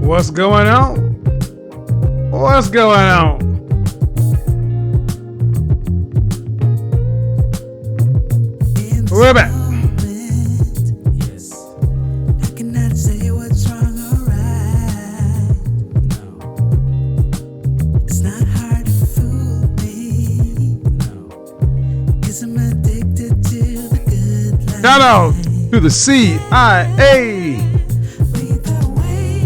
What's going on? What's going on? We're back. Shout out to the CIA.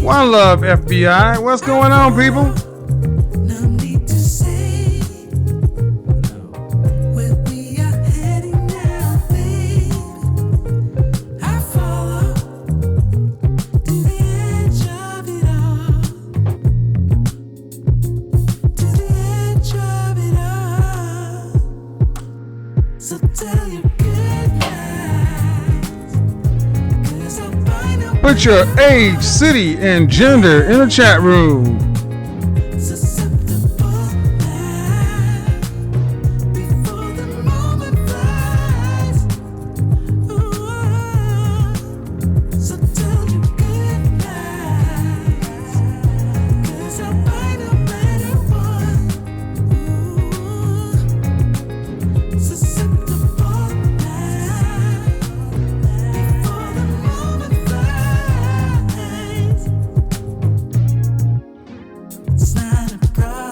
One love, FBI. What's going on, people? Put your age, city, and gender in the chat room.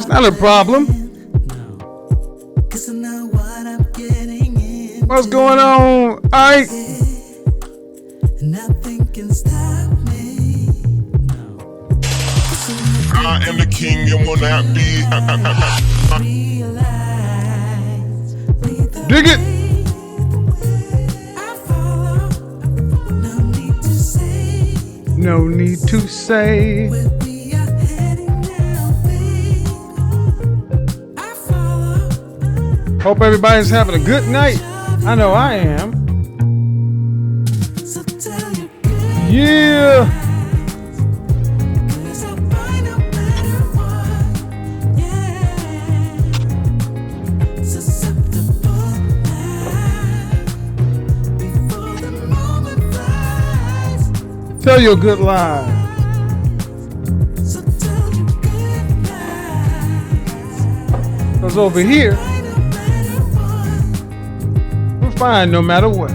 Not a problem. What's going on, Ike? Nothing can stop me. I am the king and will not be. Dig it. No need to say. Hope everybody's having a good night. I know I am. Yeah. Tell your good lie. Because over here, fine no matter what.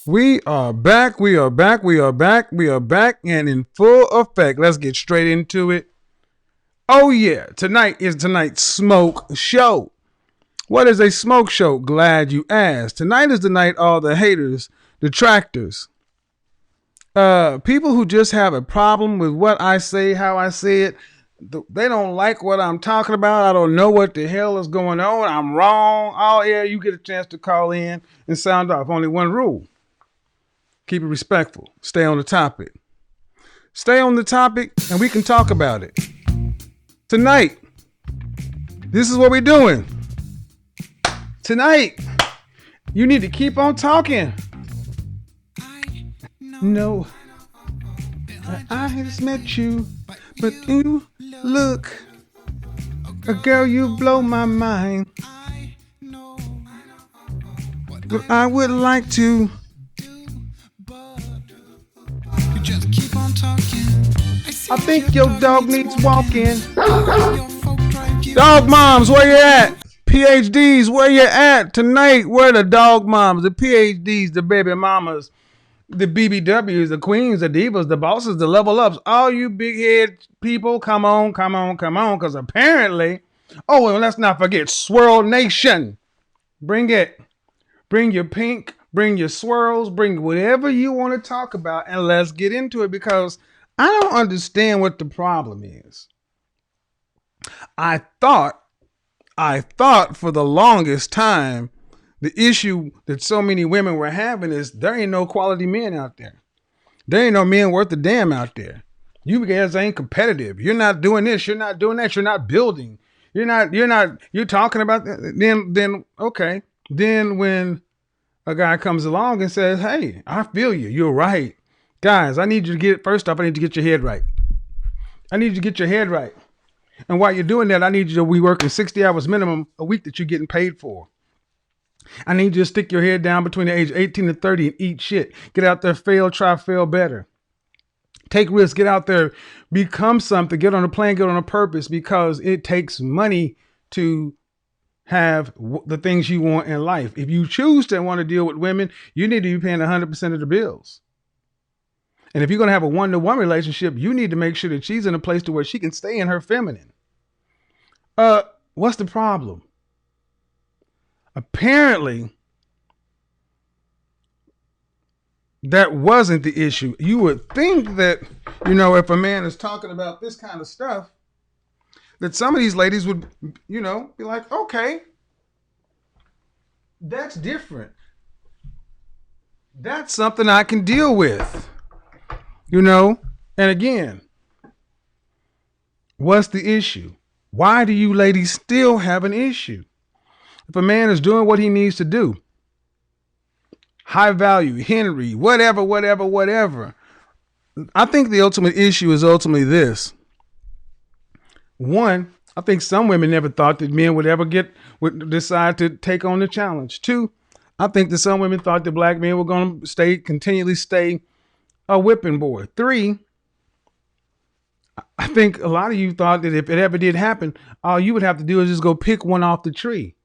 We are back, and in full effect. Let's get straight into it. Oh yeah, tonight is tonight's smoke show. What is a smoke show? Glad you asked. Tonight is the night all the haters, detractors, people who just have a problem with what I say, how I say it. They don't like what I'm talking about. I don't know what the hell is going on. I'm wrong. Oh yeah, you get a chance to call in and sound off. Only one rule. Keep it respectful. Stay on the topic. Stay on the topic and we can talk about it. Tonight, this is what we're doing. Tonight, you need to keep on talking. No, I just met you, but you look, a girl, you blow my mind. But I would like to. I think your dog needs walking. Dog moms, where you at? PhD's, where you at tonight? Where the dog moms, the PhD's, the baby mamas, the BBWs, the queens, the divas, the bosses, the level ups, all you big head people, come on, because apparently, oh, and let's not forget Swirl Nation. Bring it. Bring your pink, bring your swirls, bring whatever you want to talk about, and let's get into it because I don't understand what the problem is. I thought for the longest time, the issue that so many women were having is there ain't no quality men out there. There ain't no men worth a damn out there. You guys ain't competitive. You're not doing this. You're not doing that. You're not building. You're talking about that. Then okay. Then when a guy comes along and says, hey, I feel you. You're right. Guys, I need you to first off, I need you to get your head right. I need you to get your head right. And while you're doing that, I need you to be working 60 hours minimum a week that you're getting paid for. I need you to stick your head down between the age of 18 and 30 and eat shit. Get out there, fail, try, fail better. Take risks, get out there, become something, get on a plane, get on a purpose, because it takes money to have the things you want in life. If you choose to want to deal with women, you need to be paying 100% of the bills. And if you're going to have a one-to-one relationship, you need to make sure that she's in a place to where she can stay in her feminine. What's the problem? Apparently, that wasn't the issue. You would think that, if a man is talking about this kind of stuff, that some of these ladies would, be like, okay, that's different. That's something I can deal with, And again, what's the issue? Why do you ladies still have an issue? If a man is doing what he needs to do, high value, Henry, whatever. I think the ultimate issue is ultimately this. One, I think some women never thought that men would decide to take on the challenge. Two, I think that some women thought that black men were going to continually stay a whipping boy. Three, I think a lot of you thought that if it ever did happen, all you would have to do is just go pick one off the tree.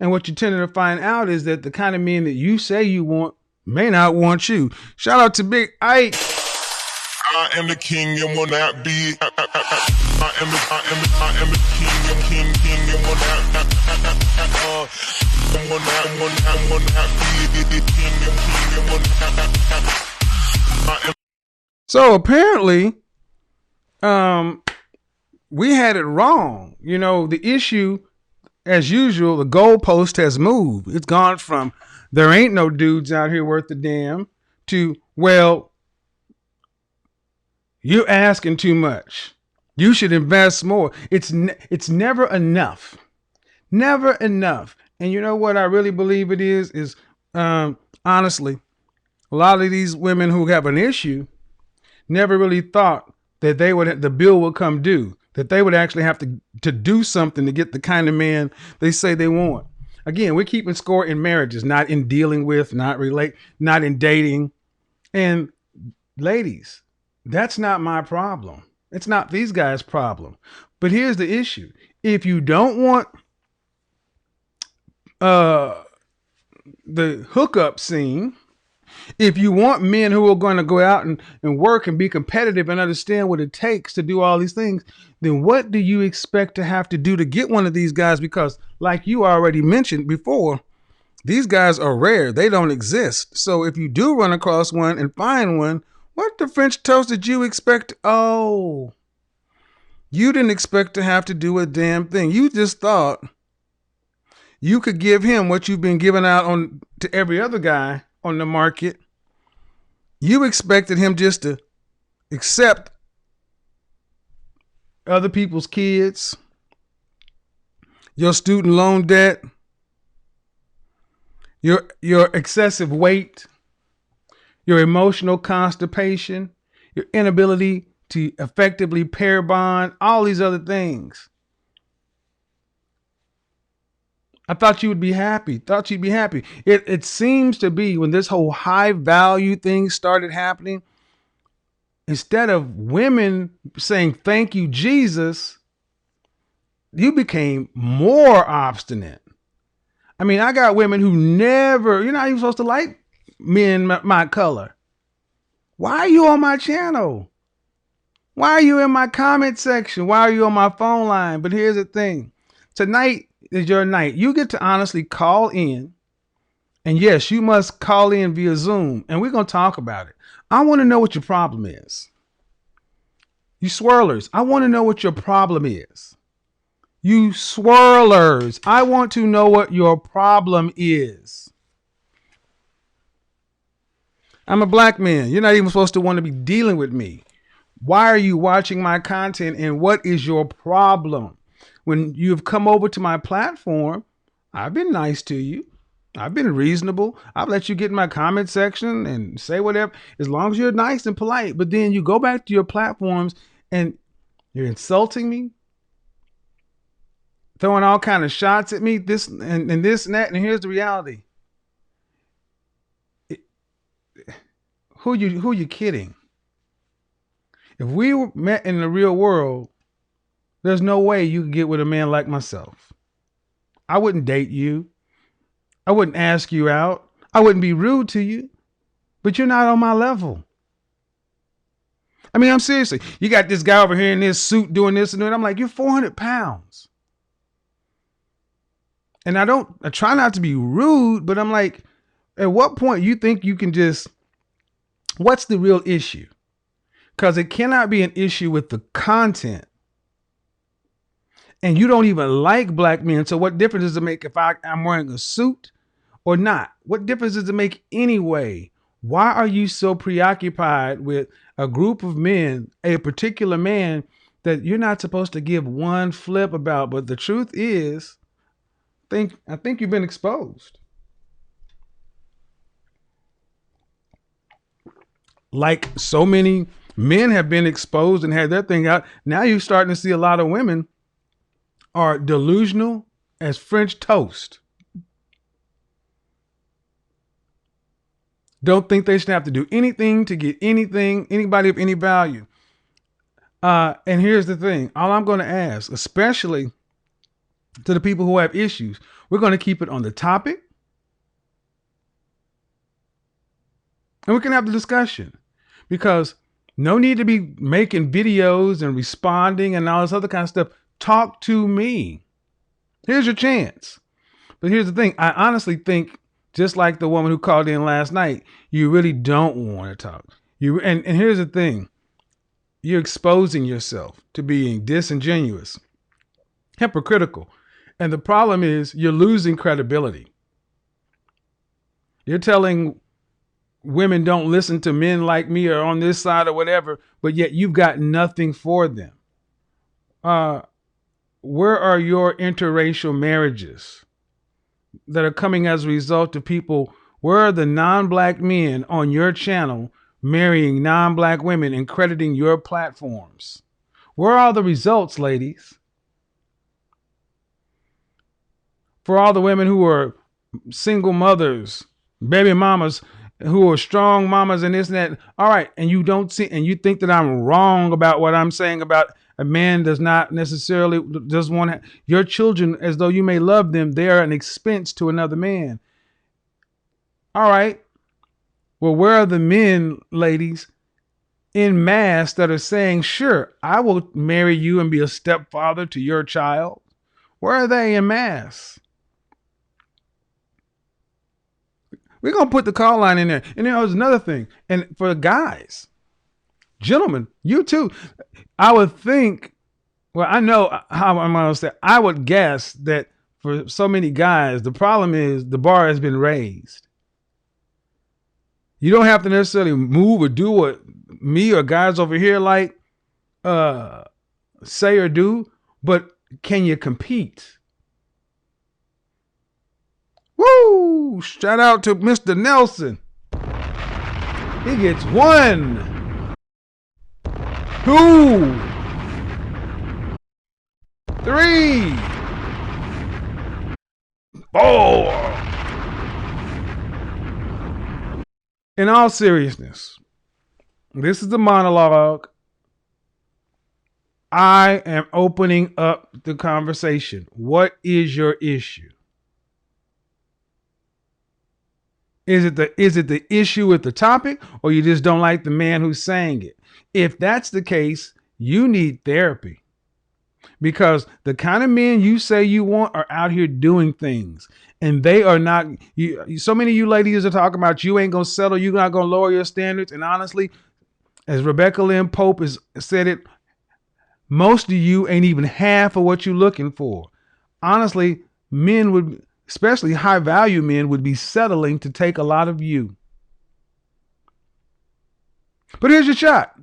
And what you tend to find out is that the kind of men that you say you want may not want you. Shout out to Big Ike. I am the king and will not be. I am the king and will not. So apparently, we had it wrong. The issue, as usual, the goalpost has moved. It's gone from there ain't no dudes out here worth a damn to, well, you're asking too much. You should invest more. It's never enough. Never enough. And you know what I really believe it is honestly, a lot of these women who have an issue never really thought that the bill would come due, that they would actually have to do something to get the kind of man they say they want. Again, we're keeping score in marriages, not in dealing with, not in dating. And ladies, that's not my problem. It's not these guys' problem. But here's the issue. If you don't want the hookup scene, if you want men who are going to go out and work and be competitive and understand what it takes to do all these things, then what do you expect to have to do to get one of these guys? Because like you already mentioned before, these guys are rare. They don't exist. So if you do run across one and find one, what the French toast did you expect? Oh, you didn't expect to have to do a damn thing. You just thought you could give him what you've been giving out to every other guy on the market. You expected him just to accept other people's kids, your student loan debt, your excessive weight, your emotional constipation, your inability to effectively pair bond, all these other things. I thought you would be happy. It seems to be when this whole high value thing started happening, instead of women saying, thank you, Jesus, you became more obstinate. I mean, I got women who you're not even supposed to like men my color. Why are you on my channel? Why are you in my comment section? Why are you on my phone line? But here's the thing. Tonight is your night. You get to honestly call in. And yes, you must call in via Zoom. And we're going to talk about it. I want to know what your problem is. You swirlers, I want to know what your problem is. You swirlers, I want to know what your problem is. I'm a black man. You're not even supposed to want to be dealing with me. Why are you watching my content, and what is your problem? When you've come over to my platform, I've been nice to you. I've been reasonable. I've let you get in my comment section and say whatever, as long as you're nice and polite. But then you go back to your platforms and you're insulting me. throwing all kind of shots at me, this and this and that. And here's the reality. Who you kidding? If we were met in the real world, there's no way you could get with a man like myself. I wouldn't date you. I wouldn't ask you out. I wouldn't be rude to you, but you're not on my level. I mean, I'm seriously. You got this guy over here in this suit doing this and doing. I'm like, you're 400 pounds. And I try not to be rude, but I'm like, at what point you think you can just, what's the real issue? Because it cannot be an issue with the content. And you don't even like black men. So what difference does it make if I'm wearing a suit or not? What difference does it make anyway? Why are you so preoccupied with a group of men, a particular man that you're not supposed to give one flip about? But the truth is, I think you've been exposed. Like so many men have been exposed and had their thing out. Now you're starting to see a lot of women are delusional as French toast. Don't think they should have to do anything to get anybody of any value. And here's the thing. All I'm going to ask, especially to the people who have issues, we're going to keep it on the topic. And we can have the discussion. Because no need to be making videos and responding and all this other kind of stuff. Talk to me. Here's your chance. But here's the thing. I honestly think, just like the woman who called in last night, you really don't want to talk. And here's the thing. You're exposing yourself to being disingenuous, hypocritical. And the problem is you're losing credibility. You're telling women don't listen to men like me or on this side or whatever, but yet you've got nothing for them. Where are your interracial marriages that are coming as a result of people? Where are the non-black men on your channel marrying non-black women and crediting your platforms? Where are the results, ladies? For all the women who are single mothers, baby mamas, who are strong mamas and this and that. All right. And you don't see, and you think that I'm wrong about what I'm saying about a man does not necessarily just want your children, as though you may love them. They are an expense to another man. All right. Well, where are the men, ladies, in mass that are saying, sure, I will marry you and be a stepfather to your child? Where are they in mass? We're going to put the call line in there. And there's another thing. And for the guys, gentlemen, you too, I would think, well, I know how I'm going to say, I would guess that for so many guys, the problem is the bar has been raised. You don't have to necessarily move or do what me or guys over here like say or do, but can you compete? Woo! Shout out to Mr. Nelson. He gets 1, 2, 3, 4. In all seriousness, this is the monologue. I am opening up the conversation. What is your issue? Is it the issue with the topic, or you just don't like the man who's saying it? If that's the case, you need therapy, because the kind of men you say you want are out here doing things, and they are not. So many of you ladies are talking about you ain't gonna settle, you're not gonna lower your standards. And honestly, as Rebecca Lynn Pope has said it, most of you ain't even half of what you're looking for. Honestly, men would, especially high value men, would be settling to take a lot of you. But here's your shot.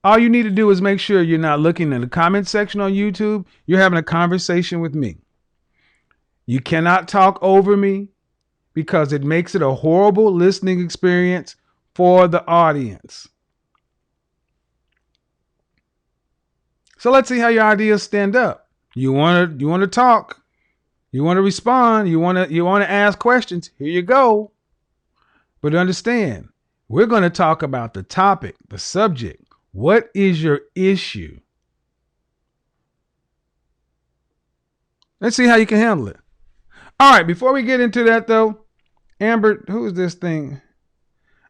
All you need to do is make sure you're not looking in the comment section on YouTube. You're having a conversation with me. You cannot talk over me, because it makes it a horrible listening experience for the audience. So let's see how your ideas stand up. You want to talk. You want to respond. You want to ask questions. Here you go. But understand, we're going to talk about the topic, the subject. What is your issue? Let's see how you can handle it. All right, before we get into that though, Amber, who is this thing?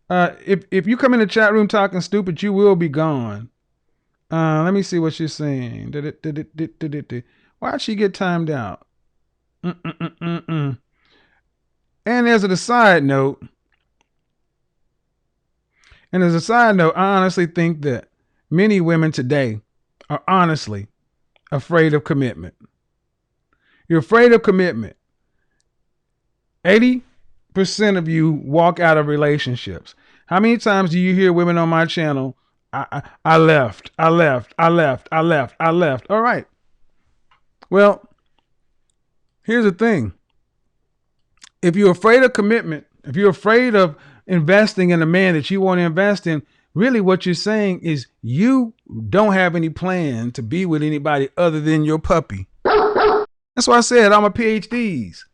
If you come in the chat room talking stupid, you will be gone. Let me see what she's saying. Why'd she get timed out? And as a side note, I honestly think that many women today are honestly afraid of commitment. You're afraid of commitment. 80% of you walk out of relationships. How many times do you hear women on my channel, I left. All right. Well, here's the thing. If you're afraid of commitment, if you're afraid of investing in a man that you want to invest in, really what you're saying is you don't have any plan to be with anybody other than your puppy. That's why I said I'm a PhD's.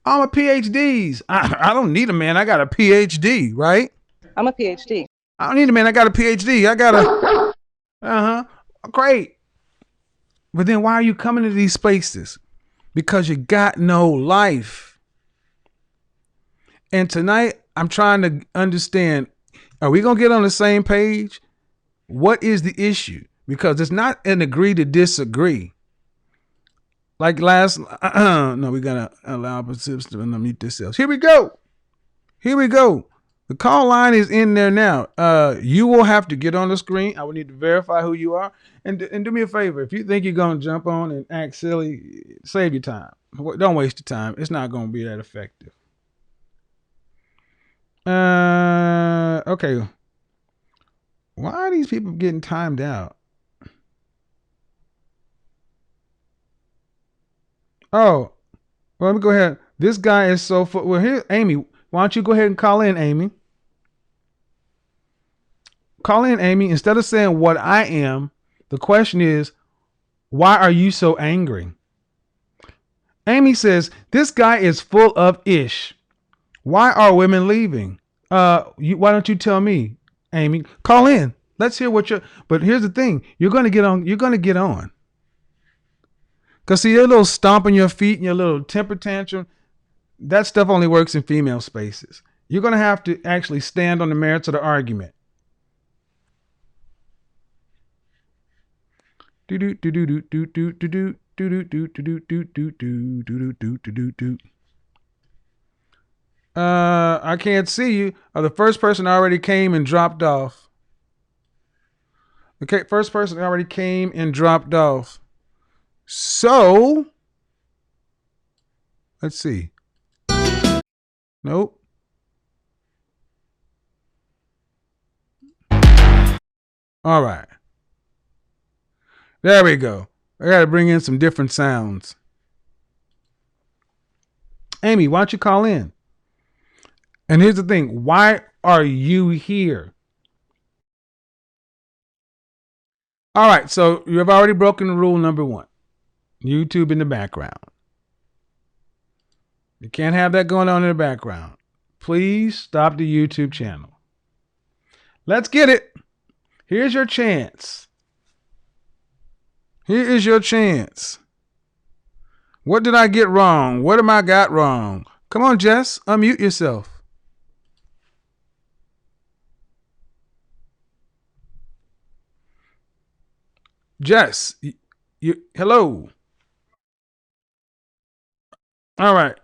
I don't need a man. I got a PhD, right? I'm a PhD. I don't need a man. I got a PhD. I got a, great. But then why are you coming to these spaces? Because you got no life. And tonight I'm trying to understand, are we going to get on the same page? What is the issue? Because it's not an agree to disagree. Like last, no, we got to allow participants to unmute themselves. Here we go. The call line is in there now. You will have to get on the screen. I will need to verify who you are. And do me a favor. If you think you're going to jump on and act silly, save your time. Don't waste your time. It's not going to be that effective. Okay. Why are these people getting timed out? Oh, well, let me go ahead. This guy is so full. Well, here, Amy, why don't you go ahead and call in, Amy? Call in, Amy. Instead of saying what I am, the question is, why are you so angry? Amy says, this guy is full of ish. Why are women leaving? Why don't you tell me, Amy? Call in. Let's hear what but here's the thing. You're going to get on. Because see, your little stomping your feet and your little temper tantrum, that stuff only works in female spaces. You're going to have to actually stand on the merits of the argument. I can't see you. The first person already came and dropped off. Okay, first person already came and dropped off. So, let's see. Nope. All right. There we go. I got to bring in some different sounds. Amy, why don't you call in? And here's the thing. Why are you here? All right. So you have already broken rule number 1. YouTube in the background. You can't have that going on in the background. Please stop the YouTube channel. Let's get it. Here's your chance. Here is your chance. What did I get wrong? What am I got wrong? Come on, Jess. Unmute yourself. Jess, hello. All right.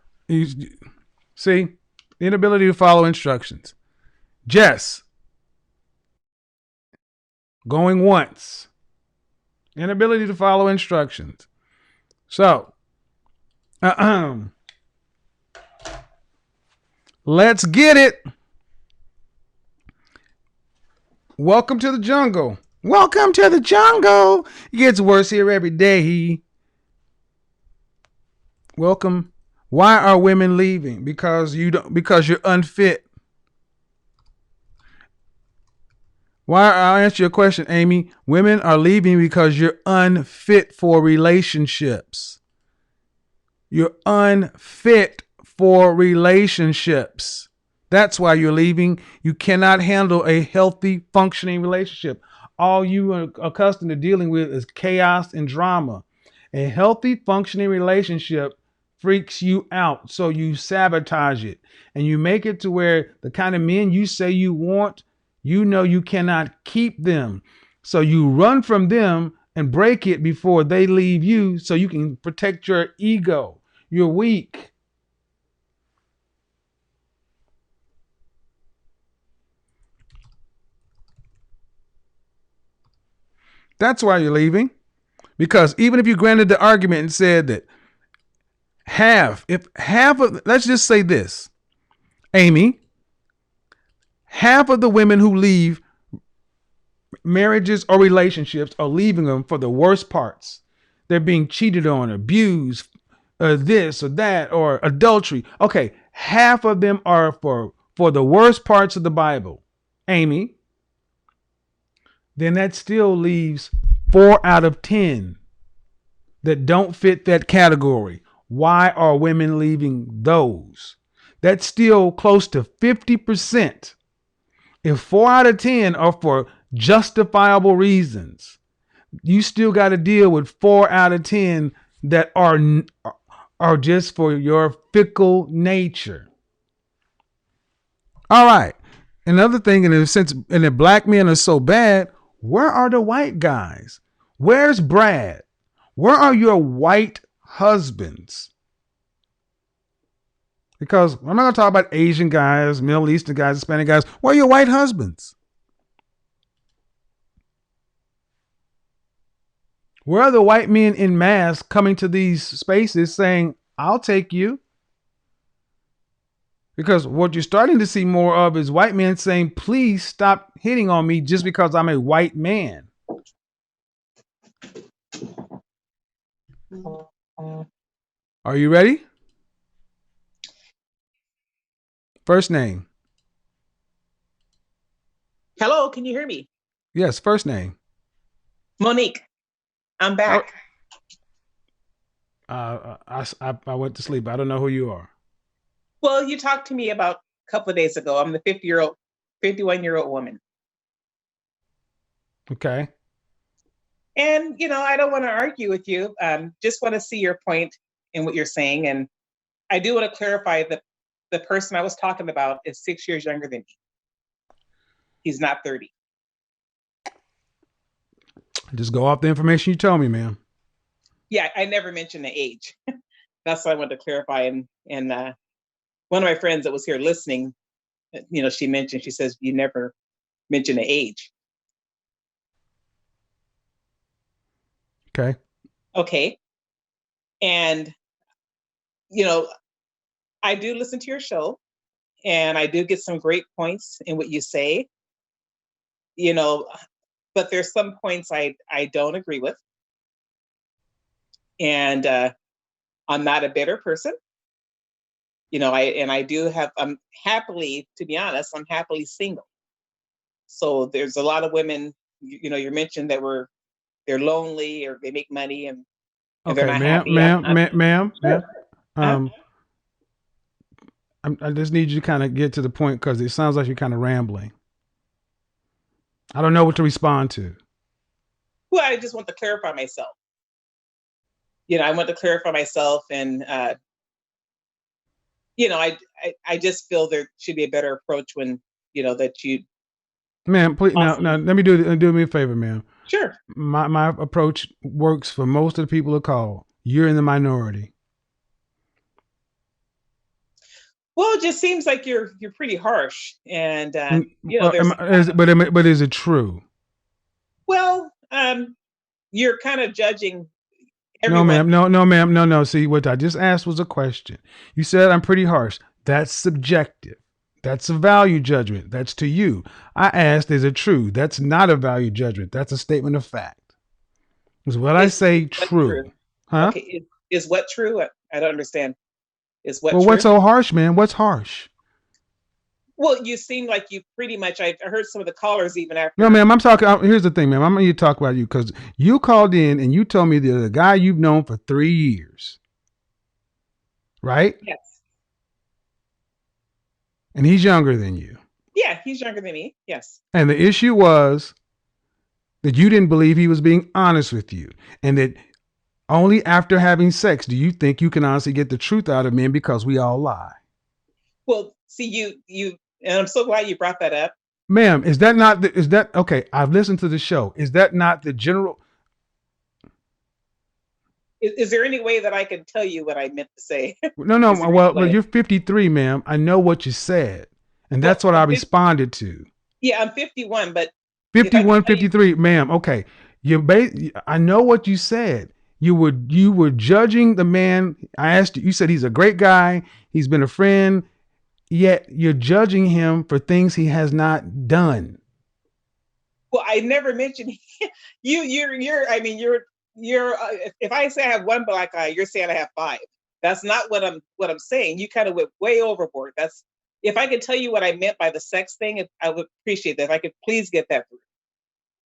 See, inability to follow instructions. Jess, going once. Inability to follow instructions. So, let's get it. Welcome to the jungle. Welcome to the jungle. It gets worse here every day. Welcome. Why are women leaving? Because you're unfit. Why? I'll answer your question, Amy. Women are leaving because you're unfit for relationships. You're unfit for relationships. That's why you're leaving. You cannot handle a healthy, functioning relationship. All you are accustomed to dealing with is chaos and drama. A healthy, functioning relationship freaks you out. So you sabotage it and you make it to where the kind of men you say you want, you know you cannot keep them. So you run from them and break it before they leave you so you can protect your ego. You're weak. That's why you're leaving. Because even if you granted the argument and said that let's just say this, Amy, half of the women who leave marriages or relationships are leaving them for the worst parts. They're being cheated on, abused, this or that, or adultery. Okay, half of them are for the worst parts of the Bible, Amy. Then that still leaves 4 out of 10 that don't fit that category. Why are women leaving those? That's still close to 50%. If 4 out of 10 are for justifiable reasons, you still got to deal with 4 out of 10 that are just for your fickle nature. All right. Another thing, in a sense, and if black men are so bad, where are the white guys? Where's Brad? Where are your white husbands? Because I'm not going to talk about Asian guys, Middle Eastern guys, Hispanic guys. Where are your white husbands? Where are the white men in mass coming to these spaces saying, I'll take you? Because what you're starting to see more of is white men saying, please stop hitting on me just because I'm a white man. Are you ready? First name. Hello, can you hear me? Yes, first name. Monique, I'm back. I went to sleep. I don't know who you are. Well, you talked to me about a couple of days ago. I'm the 51-year-old woman. Okay. And, I don't want to argue with you. Just want to see your point in what you're saying. And I do want to clarify that the person I was talking about is 6 years younger than me. He's not 30. Just go off the information you told me, ma'am. Yeah, I never mentioned the age. That's what I wanted to clarify. And one of my friends that was here listening, she says, you never mention the age. Okay. And, I do listen to your show and I do get some great points in what you say, but there's some points I don't agree with. And I'm not a bitter person. I'm happily, to be honest, I'm happily single. So there's a lot of women, you mentioned that they're lonely or they make money and they're not happy. Ma'am. Huh? I just need you to kind of get to the point because it sounds like you're kind of rambling. I don't know what to respond to. Well, I just want to clarify myself. I want to clarify myself and, I just feel there should be a better approach when, that you. Ma'am, please, awesome. now let me do me a favor, ma'am. Sure. My approach works for most of the people who call. You're in the minority. Well, it just seems like you're pretty harsh, and but is it true? Well, you're kind of judging everyone. No, ma'am. No. See, what I just asked was a question. You said I'm pretty harsh. That's subjective. That's a value judgment. That's to you. I asked, is it true? That's not a value judgment. That's a statement of fact. Is what I say true? Huh? Okay. Is what true? I don't understand. Is what well, true? What's so harsh, man? What's harsh? Well, you seem like you pretty much. I heard some of the callers even after. No, ma'am, I'm talking. Here's the thing, ma'am. I'm going to talk about you because you called in and you told me there's a guy you've known for 3 years, right? Yes. And he's younger than you. Yeah, he's younger than me. Yes. And the issue was that you didn't believe he was being honest with you, and that only after having sex do you think you can honestly get the truth out of men because we all lie. Well, see, you, and I'm so glad you brought that up. Ma'am, is that okay? I've listened to the show. Is that not the general? Is there any way that I can tell you what I meant to say? No. Well, you're 53, ma'am. I know what you said, and that's what I responded to. Yeah, I'm 51, but 51, 53, ma'am. Okay, I know what you said. You were judging the man. I asked you. You said he's a great guy. He's been a friend. Yet you're judging him for things he has not done. Well, I never mentioned you're. I mean, you're. If I say I have one black eye, you're saying I have 5. That's not what I'm saying. You kind of went way overboard. That's if I could tell you what I meant by the sex thing, I would appreciate that. If I could please get that through,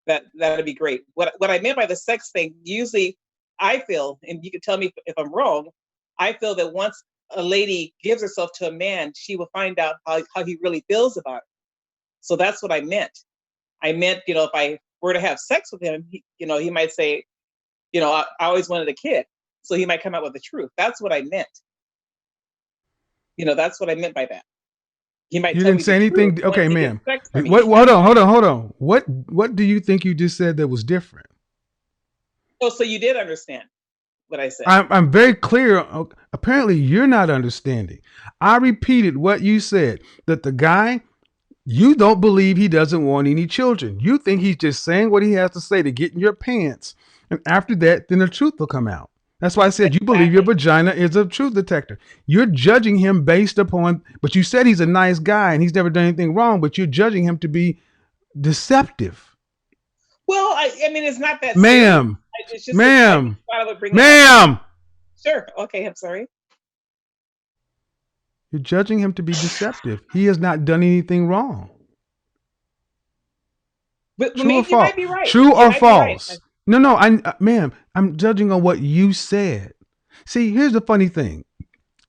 that would be great. What I meant by the sex thing, usually I feel, and you can tell me if I'm wrong, I feel that once a lady gives herself to a man, she will find out how he really feels about it. So that's what I meant. I meant, if I were to have sex with him, he might say, I always wanted a kid. So he might come out with the truth. That's what I meant. That's what I meant by that. He might. You didn't say anything. Okay, ma'am. Hold on. What do you think you just said that was different? Oh, so you did understand what I said. I'm very clear. Apparently, you're not understanding. I repeated what you said, that the guy, you don't believe he doesn't want any children. You think he's just saying what he has to say to get in your pants. And after that, then the truth will come out. That's why I said you believe your vagina is a truth detector. You're judging him based upon, but you said he's a nice guy and he's never done anything wrong, but you're judging him to be deceptive. Well, I mean, it's not that. Ma'am. Ma'am. Sure. Okay. I'm sorry. You're judging him to be deceptive. He has not done anything wrong. But true or false? Might be right. True or false? Right. No, ma'am, I'm judging on what you said. See, here's the funny thing.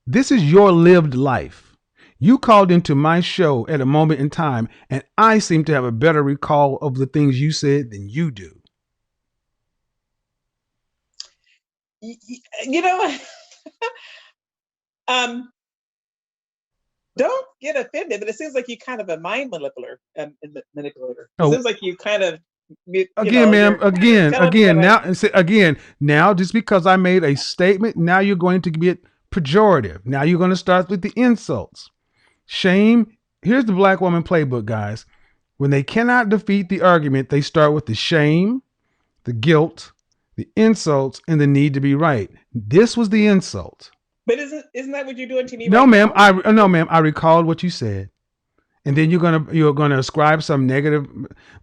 This is your lived life. You called into my show at a moment in time, and I seem to have a better recall of the things you said than you do. Don't get offended, but it seems like you kind of a mind manipulator. It seems like you kind of. Ma'am. Now, just because I made a statement, now you're going to get pejorative. Now you're going to start with the insults. Shame. Here's the black woman playbook, guys. When they cannot defeat the argument, they start with the shame, the guilt, the insults, and the need to be right. This was the insult. But isn't that what you're doing to me? No, ma'am. I recalled what you said, and then you're gonna ascribe some negative.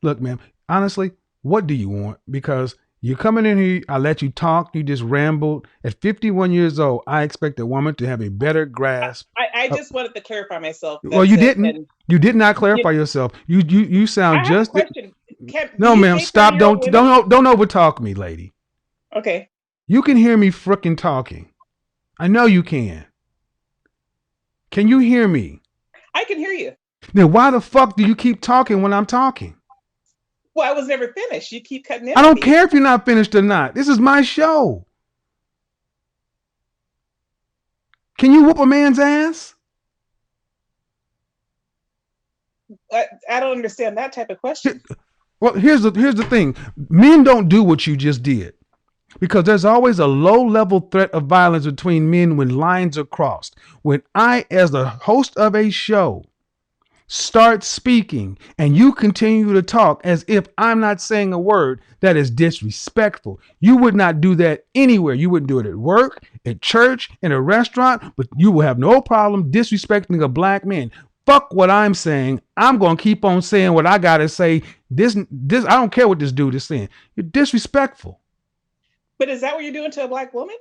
Look, ma'am. Honestly, what do you want? Because you're coming in here, I let you talk, you just rambled. At 51 years old, I expect a woman to have a better grasp. I just wanted to clarify myself. Well, you didn't. You did not clarify yourself. You sound just. No, ma'am. Stop. Don't overtalk me, lady. Okay. You can hear me frickin' talking. I know you can. Can you hear me? I can hear you. Then why the fuck do you keep talking when I'm talking? Well, I was never finished. You keep cutting in. I don't care if you're not finished or not. This is my show. Can you whoop a man's ass? I don't understand that type of question. Well, here's the thing. Men don't do what you just did because there's always a low-level threat of violence between men when lines are crossed. When I, as the host of a show, start speaking and you continue to talk as if I'm not saying a word, that is disrespectful. You would not do that anywhere. You wouldn't do it at work, at church, in a restaurant, but you will have no problem disrespecting a black man. Fuck what I'm saying. I'm going to keep on saying what I got to say. This, I don't care what this dude is saying. You're disrespectful. But is that what you're doing to a black woman?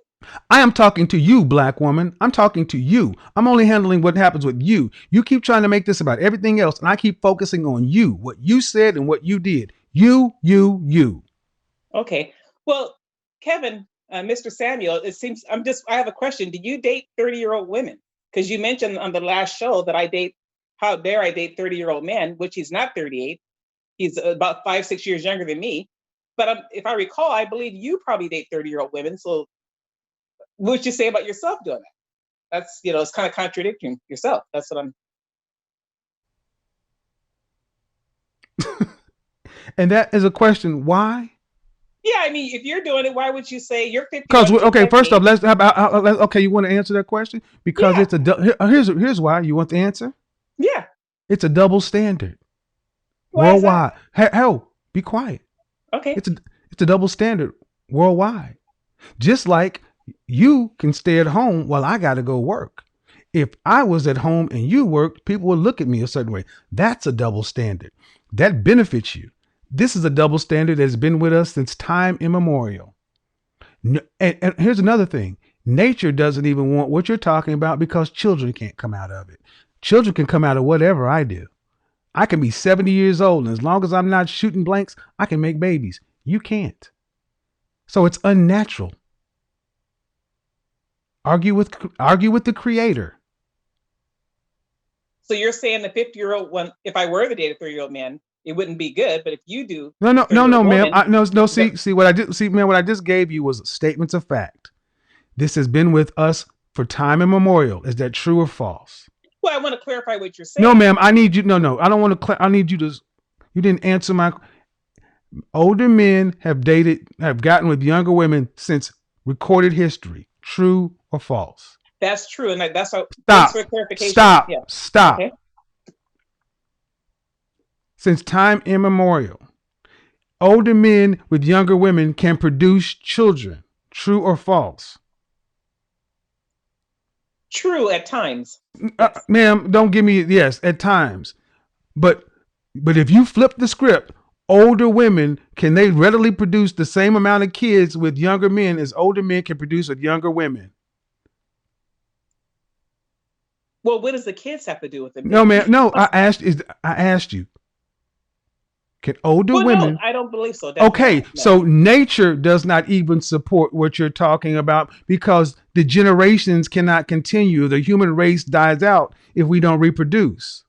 I am talking to you, black woman. I'm talking to you. I'm only handling what happens with you. You keep trying to make this about everything else, and I keep focusing on you, what you said and what you did. You. Okay. Well, Kevin, Mr. Samuel, it seems I have a question. Do you date 30-year-old women? Because you mentioned on the last show that how dare I date 30-year-old men, which he's not 38. He's about 5-6 years younger than me. But if I recall, I believe you probably date 30-year-old women. So what would you say about yourself doing that? That's, it's kind of contradicting yourself. That's what I'm. And that is a question. Why? Yeah, I mean, if you're doing it, why would you say you're 51? Because okay, first off, okay. You want to answer that question because Yeah. here's why. You want the answer? Yeah. It's a double standard. Why is worldwide. Hell, be quiet. that? Okay. It's a double standard worldwide. Just like you can stay at home while I got to go work. If I was at home and you worked, people would look at me a certain way. That's a double standard. That benefits you. This is a double standard that's been with us since time immemorial. And here's another thing. Nature doesn't even want what you're talking about because children can't come out of it. Children can come out of whatever I do. I can be 70 years old, and as long as I'm not shooting blanks, I can make babies. You can't. So it's unnatural. Argue with the creator. So you're saying the 50-year-old one, if I were to date a 30-year-old man, it wouldn't be good. But if you do, no, ma'am. See what I did. See, man, what I just gave you was statements of fact. This has been with us for time immemorial. Is that true or false? Well, I want to clarify what you're saying. No, ma'am. I need you. No. I don't want to. I need you to. You didn't answer my. Older men have gotten with younger women since recorded history. True or false? That's true, and that's how. Stop. For clarification. Stop. Yeah. Stop. Okay. Since time immemorial, older men with younger women can produce children. True or false? True at times. Ma'am, don't give me yes at times, but if you flip the script, older women can they readily produce the same amount of kids with younger men as older men can produce with younger women? Well, what does the kids have to do with it? No, ma'am. No, I asked you. Can older women? No, I don't believe so. Okay, so nature does not even support what you're talking about because the generations cannot continue. The human race dies out if we don't reproduce.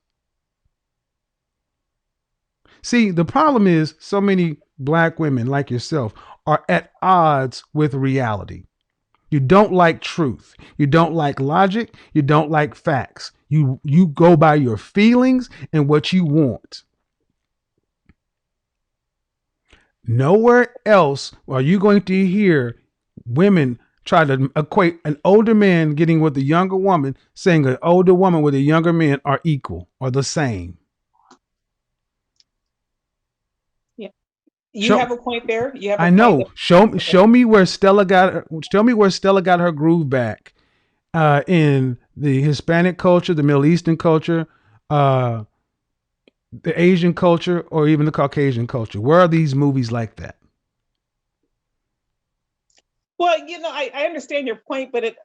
See, the problem is so many black women like yourself are at odds with reality. You don't like truth. You don't like logic. You don't like facts. You go by your feelings and what you want. Nowhere else are you going to hear women try to equate an older man getting with a younger woman, saying an older woman with a younger man are equal or the same. Yeah, you have a point there. You have. I know. Show me where Stella got her groove back in the Hispanic culture, the Middle Eastern culture, the Asian culture, or even the Caucasian culture. Where are these movies like that? Well, I understand your point, but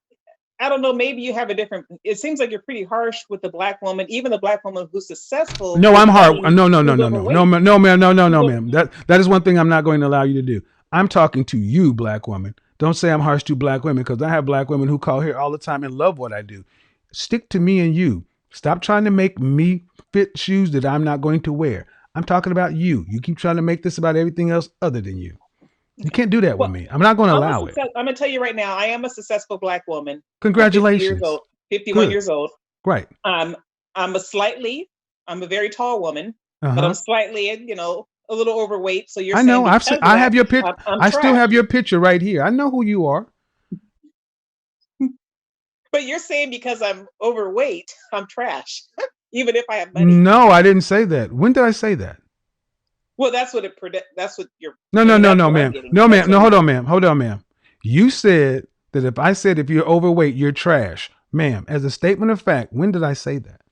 I don't know, maybe you have a different, it seems like you're pretty harsh with the black woman, even the black woman who's successful. No, I'm hard. No, ma'am. That is one thing I'm not going to allow you to do. I'm talking to you, black woman. Don't say I'm harsh to black women because I have black women who call here all the time and love what I do. Stick to me and you. Stop trying to make me fit shoes that I'm not going to wear. I'm talking about you. You keep trying to make this about everything else other than you. You can't do that with me. I'm not going to allow it. I'm going to tell you right now, I am a successful black woman. Congratulations. 51 years old. Right. I'm a very tall woman, but I'm slightly, a little overweight. So you're I know. I have your picture. I still have your picture right here. I know who you are. But you're saying because I'm overweight, I'm trash, even if I have money. No, I didn't say that. When did I say that? Well, that's what you're. No, ma'am. No, ma'am. No, hold on, ma'am. You said that if you're overweight, you're trash, ma'am. As a statement of fact, when did I say that?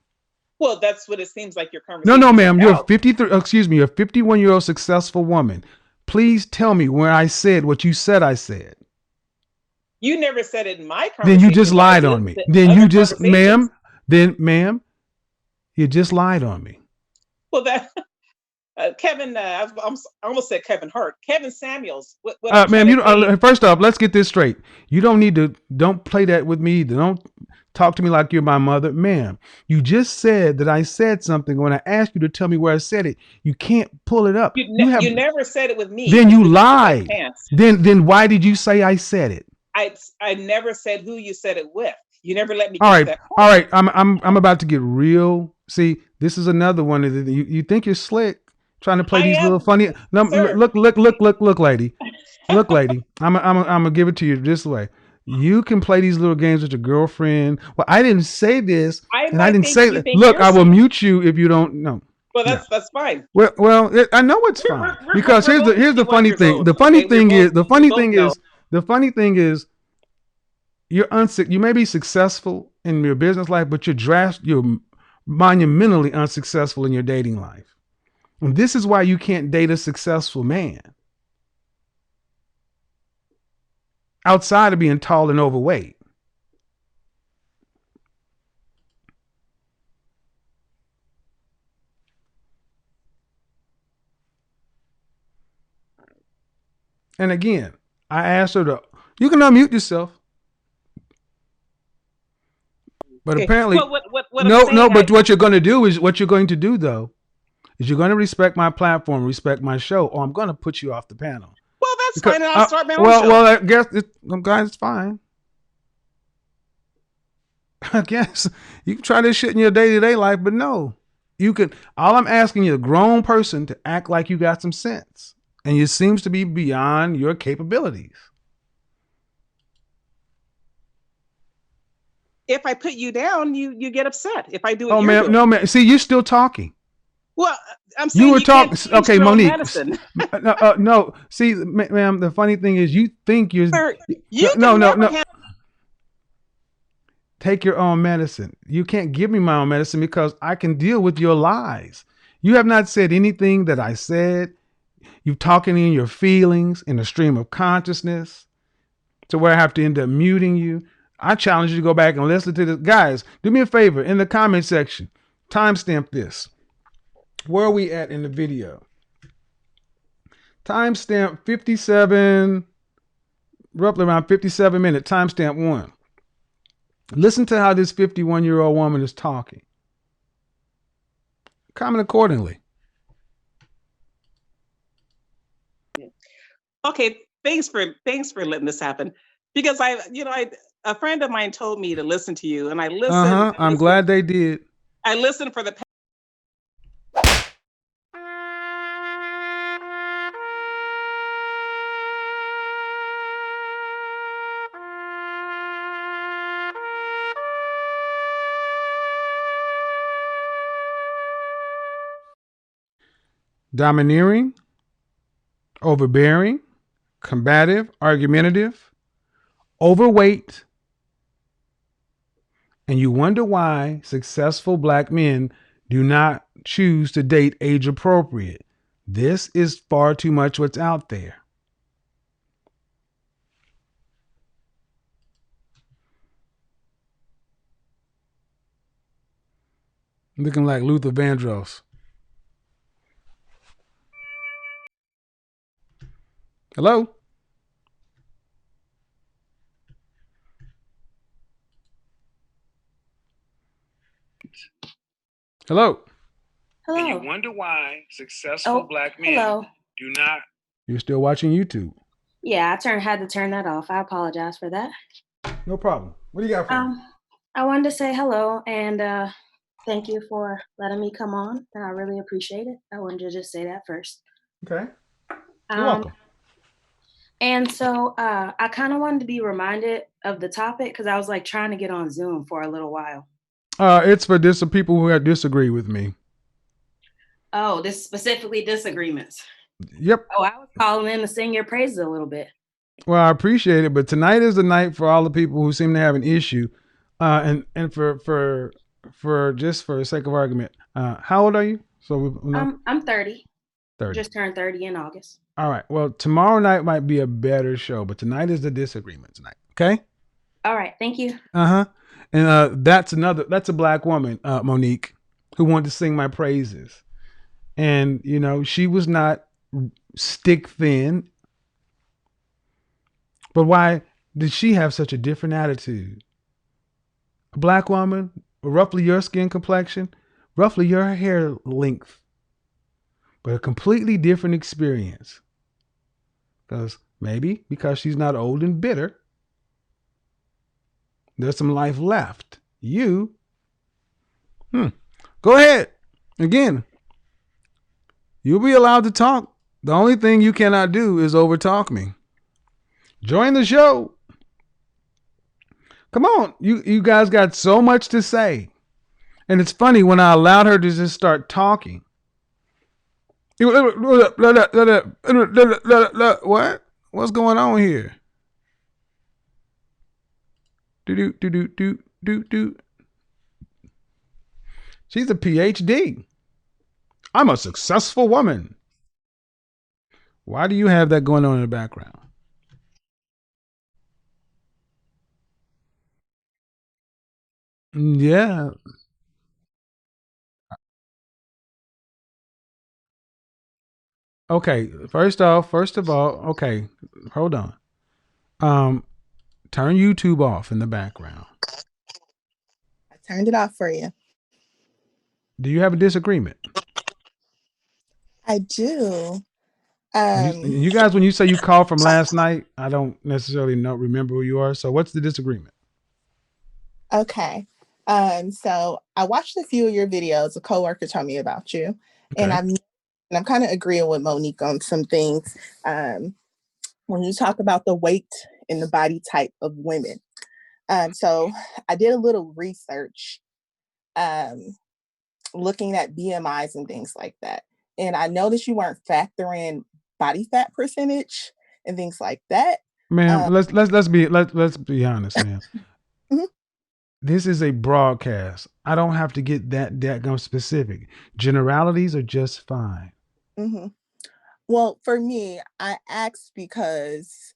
Well, that's what it seems like your conversation. No, ma'am. You're 53. Excuse me. You're a 51-year-old successful woman. Please tell me where I said what you said I said. You never said it in my conversation. Then you just lied on me. Then you just, ma'am, you just lied on me. Well, that Kevin, I almost said Kevin Hart. Kevin Samuels. Ma'am, you first off, let's get this straight. You don't play that with me. Don't talk to me like you're my mother. Ma'am, you just said that I said something. When I asked you to tell me where I said it, you can't pull it up. You never said it with me. Then you lied. Then why did you say I said it? I never said who you said it with. You never let me all get right, that all right. I'm about to get real. See, this is another one of you think you're slick trying to play these little funny. No, look, lady. Look, lady. I'm gonna give it to you this way. You can play these little games with your girlfriend. Well, I didn't say this, and I didn't say that. Look, I will mute you if you don't know. Well, that's fine. Well, I know it's fine because here's the funny thing. The funny thing is, you may be successful in your business life, but you're monumentally unsuccessful in your dating life. And this is why you can't date a successful man. Outside of being tall and overweight. And again, I asked her you can unmute yourself. But apparently, but what you're going to do is you're going to respect my platform, respect my show, or I'm going to put you off the panel. Well, that's fine. And I'll start my own show. Well, I guess it's fine. I guess you can try this shit in your day-to-day life, but no, you can. All I'm asking you, a grown person, to act like you got some sense, and it seems to be beyond your capabilities. If I put you down, you get upset. If I do it, oh man, no man. See, you're still talking. Well, I'm saying you were talking. Okay, Monique. No, see, ma'am. The funny thing is, you think you're. Sir, no. Take your own medicine. You can't give me my own medicine because I can deal with your lies. You have not said anything that I said. You're talking in your feelings in a stream of consciousness, to where I have to end up muting you. I challenge you to go back and listen to this. Guys, do me a favor in the comment section. Timestamp this. Where are we at in the video? Timestamp 57, roughly around 57 minutes. Timestamp 1. Listen to how this 51-year-old woman is talking. Comment accordingly. Okay, thanks for letting this happen. Because a friend of mine told me to listen to you, and I listened. I'm glad they did. I listened for the. Domineering, overbearing, combative, argumentative, overweight, and you wonder why successful black men do not choose to date age appropriate. This is far too much what's out there. Looking like Luther Vandross. Hello? Hello? Hello. And you wonder why successful black men do not. You're still watching YouTube? Yeah, I had to turn that off. I apologize for that. No problem. What do you got for me? I wanted to say hello and thank you for letting me come on. And I really appreciate it. I wanted to just say that first. Okay. You're welcome. And so I kind of wanted to be reminded of the topic because I was like trying to get on Zoom for a little while. It's for people who disagree with me. Oh, this specifically disagreements. Yep. Oh, I was calling in to sing your praises a little bit. Well, I appreciate it, but tonight is the night for all the people who seem to have an issue, and for the sake of argument, how old are you? So I'm 30. 30. Just turned 30 in August. All right. Well, tomorrow night might be a better show, but tonight is the disagreement tonight. Okay. All right. Thank you. And that's a black woman, Monique, who wanted to sing my praises. And, she was not stick thin. But why did she have such a different attitude? A black woman, roughly your skin complexion, roughly your hair length, but a completely different experience. Because she's not old and bitter, there's some life left. Go ahead. Again, you'll be allowed to talk. The only thing you cannot do is overtalk me. Join the show. Come on. You guys got so much to say. And it's funny when I allowed her to just start talking. What? What's going on here? Do. She's a PhD. I'm a successful woman. Why do you have that going on in the background? Yeah. Okay. First of all, okay, hold on. Turn YouTube off in the background. I turned it off for you. Do you have a disagreement? I do. You guys, when you say you called from last night, I don't necessarily remember who you are. So what's the disagreement? Okay. So I watched a few of your videos. A coworker told me about you, Okay. and I'm kind of agreeing with Monique on some things. When you talk about the weight and the body type of women. So I did a little research, looking at BMIs and things like that. And I noticed you weren't factoring body fat percentage and things like that. Ma'am, let's be honest, ma'am. Mhm. This is a broadcast. I don't have to get that specific. Generalities are just fine. Mm-hmm. Well, for me, I asked because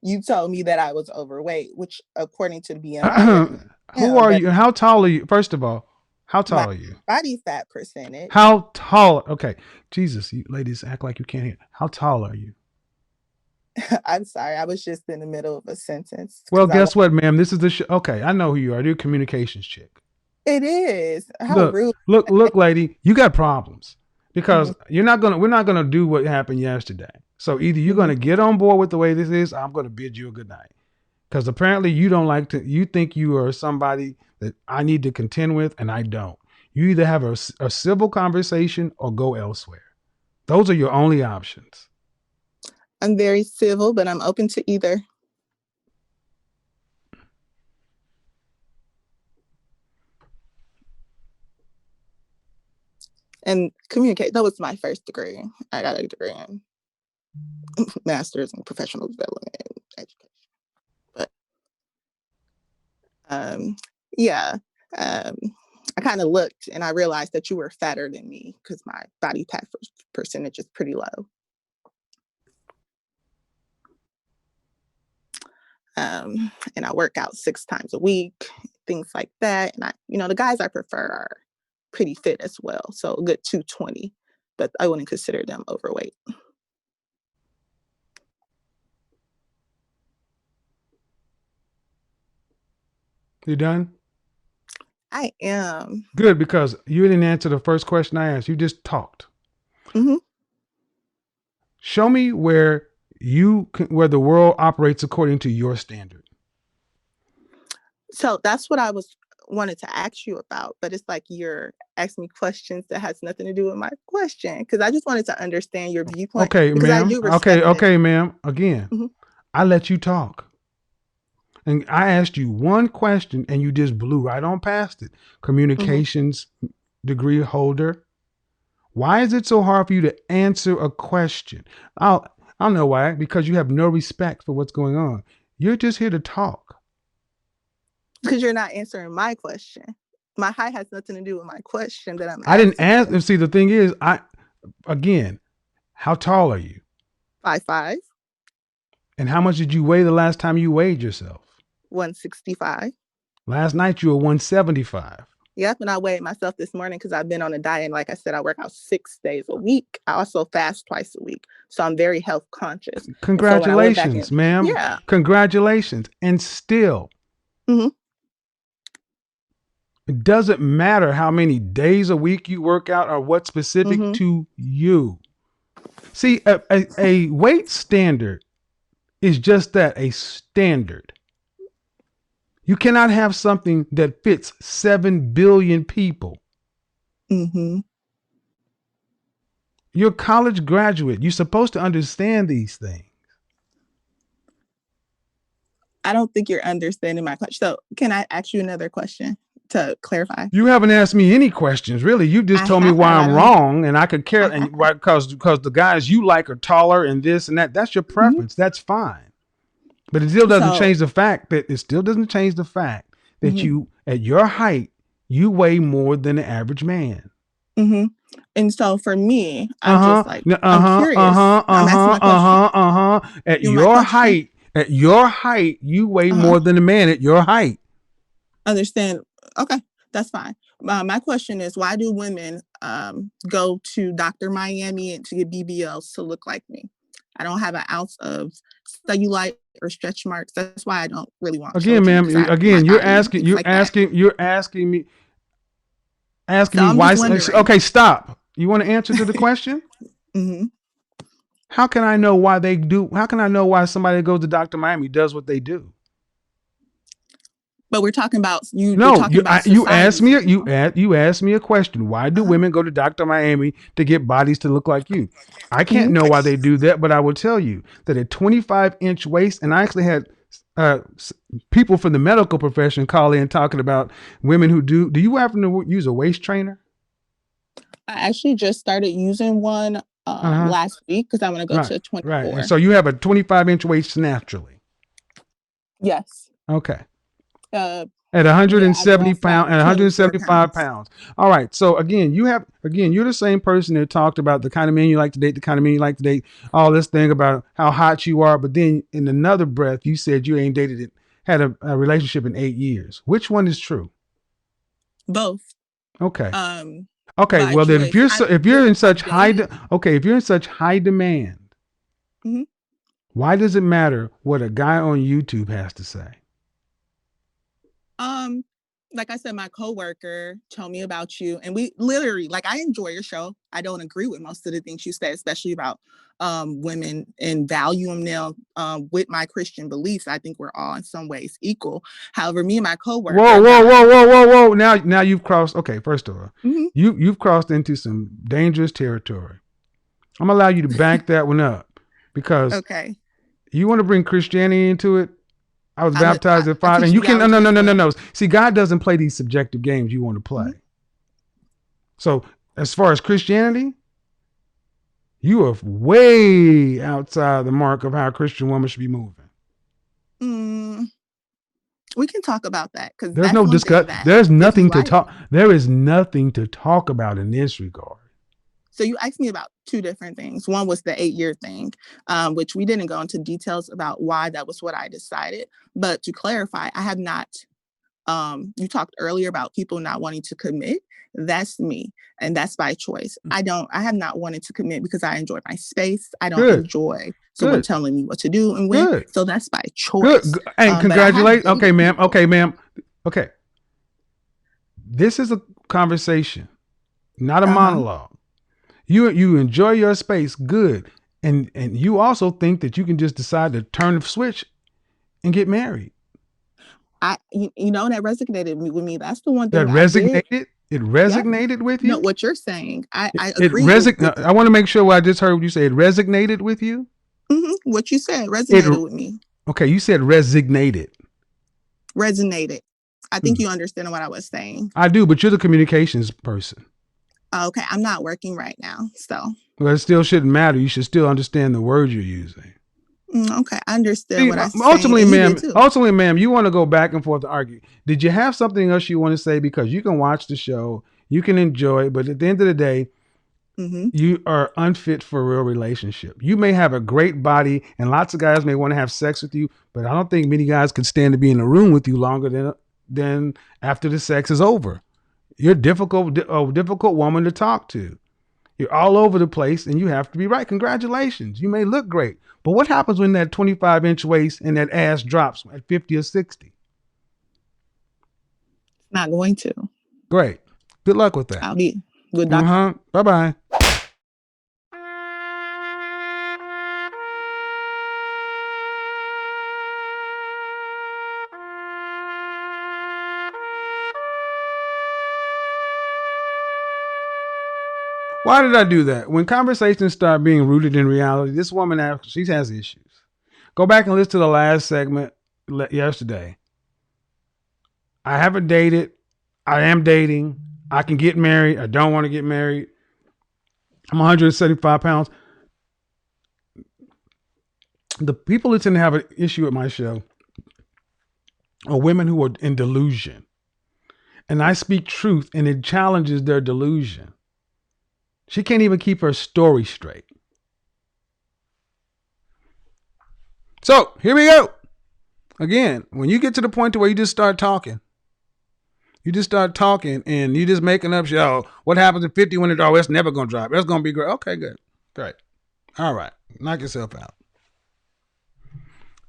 you told me that I was overweight, which according to the BMI, Who are you? How tall are you? First of all, how tall are you? Body fat percentage. How tall? Okay. Jesus, you ladies act like you can't hear. How tall are you? I'm sorry. I was just in the middle of a sentence. Well, guess what, ma'am? This is the show. Okay. I know who you are. You're a communications chick. It is. How rude. Look, lady, you got problems because we're not going to do what happened yesterday. So either you're going to get on board with the way this is, or I'm going to bid you a good night. Because apparently you think you are somebody that I need to contend with, and I don't. You either have a civil conversation or go elsewhere. Those are your only options. I'm very civil, but I'm open to either. And communicate. That was my first degree. I got a degree in master's in professional development and education. But I kind of looked and I realized that you were fatter than me because my body fat percentage is pretty low. And I work out 6 times a week, things like that. And the guys I prefer are pretty fit as well. So a good 220, but I wouldn't consider them overweight. You done? I am. Good, because you didn't answer the first question I asked. You just talked. Mm-hmm. Show me where the world operates according to your standard. So that's what I wanted to ask you about, but it's like you're asking me questions that has nothing to do with my question because I just wanted to understand your viewpoint. Okay, ma'am. Okay, ma'am. Again, I let you talk. And I asked you one question and you just blew right on past it. Communications degree holder. Why is it so hard for you to answer a question? I'll know why. Because you have no respect for what's going on. You're just here to talk. Because you're not answering my question. My height has nothing to do with my question that I'm asking. I didn't ask. See, the thing is, how tall are you? 5'5". And how much did you weigh the last time you weighed yourself? 165. Last night you were 175. Yep, and I weighed myself this morning because I've been on a diet. And like I said, I work out 6 days a week. I also fast twice a week. So I'm very health conscious. Congratulations, ma'am. Yeah. Congratulations. And still, Mhm. it doesn't matter how many days a week you work out or what's specific to you. See, a weight standard is just that, a standard. You cannot have something that fits 7 billion people. Mhm. You're a college graduate. You're supposed to understand these things. I don't think you're understanding my question. So can I ask you another question to clarify? You haven't asked me any questions, really. You just told me why I'm wrong, and I could care, and why, because the guys you like are taller and this and that. That's your preference. That's fine. But it still doesn't change the fact that you, at your height, you weigh more than the average man. Mm-hmm. And so for me, I'm just like, I'm curious. I'm asking my question. At your height, you weigh more than a man at your height. Understand? Okay, that's fine. My question is, why do women go to Dr. Miami and to get BBLs to look like me? I don't have an ounce of cellulite or stretch marks. That's why I don't really want. Again, ma'am. Again, you're asking me why. Okay, stop. You want to answer to the question? Mm-hmm. How can I know why they do? How can I know why somebody that goes to Dr. Miami does what they do? But we're talking about you. No, you asked me a question. Why do women go to Dr. Miami to get bodies to look like you? I can't know why they do that, but I will tell you that a 25-inch waist, and I actually had people from the medical profession call in talking about women who do. Do you happen to use a waist trainer? I actually just started using one last week because I want to go to 24. Right. And so you have a 25-inch waist naturally. Yes. Okay. At 170 pounds and 175 pounds. All right. So you're the same person that talked about the kind of men you like to date, all this thing about how hot you are. But then in another breath, you said you ain't had a relationship in 8 years. Which one is true? Both. Okay. Okay. Well, then if you're in such high demand, why does it matter what a guy on YouTube has to say? Like I said, my coworker told me about you, and we literally, I enjoy your show. I don't agree with most of the things you said, especially about women, and value them now with my Christian beliefs. I think we're all in some ways equal. However, me and my coworker. Whoa. Now you've crossed. Okay, first of all, you've crossed into some dangerous territory. I'm gonna allow you to back that one up because you want to bring Christianity into it. I was baptized at 5, and you can no. See, God doesn't play these subjective games you want to play. So, as far as Christianity, you are way outside the mark of how a Christian woman should be moving. We can talk about that because there's no discussion. There's nothing to talk. There is nothing to talk about in this regard. So you asked me about 2 different things. One was the 8-year thing, which we didn't go into details about why that was what I decided. But to clarify, I have not, you talked earlier about people not wanting to commit. That's me. And that's by choice. I have not wanted to commit because I enjoy my space. I don't enjoy someone telling me what to do and when. So that's by choice. And congratulations. Okay, ma'am. Okay. This is a conversation, not a monologue. You enjoy your space, good. And you also think that you can just decide to turn the switch and get married. That resonated with me. That's the one thing that resonated. It resonated with you? No, what you're saying. I agree. I want to make sure what I just heard what you say. It resonated with you? What you said resonated with me. Okay, you said resignated. Resonated. I think you understand what I was saying. I do, but you're the communications person. Okay, I'm not working right now, so. Well, it still shouldn't matter. You should still understand the words you're using. Okay, I understand what I'm saying. Ultimately, ma'am, you want to go back and forth to argue. Did you have something else you want to say? Because you can watch the show, you can enjoy it, but at the end of the day, you are unfit for a real relationship. You may have a great body and lots of guys may want to have sex with you, but I don't think many guys could stand to be in a room with you longer than after the sex is over. You're a difficult woman to talk to. You're all over the place and you have to be right. Congratulations. You may look great. But what happens when that 25-inch waist and that ass drops at 50 or 60? Not going to. Great. Good luck with that. I'll be good. Doctor. Bye-bye. Why did I do that? When conversations start being rooted in reality, this woman, she has issues. Go back and listen to the last segment yesterday. I haven't dated. I am dating. I can get married. I don't want to get married. I'm 175 pounds. The people that tend to have an issue with my show are women who are in delusion. And I speak truth and it challenges their delusion. She can't even keep her story straight. So here we go. Again, when you get to the point to where you just start talking and you just making up shit. Oh, what happens at 50 when it's never going to drop? It's going to be great. Okay, good. Great. All right. Knock yourself out.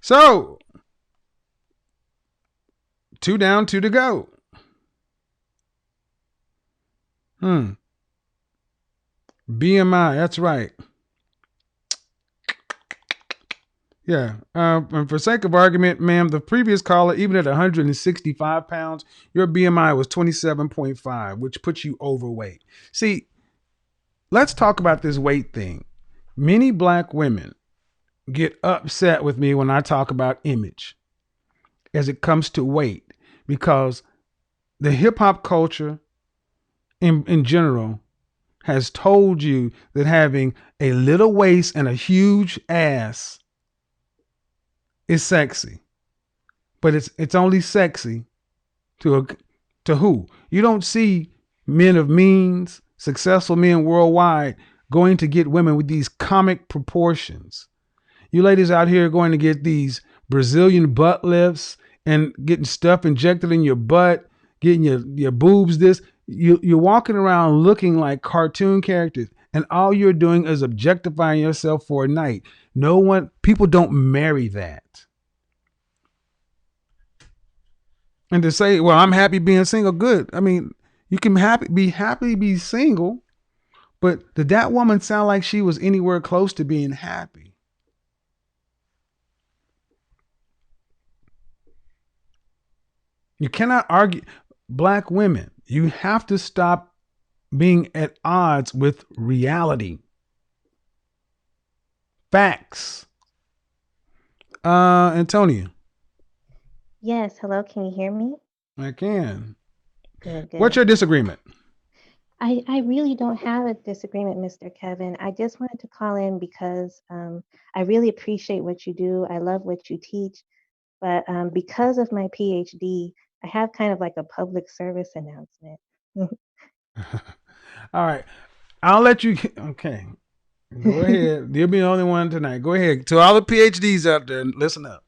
So 2 down, 2 to go. BMI, that's right. Yeah. And for sake of argument, ma'am, the previous caller, even at 165 pounds, your BMI was 27.5, which puts you overweight. See, let's talk about this weight thing. Many black women get upset with me when I talk about image as it comes to weight, because the hip hop culture in general has told you that having a little waist and a huge ass is sexy, but it's only sexy to who? You don't see men of means, successful men worldwide going to get women with these comic proportions. You ladies out here going to get these Brazilian butt lifts and getting stuff injected in your butt, getting your boobs this. You're walking around looking like cartoon characters, and all you're doing is objectifying yourself for a night. People don't marry that. And to say, well, I'm happy being single, good. I mean, you can be happy to be single, but did that woman sound like she was anywhere close to being happy? You cannot argue. Black women, you have to stop being at odds with reality. Facts. Antonia. Yes, hello, can you hear me? I can. Good. What's your disagreement? I really don't have a disagreement, Mr. Kevin. I just wanted to call in because I really appreciate what you do. I love what you teach. But because of my PhD, I have kind of like a public service announcement. All right. I'll let you. Okay. Go ahead. You'll be the only one tonight. Go ahead. To all the PhDs out there, listen up.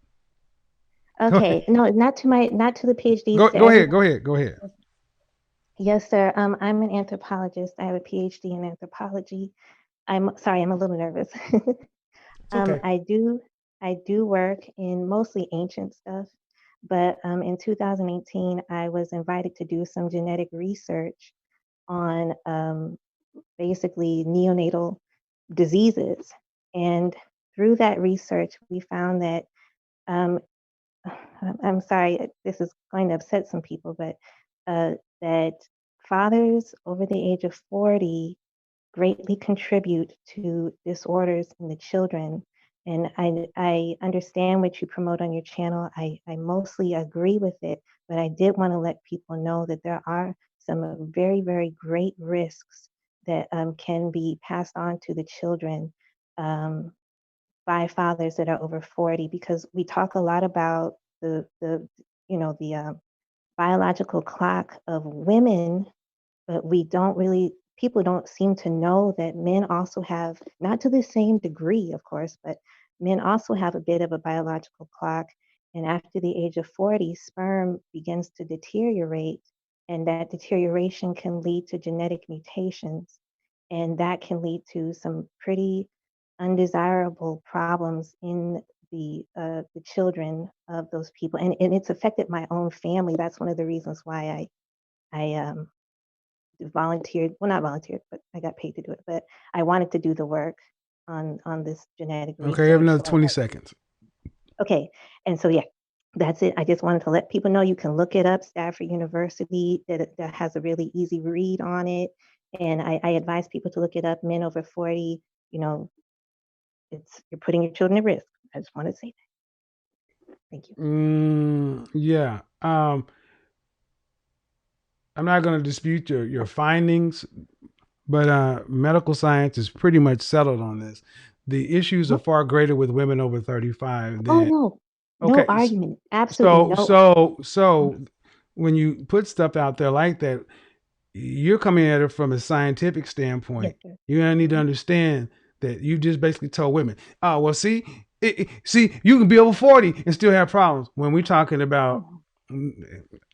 Okay. No, not to the PhDs. Go ahead. Yes, sir. I'm an anthropologist. I have a PhD in anthropology. I'm sorry, I'm a little nervous. Okay. I do work in mostly ancient stuff, but in 2018, I was invited to do some genetic research on basically neonatal diseases. And through that research, we found that, I'm sorry, this is going to upset some people, but that fathers over the age of 40 greatly contribute to disorders in the children. And I understand what you promote on your channel. I mostly agree with it, but I did want to let people know that there are some very, very great risks that can be passed on to the children by fathers that are over 40, because we talk a lot about the biological clock of women, but we don't really people don't seem to know that men also have, not to the same degree, of course, but men also have a bit of a biological clock. And after the age of 40, sperm begins to deteriorate, and that deterioration can lead to genetic mutations. And that can lead to some pretty undesirable problems in the children of those people. And it's affected my own family. That's one of the reasons why I volunteered, well, not volunteered, but I got paid to do it, but I wanted to do the work on this genetic Okay, you have research. another So 20 seconds. okay, and so yeah, that's it. I just wanted to let people know you can look it up. Stafford University that has a really easy read on it, and I advise people to look it up. Men over 40, you know, you're putting your children at risk. I just want to say that. Thank you. Yeah. I'm not going to dispute your findings, but medical science is pretty much settled on this. The issues are far greater with women over 35 Oh than no okay. argument. Absolutely So no. so so when you put stuff out there like that, you're coming at it from a scientific Yes, standpoint. sir. You're gonna need to understand that you just basically told women, oh well, see, see, you can be over 40 and still have problems. When we're talking about, Oh,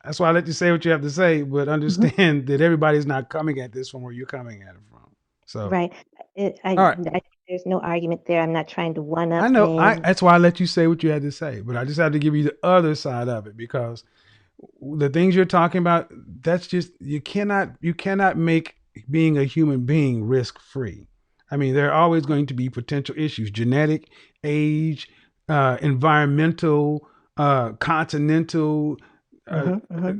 that's why I let you say what you have to say, but mhm. understand that everybody's not coming at this from where you're coming at it from. So, Right. all right, There's no argument there. I'm not trying to one I up know, men. that's why I let you say what you had to say, but I just have to give you the other side of it because the things you're talking about, that's just you cannot make being a human being risk free. I mean, there are always going to be potential issues: genetic, age, environmental, continental. Uh, Hmm, hmm.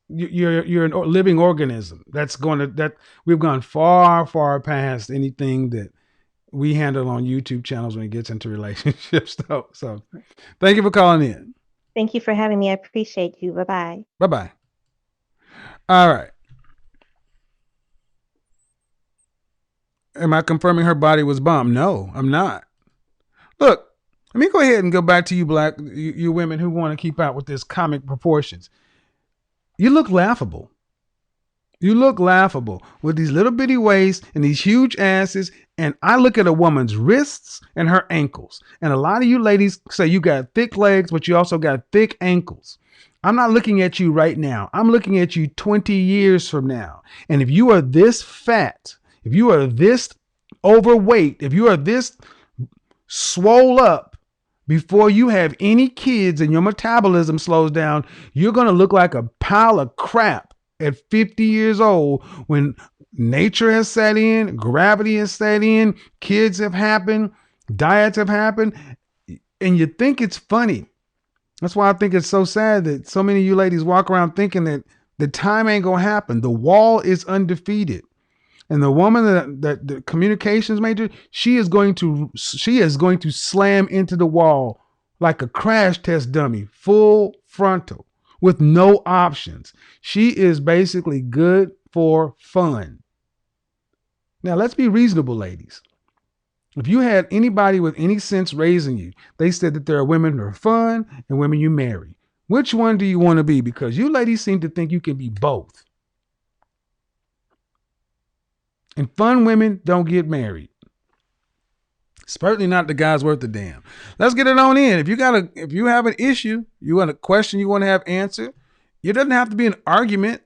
you're a living organism. That we've gone far past anything that we handle on YouTube channels when it gets into relationships. So thank you for calling in. Thank you for having me. I appreciate you. Bye bye. Bye bye. All right. Am I confirming her body was bomb? No, I'm not. Look, let me go ahead and go back to you, you women who want to keep out with this comic proportions. You look laughable. You look laughable with these little bitty waists and these huge asses. And I look at a woman's wrists and her ankles. And a lot of you ladies say you got thick legs, but you also got thick ankles. I'm not looking at you right now. I'm looking at you 20 years from now. And if you are this fat, if you are this overweight, if you are this swole up before you have any kids and your metabolism slows down, you're going to look like a pile of crap at 50 years old when nature has set in, gravity has set in, kids have happened, diets have happened, and you think it's funny. That's why I think it's so sad that so many of you ladies walk around thinking that the time ain't going to happen. The wall is undefeated. And the woman that the communications major, she is going to slam into the wall like a crash test dummy, full frontal, with no options. She is basically good for fun. Now let's be reasonable, ladies. If you had anybody with any sense raising you, they said that there are women who are fun and women you marry. Which one do you want to be? Because you ladies seem to think you can be both. And fun women don't get married. Certainly not the guy's worth a damn. Let's get it on in. If you have an issue, you want a question you want to have answered, it doesn't have to be an argument.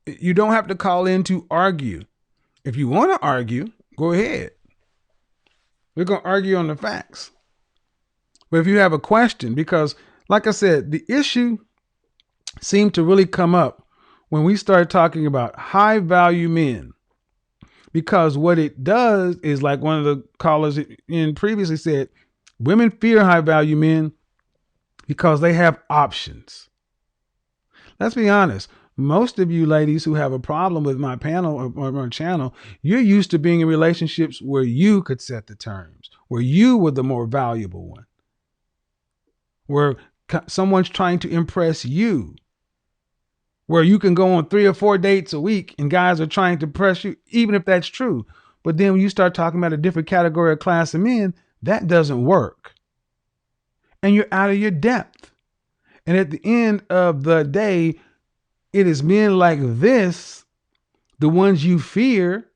You don't have to call in to argue. If you want to argue, go ahead. We're going to argue on the facts. But if you have a question, because like I said, the issue seemed to really come up when we started talking about high value men. Because what it does is, like one of the callers in previously said, women fear high value men because they have options. Let's be honest. Most of you ladies who have a problem with my panel or my channel, you're used to being in relationships where you could set the terms, where you were the more valuable one, where someone's trying to impress you, where you can go on 3 or 4 dates a week and guys are trying to press you, even if that's true. But then when you start talking about a different category of class of men, that doesn't work. And you're out of your depth. And at the end of the day, it is men like this the ones you fear,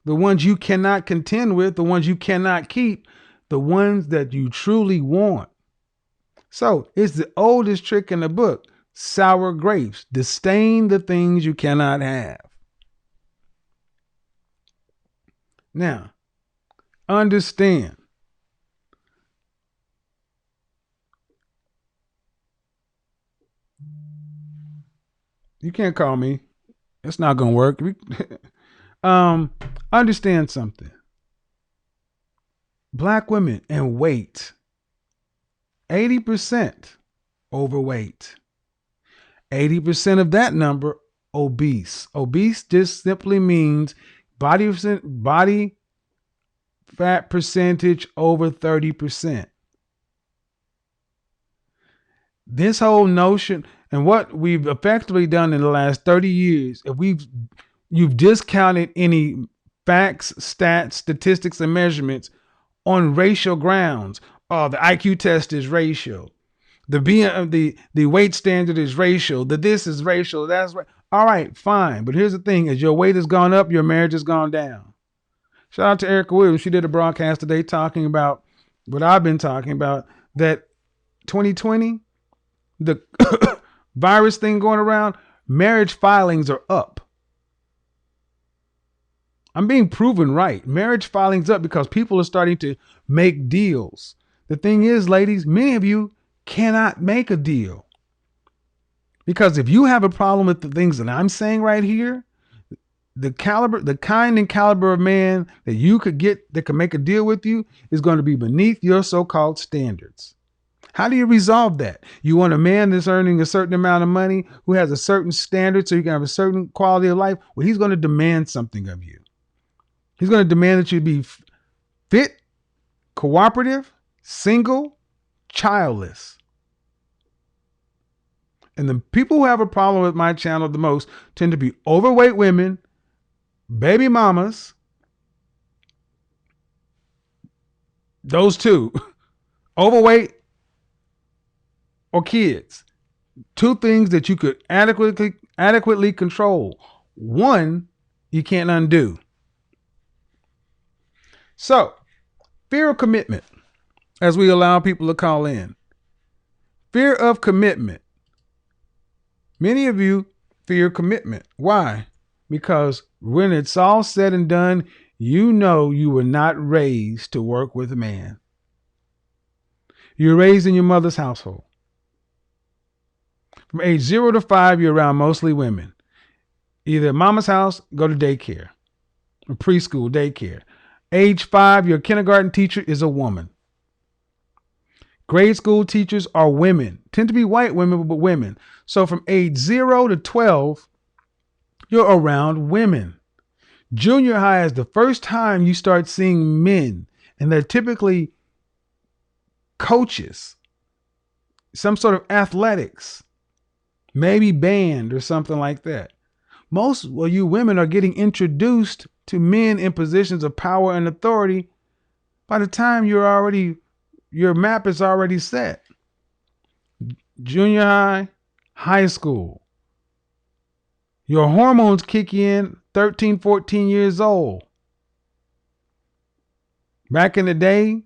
the ones you cannot contend with, the ones you cannot keep, the ones that you truly want. So it's the oldest trick in the book. Sour grapes. Disdain the things you cannot have. Now, understand. You can't call me. It's not going to work. Understand something. Black women and weight. 80% overweight. 80% of that number obese. Obese just simply means body fat percentage over 30%. This whole notion, and what we've effectively done in the last 30 years, if you've discounted any facts, stats, statistics, and measurements on racial grounds. The IQ test is racial. The weight standard is racial. The this is racial. That's right. All right, fine. But here's the thing: as your weight has gone up, your marriage has gone down. Shout out to Erica Williams. She did a broadcast today talking about what I've been talking about. That 2020, the virus thing going around, marriage filings are up. I'm being proven right. Marriage filings up because people are starting to make deals. The thing is, ladies, many of you cannot make a deal. Because if you have a problem with the things that I'm saying right here, the kind and caliber of man that you could get that can make a deal with you is going to be beneath your so-called standards. How do you resolve that? You want a man that's earning a certain amount of money, who has a certain standard so you can have a certain quality of life? Well, he's going to demand something of you. He's going to demand that you be fit, cooperative, single, childless. And the people who have a problem with my channel the most tend to be overweight women, baby mamas, those two, overweight or kids. Two things that you could adequately control. One, you can't undo. So, fear of commitment, as we allow people to call in. Fear of commitment. Many of you fear commitment. Why? Because when it's all said and done, you know you were not raised to work with a man. You're raised in your mother's household. From age 0 to 5, you're around mostly women. Either mama's house, go to daycare, or preschool, daycare. Age 5, your kindergarten teacher is a woman. Grade school teachers are women, tend to be white women, but women. So from age 0 to 12, you're around women. Junior high is the first time you start seeing men, and they're typically coaches, some sort of athletics, maybe band or something like that. Most of you women are getting introduced to men in positions of power and authority by the time your map is already set. Junior high, high school. Your hormones kick in 13, 14 years old. Back in the day,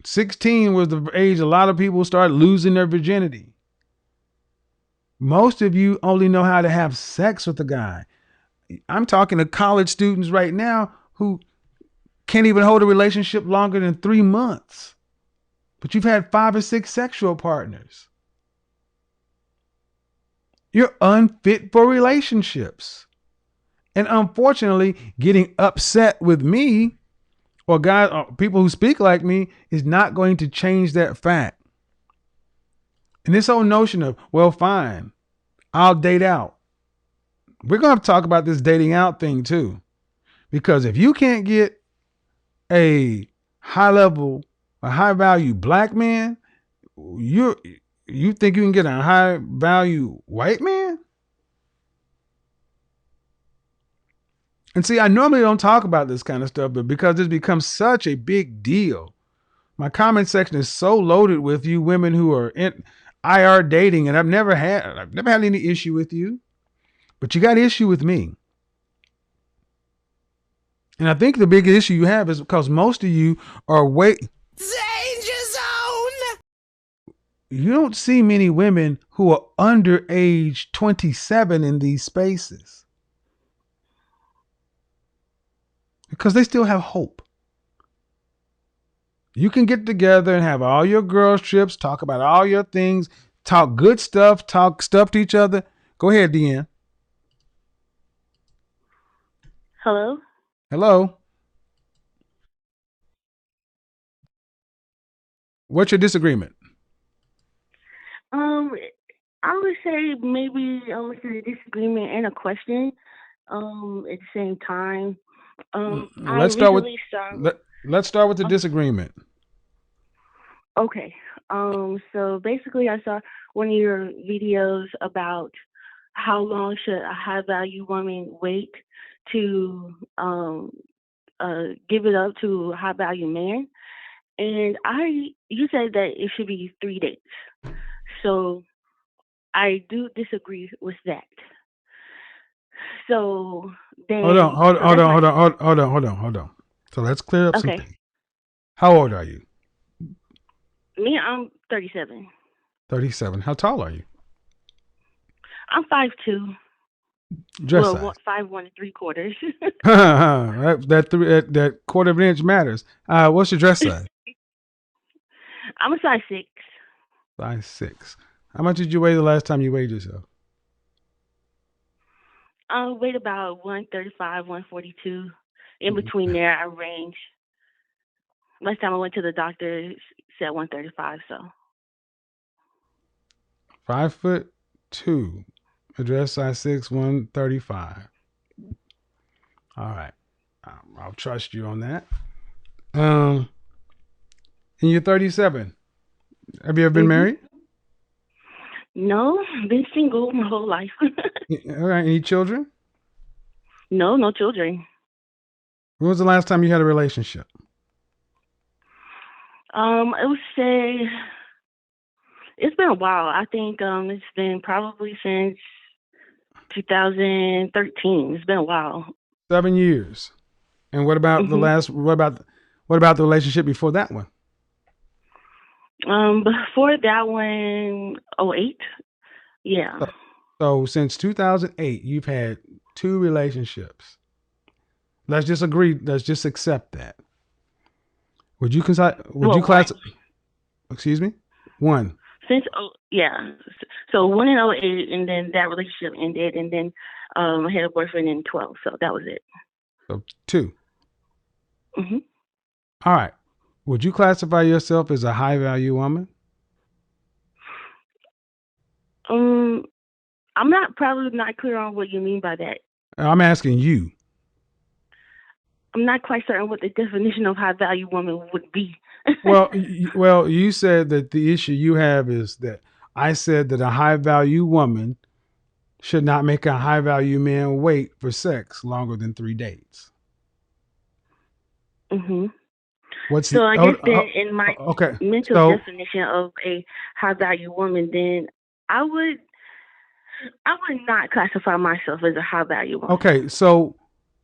16 was the age a lot of people started losing their virginity. Most of you only know how to have sex with a guy. I'm talking to college students right now who can't even hold a relationship longer than 3 months. But you've had 5 or 6 sexual partners. You're unfit for relationships. And unfortunately, getting upset with me or guys or people who speak like me is not going to change that fact. And this whole notion of, well, fine, I'll date out. We're going to have to talk about this dating out thing too. Because if you can't get a high value black man, you think you can get a high value white man? And see, I normally don't talk about this kind of stuff, but because this becomes such a big deal, my comment section is so loaded with you women who are in IR dating, and I've never had any issue with you. But you got issue with me. And I think the big issue you have is because most of you are danger zone. You don't see many women who are under age 27 in these spaces because they still have hope. You can get together and have all your girls trips, talk about all your things, talk good stuff, talk stuff to each other. Go ahead, Deanne. Hello? Hello. What's your disagreement? I would say maybe it's a disagreement and a question at the same time. Let's start with the disagreement. Okay. So basically I saw one of your videos about how long should a high value woman wait to give it up to a high value man. And you said that it should be 3 dates. So I do disagree with that. So then Hold on. So let's clear up something. How old are you? Me, I'm 37. 37. How tall are you? I'm 5'2". Dress size. 5'1" 3/4". that quarter of an inch matters. What's your dress size? I'm a size 6. Size 6. How much did you weigh the last time you weighed yourself? I weighed about 135, 142. In between there, I range. Last time I went to the doctor, it said 135. So 5'2", dress size 6, 135. All right, I'll trust you on that. And you're 37. Have you ever been married? No, been single my whole life. All right. Any children? No children. When was the last time you had a relationship? I would say it's been a while. I think it's been probably since 2013. It's been a while. 7 years. And what about the last? What about the relationship before that one? Before that one, 08. Yeah. So since 2008, you've had 2 relationships. Let's just agree. Let's just accept that. Would you class? Excuse me. 1. Since so 1 in 08, and then that relationship ended, and then I had a boyfriend in 12. So that was it. So 2. All right. Would you classify yourself as a high value woman? I'm probably not clear on what you mean by that. I'm asking you. I'm not quite certain what the definition of high value woman would be. well, you said that the issue you have is that I said that a high value woman should not make a high value man wait for sex longer than 3 dates. I guess then in my mental definition of a high value woman, then I would not classify myself as a high value woman. Okay, so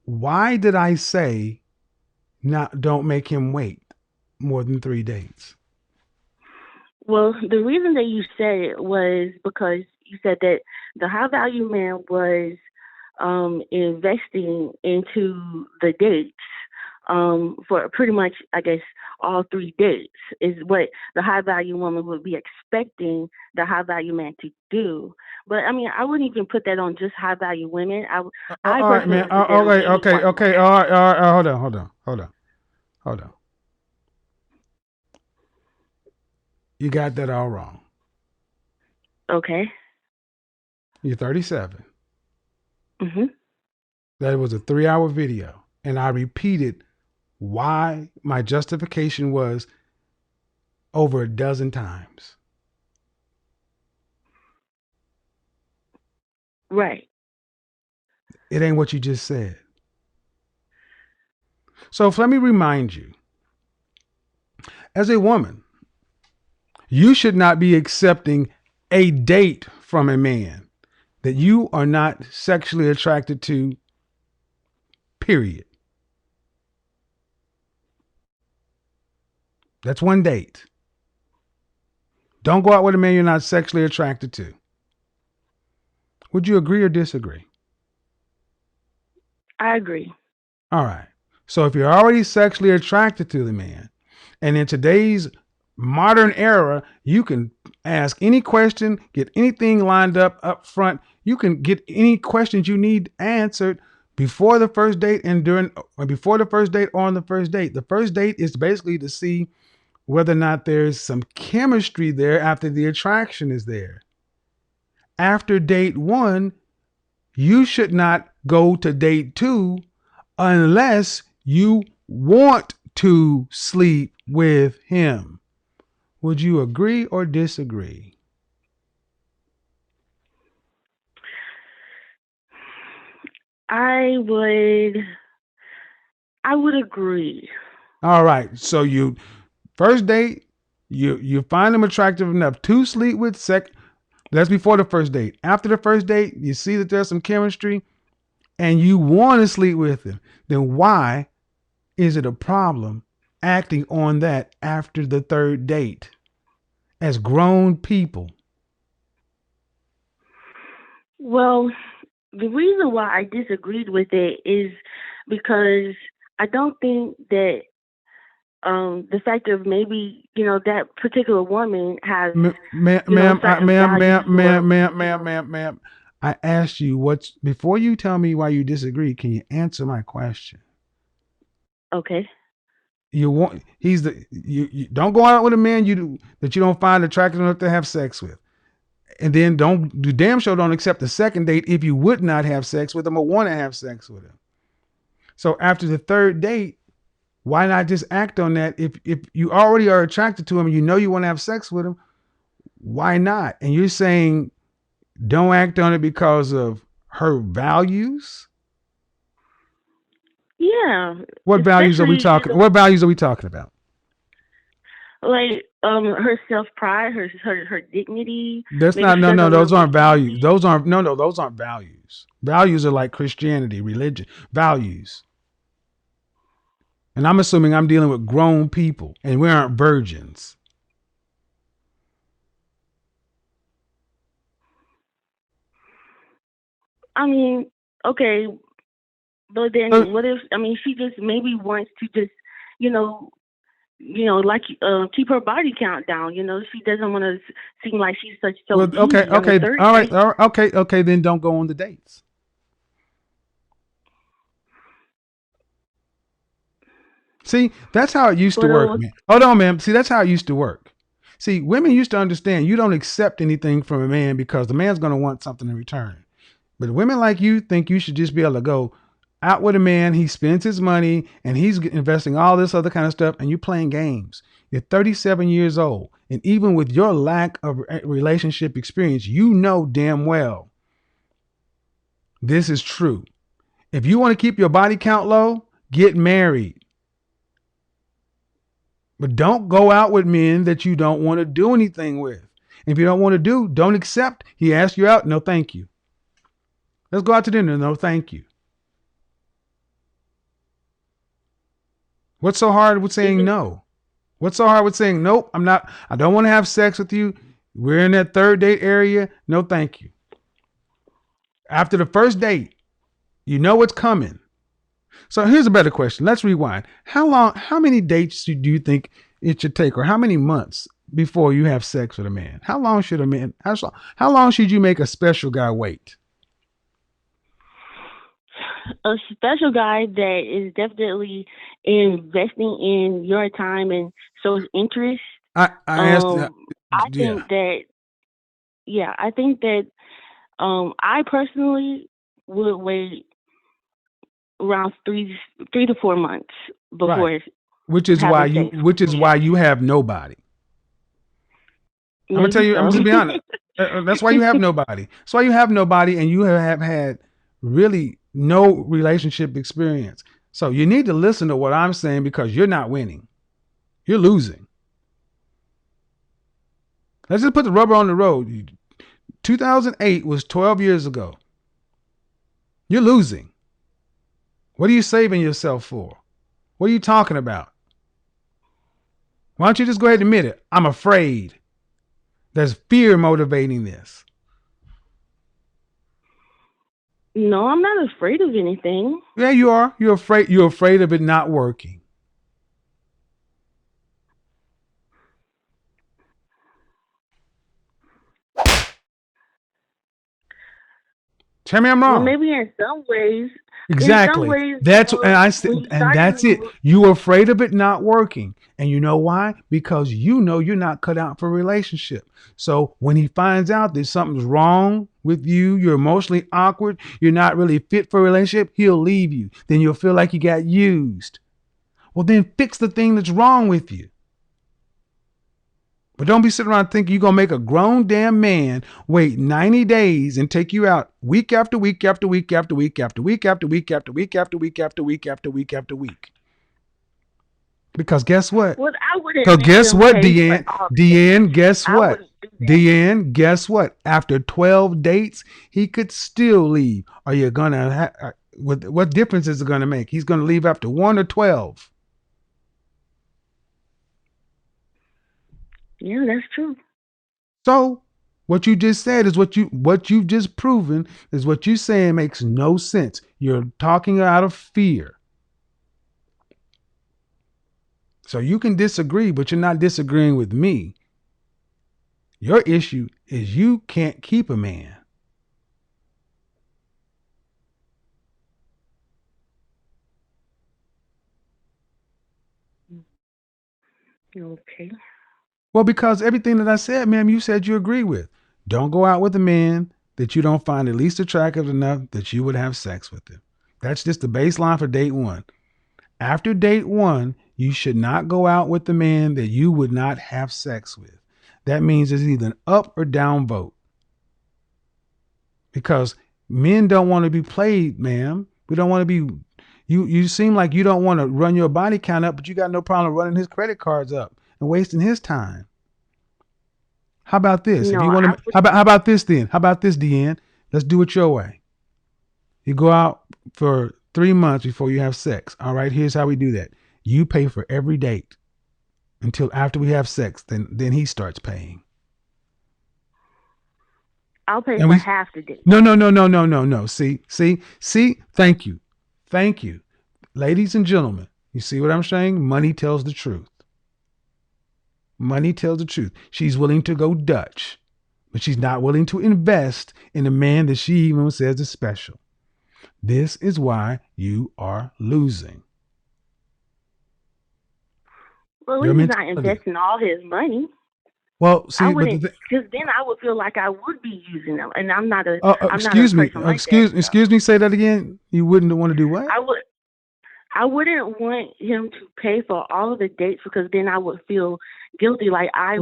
why did I say don't make him wait more than 3 dates? Well, the reason that you said it was because you said that the high value man was investing into the dates for pretty much, I guess, all 3 dates is what the high value woman would be expecting the high value man to do. But I mean, I wouldn't even put that on just high value women. All right, man. Okay. All right. Hold on. You got that all wrong. Okay. You're 37. That was a 3-hour video, and I repeated why my justification was over a dozen times. Right. It ain't what you just said. So let me remind you, as a woman, you should not be accepting a date from a man. that you are not sexually attracted to, period. That's one date. Don't go out with a man you're not sexually attracted to. Would you agree or disagree? I agree. All right. So if you're already sexually attracted to the man, and in today's modern era, you can ask any question, get anything lined up front. You can get any questions you need answered before the first date and before the first date or on the first date. The first date is basically to see whether or not there's some chemistry there after the attraction is there. After date 1, you should not go to date 2 unless you want to sleep with him. Would you agree or disagree? I would agree. All right. So you first date, you find him attractive enough to sleep with. That's before the first date. After the first date, you see that there's some chemistry and you want to sleep with him. Then why is it a problem acting on that after the third date as grown people? Well, the reason why I disagreed with it is because I don't think that the fact of maybe, that particular woman has, Ma'am, certain I asked you before you tell me why you disagree, can you answer my question? Okay. You don't go out with a man that you don't find attractive enough to have sex with. And then don't accept the second date if you would not have sex with him or want to have sex with him. So after the third date, why not just act on that? If you already are attracted to him and you know you want to have sex with him, why not? And you're saying don't act on it because of her values? Yeah. What values are we talking? What values are we talking about? Like her self-pride, her dignity. That's not no. Those aren't values. Those aren't values. Values are like Christianity, religion, values. And I'm assuming I'm dealing with grown people, and we aren't virgins. I mean, okay, but then what if? I mean, she just maybe wants to just, like keep her body count down. She doesn't want to seem like she's so. Okay, all right, okay. Then don't go on the dates. See, that's how it used to work, man. Hold on, ma'am. See, that's how it used to work. See, women used to understand you don't accept anything from a man because the man's going to want something in return. But women like you think you should just be able to go out with a man. He spends his money and he's investing all this other kind of stuff, and you're playing games. You're 37 years old. And even with your lack of relationship experience, you know damn well this is true. If you want to keep your body count low, get married. But don't go out with men that you don't want to do anything with. And if you don't want to don't accept. He asked you out. No, thank you. Let's go out to dinner. No, thank you. What's so hard with saying no? What's so hard with saying, nope, I don't want to have sex with you. We're in that third date area. No, thank you. After the first date, you know what's coming. So here's a better question. Let's rewind. How many dates do you think it should take, or how many months before you have sex with a man? How long should you make a special guy wait? A special guy that is definitely investing in your time and shows interest. I think that I personally would wait around 3 to 4 months before. Right. Which is why you have nobody. I'm gonna tell you. I'm just be honest. That's why you have nobody. That's why you have nobody, and you have had really no relationship experience. So you need to listen to what I'm saying, because you're not winning. You're losing. Let's just put the rubber on the road. 2008 was 12 years ago. You're losing. What are you saving yourself for? What are you talking about? Why don't you just go ahead and admit it? I'm afraid. There's fear motivating this. No, I'm not afraid of anything. Yeah, you are. You're afraid. You're afraid of it not working. Tell me I'm wrong. Well, maybe in some ways. Exactly. In some ways, That's when and that's it. You're afraid of it not working. And you know why? Because you know you're not cut out for a relationship. So when he finds out that something's wrong with you, you're emotionally awkward, you're not really fit for a relationship, he'll leave you. Then you'll feel like you got used. Well, then fix the thing that's wrong with you. But don't be sitting around thinking you're going to make a grown damn man wait 90 days and take you out week after week after week after week after week after week after week after week after week after week after week. Because guess what? Well, I wouldn't. Because guess what, Deanne? Deanne, guess what? Deanne, guess what? After 12 dates, he could still leave. Are you going to what difference is it going to make? He's going to leave after 1 or 12. Yeah, that's true. So what you just said is what you've just proven is what you're saying makes no sense. You're talking out of fear. So you can disagree, but you're not disagreeing with me. Your issue is you can't keep a man. Okay. Well, because everything that I said, ma'am, you said you agree with. Don't go out with a man that you don't find at least attractive enough that you would have sex with him. That's just the baseline for date one. After date one, you should not go out with the man that you would not have sex with. That means it's either an up or down vote. Because men don't want to be played, ma'am. We don't want to be, you seem like you don't want to run your body count up, but you got no problem running his credit cards up and wasting his time. How about this? No, if you want to, how about this then? How about this, Deanne? Let's do it your way. You go out for 3 months before you have sex. All right, here's how we do that. You pay for every date until after we have sex. Then he starts paying. I'll pay for half the date. No. See. Thank you. Ladies and gentlemen, you see what I'm saying? Money tells the truth. Money tells the truth. She's willing to go Dutch, but she's not willing to invest in a man that she even says is special. This is why you are losing. Well, he's not investing all his money. Well, see, because then I would feel like I would be using them, and I'm not a. Excuse me. Excuse me. Say that again. You wouldn't want to do what? I wouldn't want him to pay for all of the dates because then I would feel guilty, like I.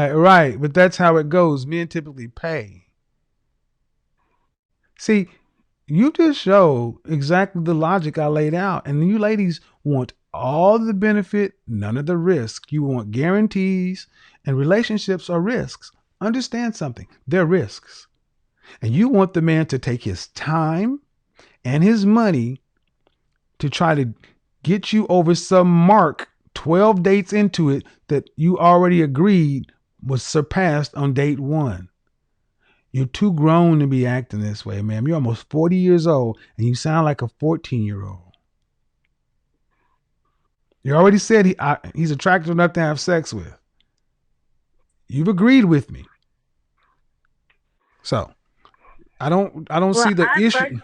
Right. But that's how it goes. Men typically pay. See, you just showed exactly the logic I laid out, and you ladies want all the benefit, none of the risk. You want guarantees, and relationships are risks. Understand something. They're risks. And you want the man to take his time and his money to try to get you over some mark 12 dates into it that you already agreed was surpassed on date one. You're too grown to be acting this way, ma'am. You're almost 40 years old and you sound like a 14-year-old. You already said he's attractive enough to have sex with. You've agreed with me. So I don't see the issue.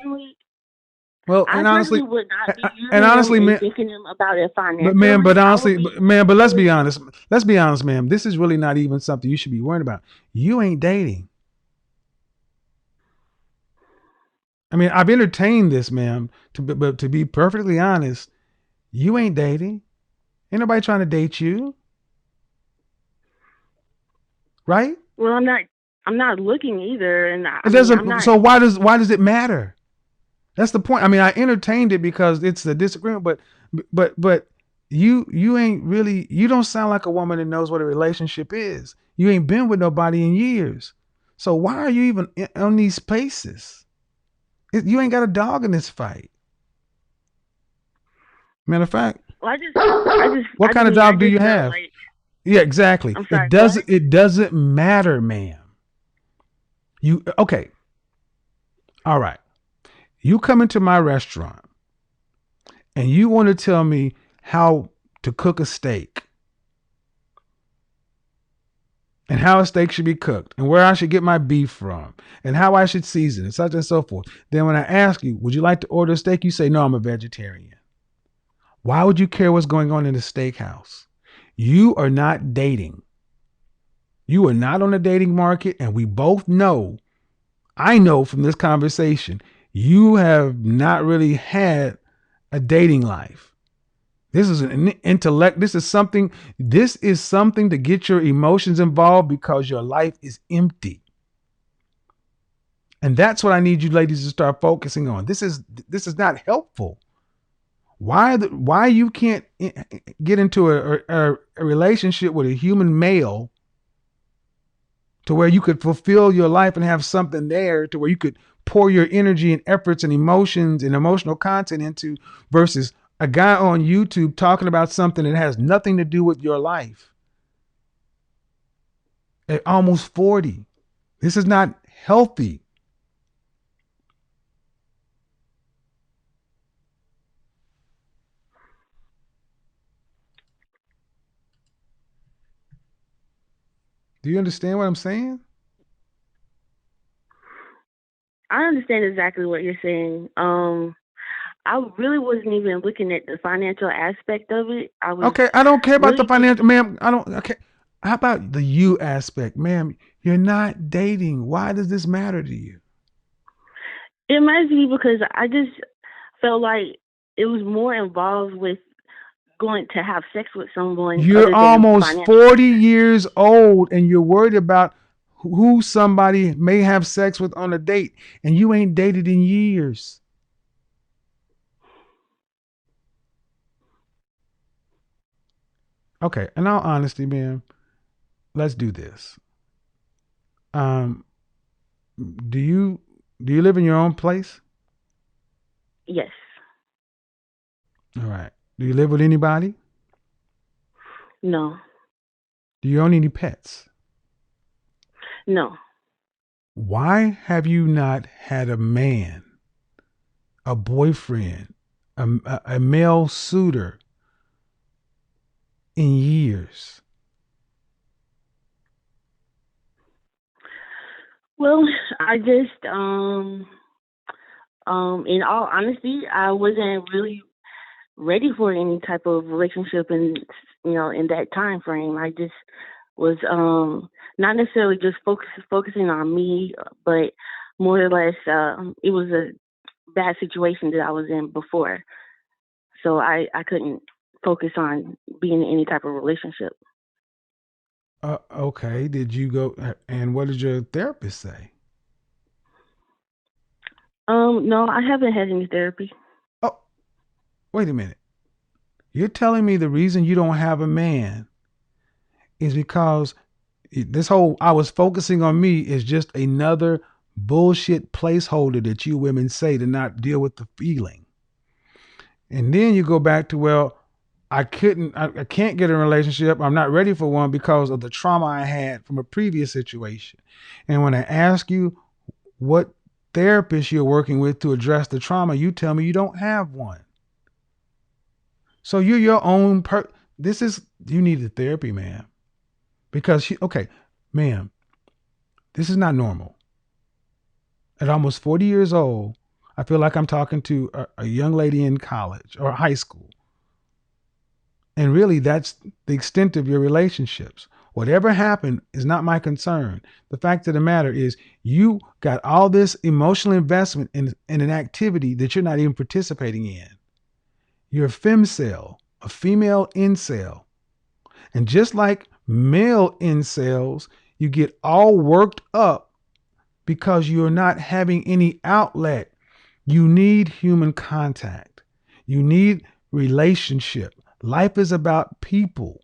Well, and honestly, would not be and honestly, man, thinking about it financially. But man, but honestly, but let's be honest. Let's be honest, ma'am. This is really not even something you should be worried about. You ain't dating. I mean, I've entertained this, ma'am. But to be perfectly honest, you ain't dating. Ain't nobody trying to date you, right? Well, I'm not looking either, and it doesn't. So why does it matter? That's the point. I mean, I entertained it because it's a disagreement, but you ain't really, you don't sound like a woman that knows what a relationship is. You ain't been with nobody in years. So why are you even on these spaces? You ain't got a dog in this fight. Matter of fact, Well, what kind of dog do you have? Like, yeah, exactly. I'm sorry, It doesn't matter, ma'am. You okay? All right. You come into my restaurant and you want to tell me how to cook a steak and how a steak should be cooked and where I should get my beef from and how I should season it, such and so forth. Then when I ask you, would you like to order a steak? You say, no, I'm a vegetarian. Why would you care what's going on in the steakhouse? You are not dating. You are not on the dating market. And we both know, I know from this conversation, you have not really had a dating life. This is an intellect. This is something to get your emotions involved because your life is empty. And that's what I need you ladies to start focusing on. This is not helpful. Why you can't get into a relationship with a human male to where you could fulfill your life and have something there to where you could pour your energy and efforts and emotions and emotional content into versus a guy on YouTube talking about something that has nothing to do with your life at almost 40. This is not healthy. Do you understand what I'm saying? I understand exactly what you're saying. I really wasn't even looking at the financial aspect of it. Okay, I don't care about the financial, ma'am. I don't. Okay, how about the you aspect, ma'am? You're not dating. Why does this matter to you? It matters to me because I just felt like it was more involved with going to have sex with someone. You're almost 40 years old and you're worried about who somebody may have sex with on a date, and you ain't dated in years. Okay, in all honesty, ma'am, let's do this. Do you live in your own place? Yes. All right. Do you live with anybody? No. Do you own any pets? No. Why have you not had a man, a boyfriend, a male suitor in years? Well, I just in all honesty, I wasn't really ready for any type of relationship in that time frame. I just was not necessarily just focusing on me, but more or less it was a bad situation that I was in before. So I couldn't focus on being in any type of relationship. Okay. Did you go and what did your therapist say? No, I haven't had any therapy. Oh, wait a minute. You're telling me the reason you don't have a man is because this whole I was focusing on me is just another bullshit placeholder that you women say to not deal with the feeling. And then you go back to, well, I can't get a relationship. I'm not ready for one because of the trauma I had from a previous situation. And when I ask you what therapist you're working with to address the trauma, you tell me you don't have one. So you're your own you need a therapy, ma'am. Because okay, ma'am, this is not normal. At almost 40 years old, I feel like I'm talking to a young lady in college or high school. And really, that's the extent of your relationships. Whatever happened is not my concern. The fact of the matter is you got all this emotional investment in an activity that you're not even participating in. You're a femcel, a female incel. And just like male incels, you get all worked up because you're not having any outlet. You need human contact. You need relationship. Life is about people.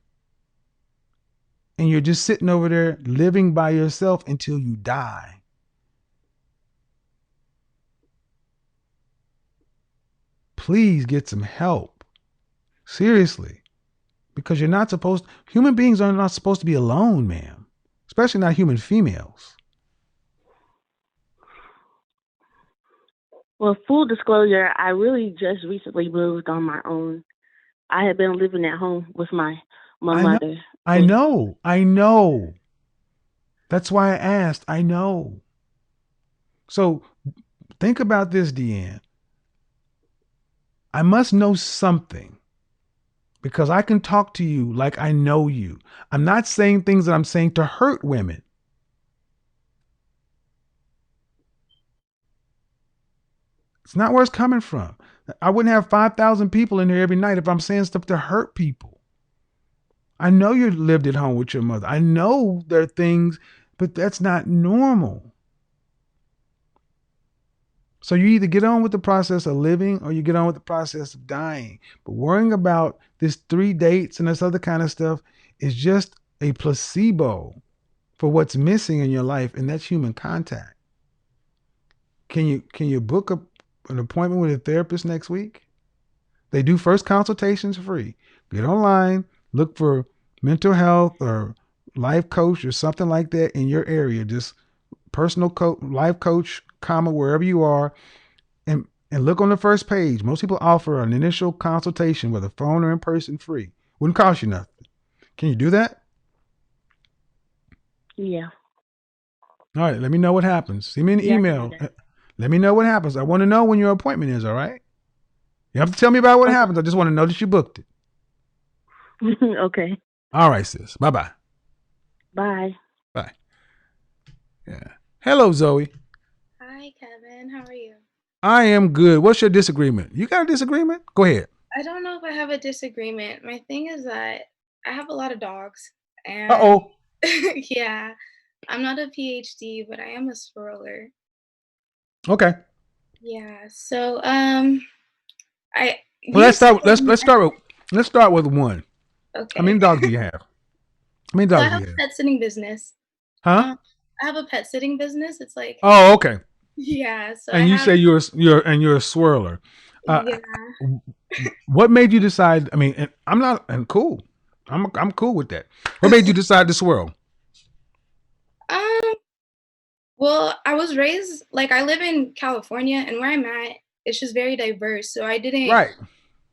and you're just sitting over there living by yourself until you die. Please get some help. Seriously. Because you're not supposed, human beings are not supposed to be alone, ma'am. Especially not human females. Well, full disclosure, I really just recently moved on my own. I had been living at home with my mother. I know. That's why I asked. I know. So think about this, Deanne. I must know something because I can talk to you like I know you. I'm not saying things that I'm saying to hurt women. It's not where it's coming from. I wouldn't have 5,000 people in here every night if I'm saying stuff to hurt people. I know you lived at home with your mother. I know there are things, but that's not normal. So you either get on with the process of living or you get on with the process of dying. But worrying about this 3 dates and this other kind of stuff is just a placebo for what's missing in your life, and that's human contact. Can you book an appointment with a therapist next week? They do first consultations free. Get online, look for mental health or life coach or something like that in your area. Just personal life coach, wherever you are, and look on the first page. Most people offer an initial consultation, whether phone or in person, free. Wouldn't cost you nothing. Can you do that? Yeah. All right. Let me know what happens. Send me an email. Let me know what happens. I want to know when your appointment is. All right. You have to tell me about what happens. I just want to know that you booked it. Okay. All right, sis. Bye-bye. Bye. Bye. Yeah. Hello, Zoe. Hi, Kevin. How are you? I am good. What's your disagreement? You got a disagreement? Go ahead. I don't know if I have a disagreement. My thing is that I have a lot of dogs. And Uh-oh. yeah, I'm not a PhD, but I am a swirler. Okay. Yeah. So I Well, let's start with one. Okay. How many dogs do you have? How many So I dogs do have you a have? pet sitting business. Huh? I have a pet sitting business. It's like Oh, okay. yeah. So And I you have say you're a swirler. yeah. What made you decide? I mean, and I'm not, and cool. I'm cool with that. What made you decide to swirl? Um. Well, I was raised like I live in California, and where I'm at, it's just very diverse. So I didn't. Right.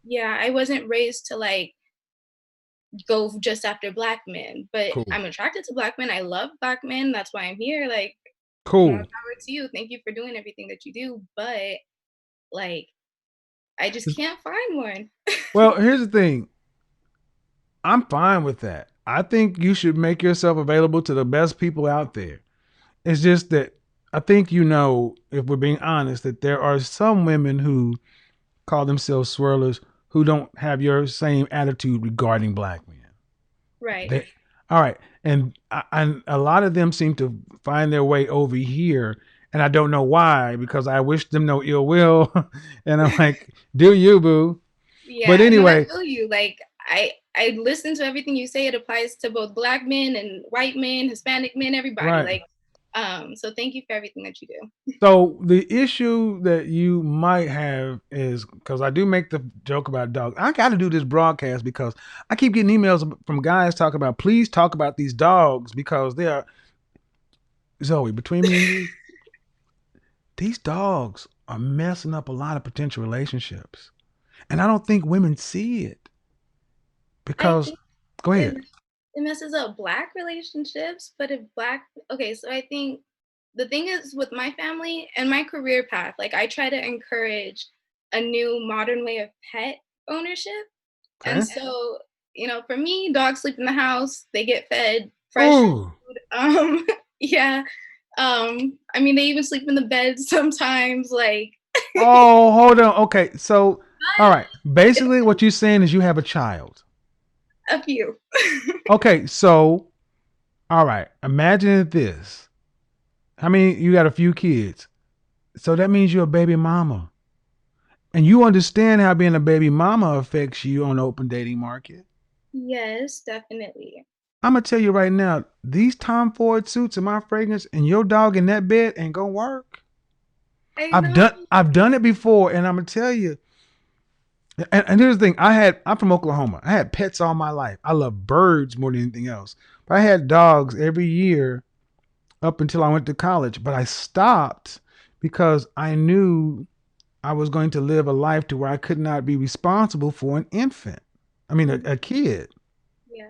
Yeah, I wasn't raised to like go just after black men, but Cool. I'm attracted to black men. I love black men. That's why I'm here. Like, more Cool. power to you. Thank you for doing everything that you do. But like, I just can't find one. Well, here's the thing. I'm fine with that. I think you should make yourself available to the best people out there. It's just that I think if we're being honest, that there are some women who call themselves swirlers who don't have your same attitude regarding black men. Right. All right. And a lot of them seem to find their way over here. And I don't know why, because I wish them no ill will. And I'm like, do you, boo? Yeah. But anyway. No, I feel you. Like, I listen to everything you say. It applies to both black men and white men, Hispanic men, everybody. Right. Like, so thank you for everything that you do. So the issue that you might have is because I do make the joke about dogs. I got to do this broadcast because I keep getting emails from guys talking about, please talk about these dogs because they are, Zoe, between me and you, these dogs are messing up a lot of potential relationships. And I don't think women see it because, go ahead. It messes up black relationships, but okay, so I think the thing is with my family and my career path, like I try to encourage a new modern way of pet ownership. Okay. And so, for me, dogs sleep in the house, they get fed fresh food. Yeah. I mean, they even sleep in the bed sometimes, like. Oh, hold on. Okay. So, all right. Basically, what you're saying is you have a child. A few. Okay. So, all right. Imagine this. I mean, you got a few kids. So that means you're a baby mama. And you understand how being a baby mama affects you on the open dating market. Yes, definitely. I'm gonna tell you right now, these Tom Ford suits and my fragrance and your dog in that bed ain't gonna work. I know. I've done it before, and I'm gonna tell you. And here's the thing: I'm from Oklahoma. I had pets all my life. I love birds more than anything else. But I had dogs every year up until I went to college. But I stopped because I knew I was going to live a life to where I could not be responsible for an infant. I mean, a kid. Yeah.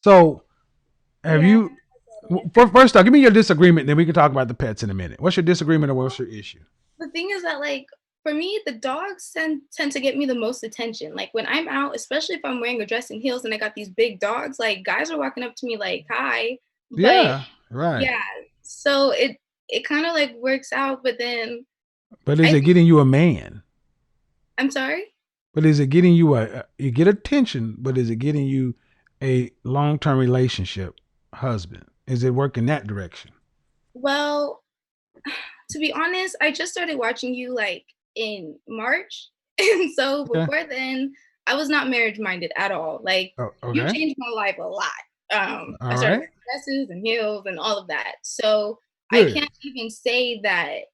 So have Yeah. you? First off, give me your disagreement, then we can talk about the pets in a minute. What's your disagreement or what's your issue? The thing is that, like, for me, the dogs tend to get me the most attention. Like when I'm out, especially if I'm wearing a dress and heels and I got these big dogs, like guys are walking up to me like, "Hi," but Yeah, right. yeah, so it kind of like works out. But then But I is it think getting you a man? I'm sorry. But is it getting you you get attention, but is it getting you a long-term relationship husband? Is it working that direction? Well, to be honest, I just started watching you like in March, and so Okay. before then, I was not marriage minded at all. Like Oh, you okay. changed my life a lot. I All started right. wearing dresses and heels and all of that. So I Good. can't even say that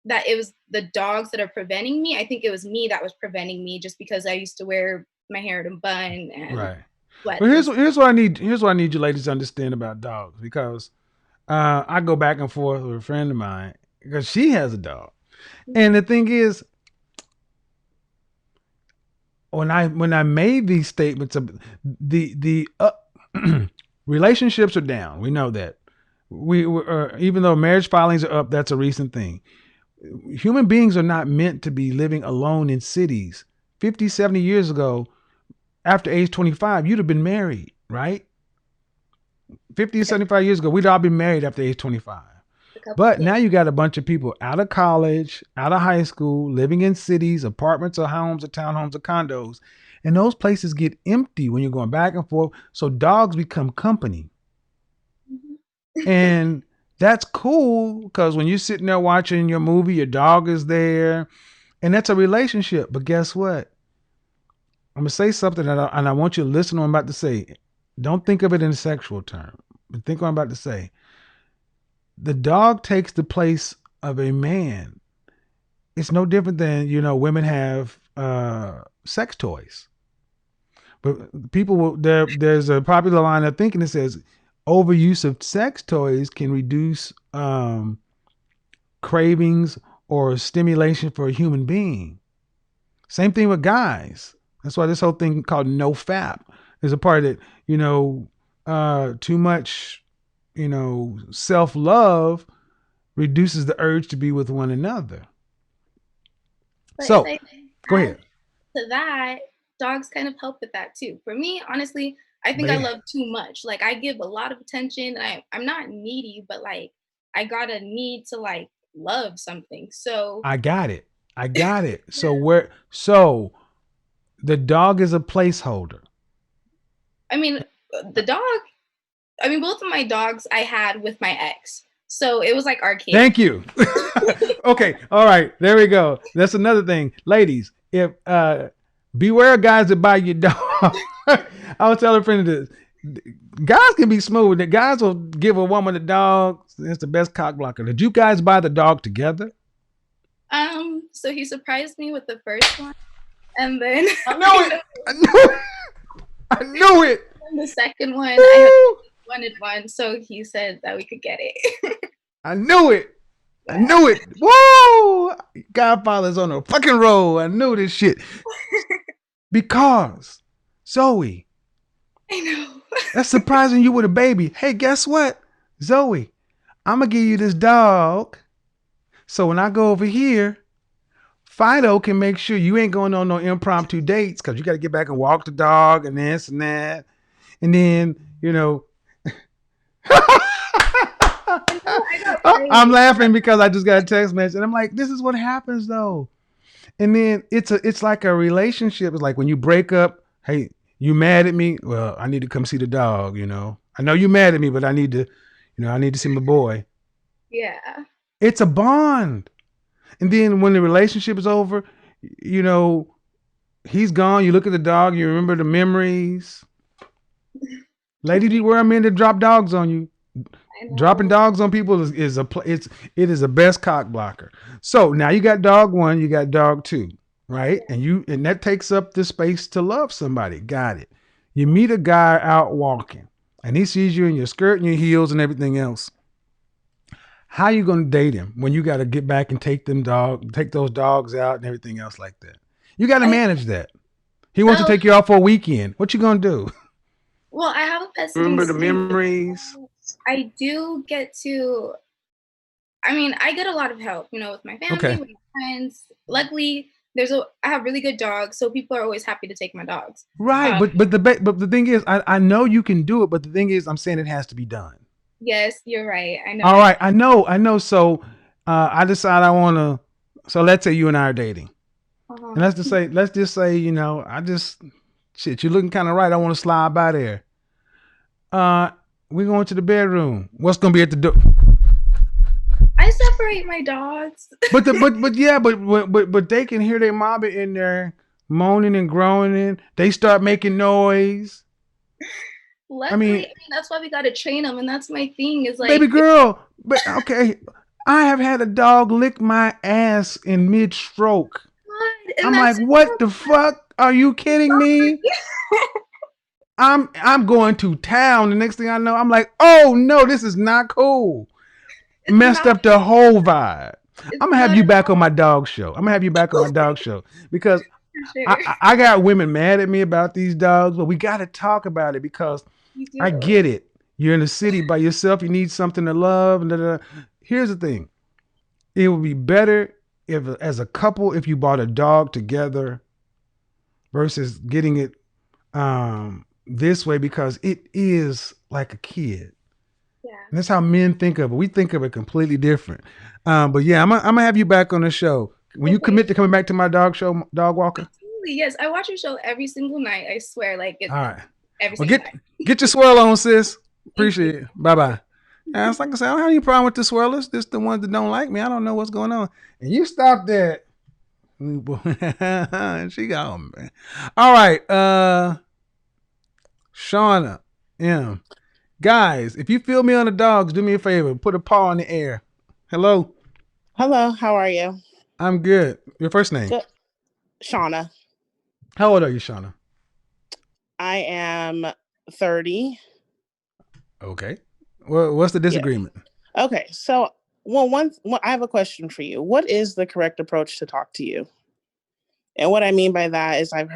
that it was the dogs that are preventing me. I think it was me that was preventing me just because I used to wear my hair in a bun and Right. Well, sweats and stuff. here's what I need. Here's what I need you ladies to understand about dogs because I go back and forth with a friend of mine because she has a dog, and the thing is, when I made these statements of the relationships are down. We know that. Even though marriage filings are up, that's a recent thing. Human beings are not meant to be living alone in cities. 50, 70 years ago, after age 25, you'd have been married, right? 50 75 years ago, we'd all been married after age 25. A couple, But yeah. now you got a bunch of people out of college, out of high school, living in cities, apartments or homes or townhomes or condos. And those places get empty when you're going back and forth. So dogs become company. And that's cool because when you're sitting there watching your movie, your dog is there. And that's a relationship. But guess what? I'm going to say something and I want you to listen to what I'm about to say. Don't think of it in a sexual term, but think what I'm about to say. The dog takes the place of a man. It's no different than, women have sex toys. But people there's a popular line of thinking that says overuse of sex toys can reduce cravings or stimulation for a human being. Same thing with guys. That's why this whole thing called no fap is a part of it. Too much, self-love reduces the urge to be with one another. But if So I go add ahead. to that, dogs kind of help with that too. For me, honestly, I think I They, love too much. Like I give a lot of attention. I'm not needy, but like I gotta need to like love something. So I got it. I got it. So the dog is a placeholder. I mean, the dog. I mean, both of my dogs I had with my ex, so it was like our Thank kids. you. Okay. All right. There we go. That's another thing. Ladies, if beware of guys that buy your dog. I was telling a friend this. Guys can be smooth. The guys will give a woman a dog. It's the best cock blocker. Did you guys buy the dog together? So he surprised me with the first one, and then I knew it. I knew it. I knew it. the second one I had Woo! wanted one, so he said that we could get it. I knew it. I Yeah. knew it. Whoa! Godfather's on a fucking roll. I knew this shit. Because, Zoe, I know. that's surprising you with a baby. Hey, guess what? Zoe, I'm going to give you this dog. So when I go over here, Fido can make sure you ain't going on no impromptu dates because you got to get back and walk the dog and this and that. And then, I got I'm crazy. laughing because I just got a text message and I'm like, this is what happens though. And then it's like a relationship. It's like when you break up, hey, you mad at me? Well, I need to come see the dog, I know you mad at me, but I need to see my boy. Yeah. It's a bond. And then when the relationship is over, he's gone. You look at the dog, you remember the memories. Lady, do you wear men that drop dogs on you? I Dropping know. dogs on people it is a best cock blocker. So now you got dog one, you got dog two, right? And that takes up the space to love somebody. Got it. You meet a guy out walking, and he sees you in your skirt and your heels and everything else. How you gonna date him when you got to get back and take those dogs out and everything else like that? You got to I manage that. He wants to so take you out for a weekend. What you gonna do? well, I have a pet sitting Remember the schedule. memories? I do get to. I mean, I get a lot of help, with my family, Okay. with my friends. Luckily, I have really good dogs, so people are always happy to take my dogs. Right, Um, but the thing is, I know you can do it, but the thing is, I'm saying it has to be done. yes, you're right. I All know. right, I know. So, I decide I want to. So let's say you and I are dating, and Uh-huh. let's just say, I just shit. You're looking kind of right. I want to slide by there. Uh, we going to the bedroom. What's gonna be at the door? I separate my dogs. But they can hear their mama in there moaning and groaning. They start making noise. I Luckily, mean, I mean that's why we gotta train them, and that's my thing. Is baby like, girl, but okay. I have had a dog lick my ass in mid stroke. God, and I'm like, that's what the fuck? Are you kidding me? I'm going to town. The next thing I know, I'm like, oh no, this is not cool. it's Messed not. up the whole vibe. It's I'm gonna have not you at back on all my dog show. I'm gonna have you back on my dog show because for sure. I got women mad at me about these dogs, but we got to talk about it because You I do. get it. You're in the city by yourself. You need something to love. And da, da, da. Here's the thing. It would be better if, as a couple, if you bought a dog together versus getting it this way because it is like a kid. Yeah. And that's how men think of it. We think of it completely different. But yeah, I'm gonna have you back on the show. When you Okay. commit to coming back to my dog show, Dog Walker. Absolutely. Yes, I watch your show every single night. I swear, like All right. every Well, single night. get your swirl on, sis. Thank you. Appreciate it. Bye bye. And it's like I said, I don't have any problem with the swirlers. Just the ones that don't like me. I don't know what's going on. And you stop that. She gone, man. All right. Shauna M. Guys, if you feel me on the dogs, do me a favor. Put a paw in the air. Hello. Hello, how are you? I'm good. Your first name. Good. Shauna. How old are you, Shauna? I am 30. Okay. Well, what's the Yeah. disagreement? Okay, so I have a question for you. What is the correct approach to talk to you? And what I mean by that is I've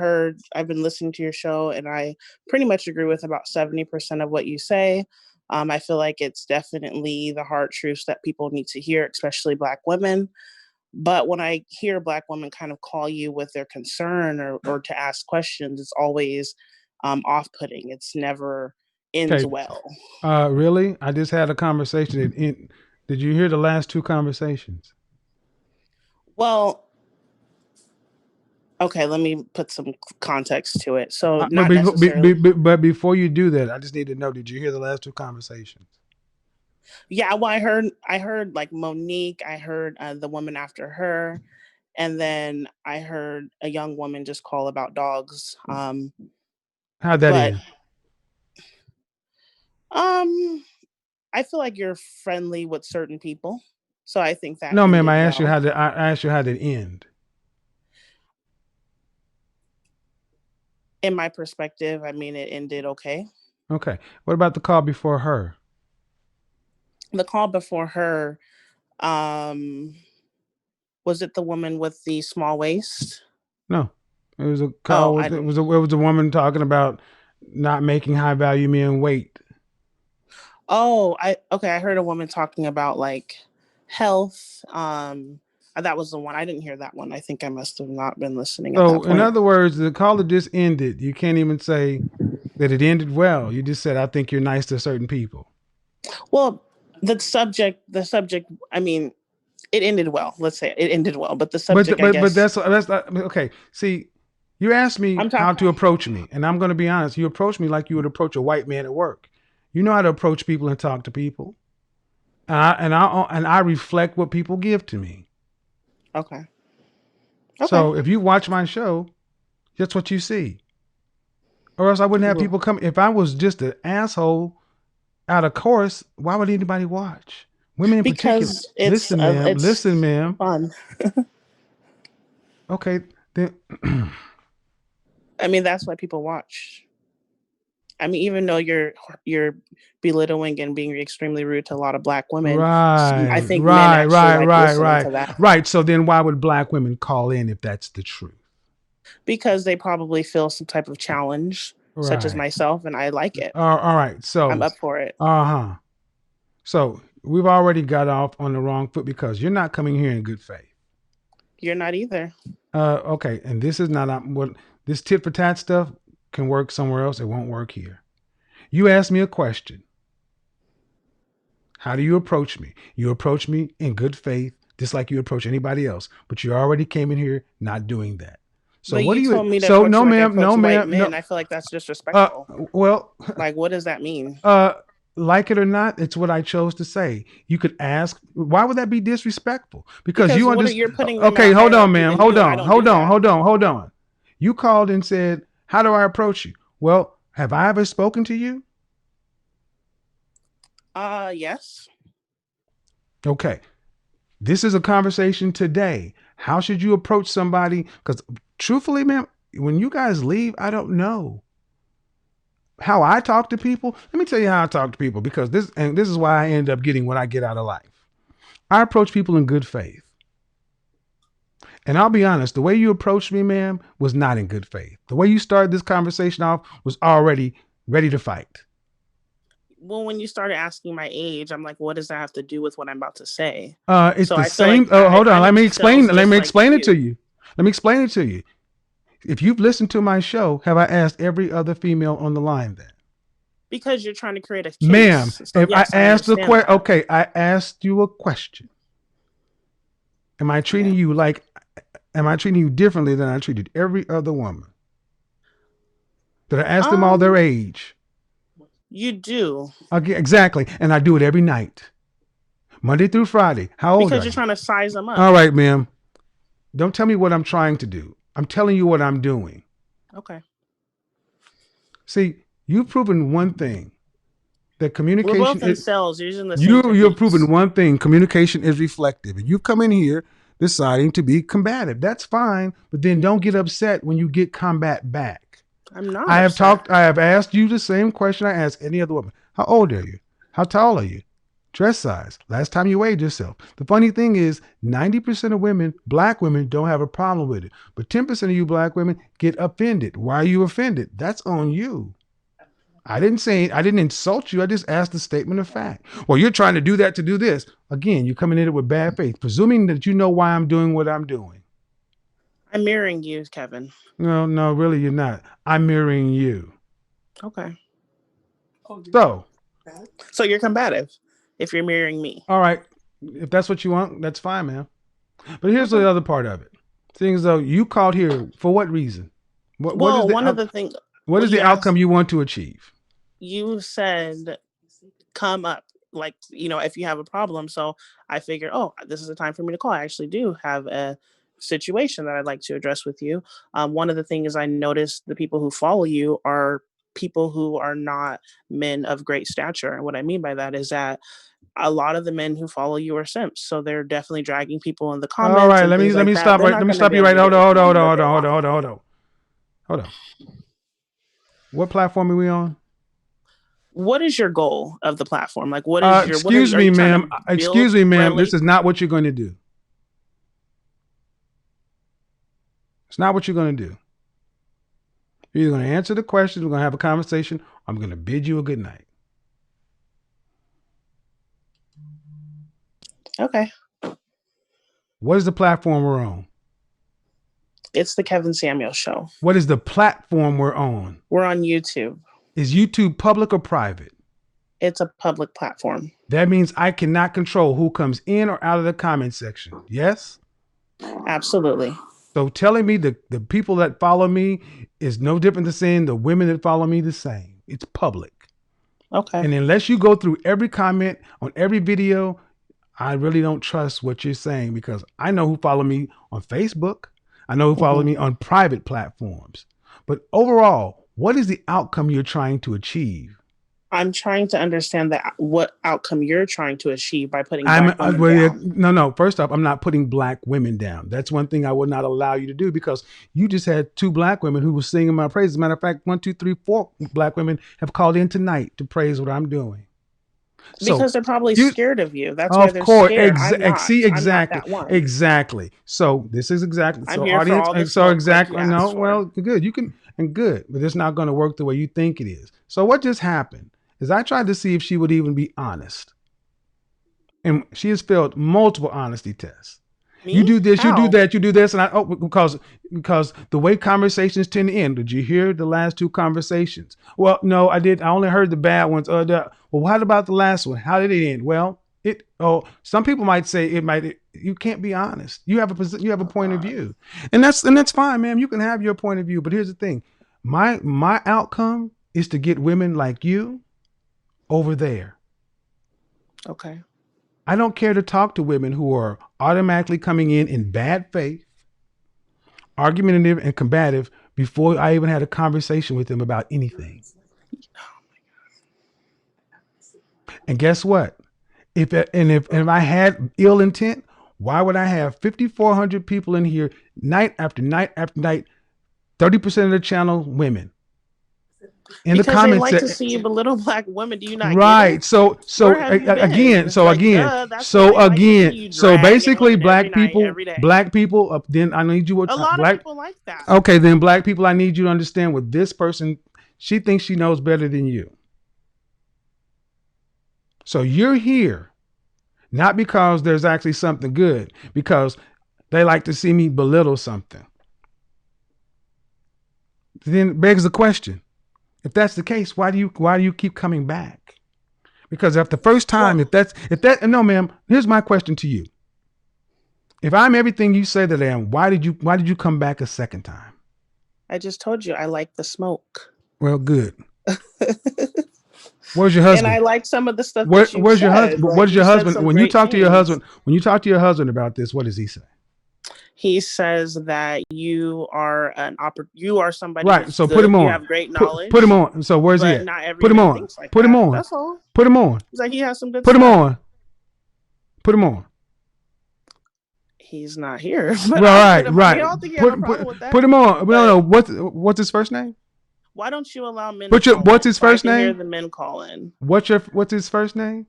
been listening to your show and I pretty much agree with about 70% of what you say. I feel like it's definitely the hard truths that people need to hear, especially Black women. But when I hear Black women kind of call you with their concern or to ask questions, it's always off-putting. It's never ends Okay. well. Really? I just had a conversation. Did you hear the last two conversations? Well, okay, let me put some context to it. So But, not before, necessarily. but before you do that, I just need to know: did you hear the last two conversations? Yeah, well, I heard like Monique. I heard the woman after her, and then I heard a young woman just call about dogs. How'd that But end? I feel like you're friendly with certain people, so I think that No, ma'am. ended I asked you well. I asked you how did it end. In my perspective, I mean, it ended okay. Okay. What about the call before her? The call before her, was it the woman with the small waist? No, it was a Oh, call I with don't. it was a woman talking about not making high value men wait. Oh, I heard a woman talking about like health. That was the one. I didn't hear that one. I think I must have not been listening at So that in point. other words, the call that just ended. You can't even say that it ended well. You just said I think you're nice to certain people. Well, the subject, I mean, it ended well. Let's say it ended well, but the subject, I But guess. that's not, okay. See, you asked me I'm how talking. to approach me, and I'm going to be honest. You approach me like you would approach a white man at work. You know how to approach people and talk to people, and I reflect what people give to me. Okay. So if you watch my show, that's what you see. Or else I wouldn't have Well, people come. If I was just an asshole out of course, why would anybody watch? Women in particular. because it's Listen, ma'am. Listen, ma'am. fun. Okay, then. I mean, that's why people watch. I mean, even though you're belittling and being extremely rude to a lot of Black women, I think men actually like listening to that. Right. So then why would Black women call in if that's the truth? Because they probably feel some type of challenge, such as Right. myself, and I like it. All right. So I'm up for it. So we've already got off on the wrong foot because you're not coming here in good faith. You're not either. Okay. And this is not what this tit for tat stuff can work somewhere else. It won't work here. You asked me a question. How do you approach me? You approach me in good faith, just like you approach anybody else. But you already came in here not doing that. So but what do you? Told me to so approach no, you like ma'am, I approach no, white ma'am, men. no. I feel like that's disrespectful. Well, like, what does that mean? Like it or not, it's what I chose to say. You could ask, why would that be disrespectful? Because you understand. You're putting Okay, hold on, ma'am. Hold on. You called and said, "How do I approach you?" Well, have I ever spoken to you? Yes. Okay. This is a conversation today. How should you approach somebody? Because truthfully, ma'am, when you guys leave, I don't know how I talk to people. Let me tell you how I talk to people, because this is why I end up getting what I get out of life. I approach people in good faith. And I'll be honest, the way you approached me, ma'am, was not in good faith. The way you started this conversation off was already ready to fight. Well, when you started asking my age, I'm like, what does that have to do with what I'm about to say? It's the same. Hold on. Let me explain it to you. Let me explain it to you. If you've listened to my show, have I asked every other female on the line that? Because you're trying to create a case. Ma'am, So if yes, I asked a question, okay, I asked you a question. Am I treating you differently than I treated every other woman? Did I ask them all their age? You do. Okay, exactly. And I do it every night. Monday through Friday. How old are you? Because you're trying to size them up. All right, ma'am. Don't tell me what I'm trying to do. I'm telling you what I'm doing. Okay. See, you've proven one thing. That communication We're both in sales using the same you're techniques. proving one thing. Communication is reflective. And you come in here deciding to be combative. That's fine. But then don't get upset when you get combat back. I'm not. I have asked you the same question I ask any other woman. How old are you? How tall are you? Dress size. Last time you weighed yourself. The funny thing is 90% of women, Black women, don't have a problem with it. But 10% of you Black women get offended. Why are you offended? That's on you. I didn't insult you. I just asked a statement of fact. Well, you're trying to do that to do this. Again, you're coming in it with bad faith, presuming that you know why I'm doing what I'm doing. I'm mirroring you, Kevin. No, really, you're not. I'm mirroring you. Okay. So you're combative if you're mirroring me. All right. If that's what you want, that's fine, man. But here's the other part of it. Seeing as though you called here for what reason? What is the outcome you want to achieve? You said, come up, like, if you have a problem. So I figured, this is the time for me to call. I actually do have a situation that I'd like to address with you. One of the things I noticed, the people who follow you are people who are not men of great stature. And what I mean by that is that a lot of the men who follow you are simps. So they're definitely dragging people in the comments. All right, let me stop you right. Hold on. What platform are we on? What is your goal of the platform? Like, what is your? Excuse me, ma'am. This is not what you're going to do. It's not what you're going to do. You're either going to answer the questions, we're going to have a conversation, I'm going to bid you a good night. Okay. What is the platform we're on? It's the Kevin Samuel Show. What is the platform we're on? We're on YouTube. Is YouTube public or private? It's a public platform. That means I cannot control who comes in or out of the comment section. Yes? Absolutely. So telling me the people that follow me is no different than saying the women that follow me the same. It's public. Okay. And unless you go through every comment on every video, I really don't trust what you're saying, because I know who follow me on Facebook. I know who follow me on private platforms. But overall, What is the outcome you're trying to achieve? I'm trying to understand what outcome you're trying to achieve by putting Black women down. No. First off, I'm not putting Black women down. That's one thing I would not allow you to do, because you just had 2 Black women who were singing my praise. As a matter of fact, 1, 2, 3, 4 Black women have called in tonight to praise what I'm doing. Because they're probably scared of you. That's why they're scared. I'm not. I'm not that one. Exactly. So this is exactly. I'm so here audience. for all the so smoke exactly. like you No. asked for. Well, good. You can and good, but it's not going to work the way you think it is. So what just happened is I tried to see if she would even be honest, and she has failed multiple honesty tests. Me? You do this, How? you do that, you do this, and because the way conversations tend to end. Did you hear the last 2 conversations? Well, no, I did. I only heard the bad ones. Well, what about the last one? How did it end? Well, some people might say it might. You can't be honest. You have a point of view, and that's fine, ma'am. You can have your point of view, but here's the thing: my outcome is to get women like you over there. Okay. I don't care to talk to women who are automatically coming in bad faith, argumentative and combative before I even had a conversation with them about anything. And guess what? If I had ill intent, why would I have 5,400 people in here night after night after night, 30% of the channel women? In because the comments, they like to see you belittle Black women. Do you not right? get it? So basically, Black people. Then I need you. A lot of people like that. Okay, then Black people, I need you to understand with this person, she thinks she knows better than you. So you're here, not because there's actually something good, because they like to see me belittle something. Then it begs the question: if that's the case, why do you keep coming back? Because after the first time, no, ma'am, here's my question to you. If I'm everything you say that I am, why did you come back a second time? I just told you I like the smoke. Well, good. Where's your husband? And I like some of the stuff. Where's your husband? What does your husband? When you talk to your husband about this, what does he say? He says that you are somebody. Right. So put him on. You have great knowledge. Put him on. So where's he at? Not everyone put him on. Thinks like put that. him on. That's all. Put him on. He's like, he has some good put stuff. him on. Put him on. He's not here. Right. I don't think you have a problem with that. Put him on. No. What's his first name? Why don't you allow men? What's his first name? Hear the men call in. What's his first name?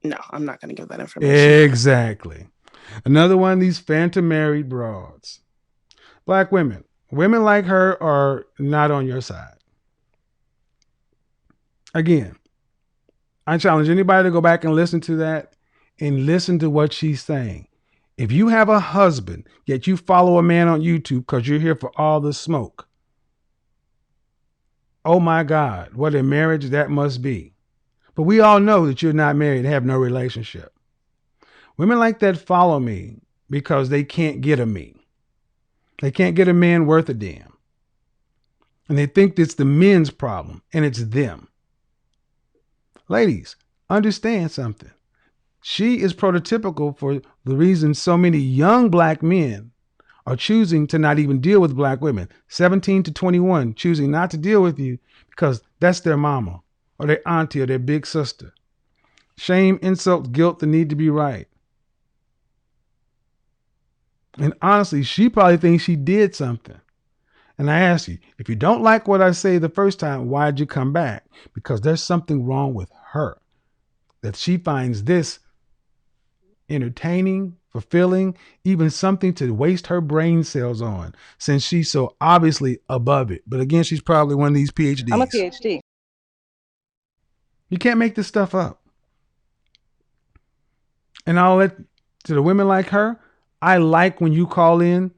No, I'm not going to give that information. Exactly. Another one of these phantom married broads. Black women like her are not on your side. Again, I challenge anybody to go back and listen to that and listen to what she's saying. If you have a husband, yet you follow a man on YouTube because you're here for all the smoke, oh my God, what a marriage that must be. But we all know that you're not married and have no relationship. Women like that follow me because they can't get a me. They can't get a man worth a damn. And they think it's the men's problem, and it's them. Ladies, understand something. She is prototypical for the reason so many young Black men are choosing to not even deal with Black women. 17 to 21, choosing not to deal with you because that's their mama or their auntie or their big sister. Shame, insult, guilt, the need to be right. And honestly, she probably thinks she did something. And I ask you, if you don't like what I say the first time, why'd you come back? Because there's something wrong with her. That she finds this entertaining, fulfilling, even something to waste her brain cells on, since she's so obviously above it. But again, she's probably one of these PhDs. I'm a PhD. You can't make this stuff up. And I'll let to the women like her, I like when you call in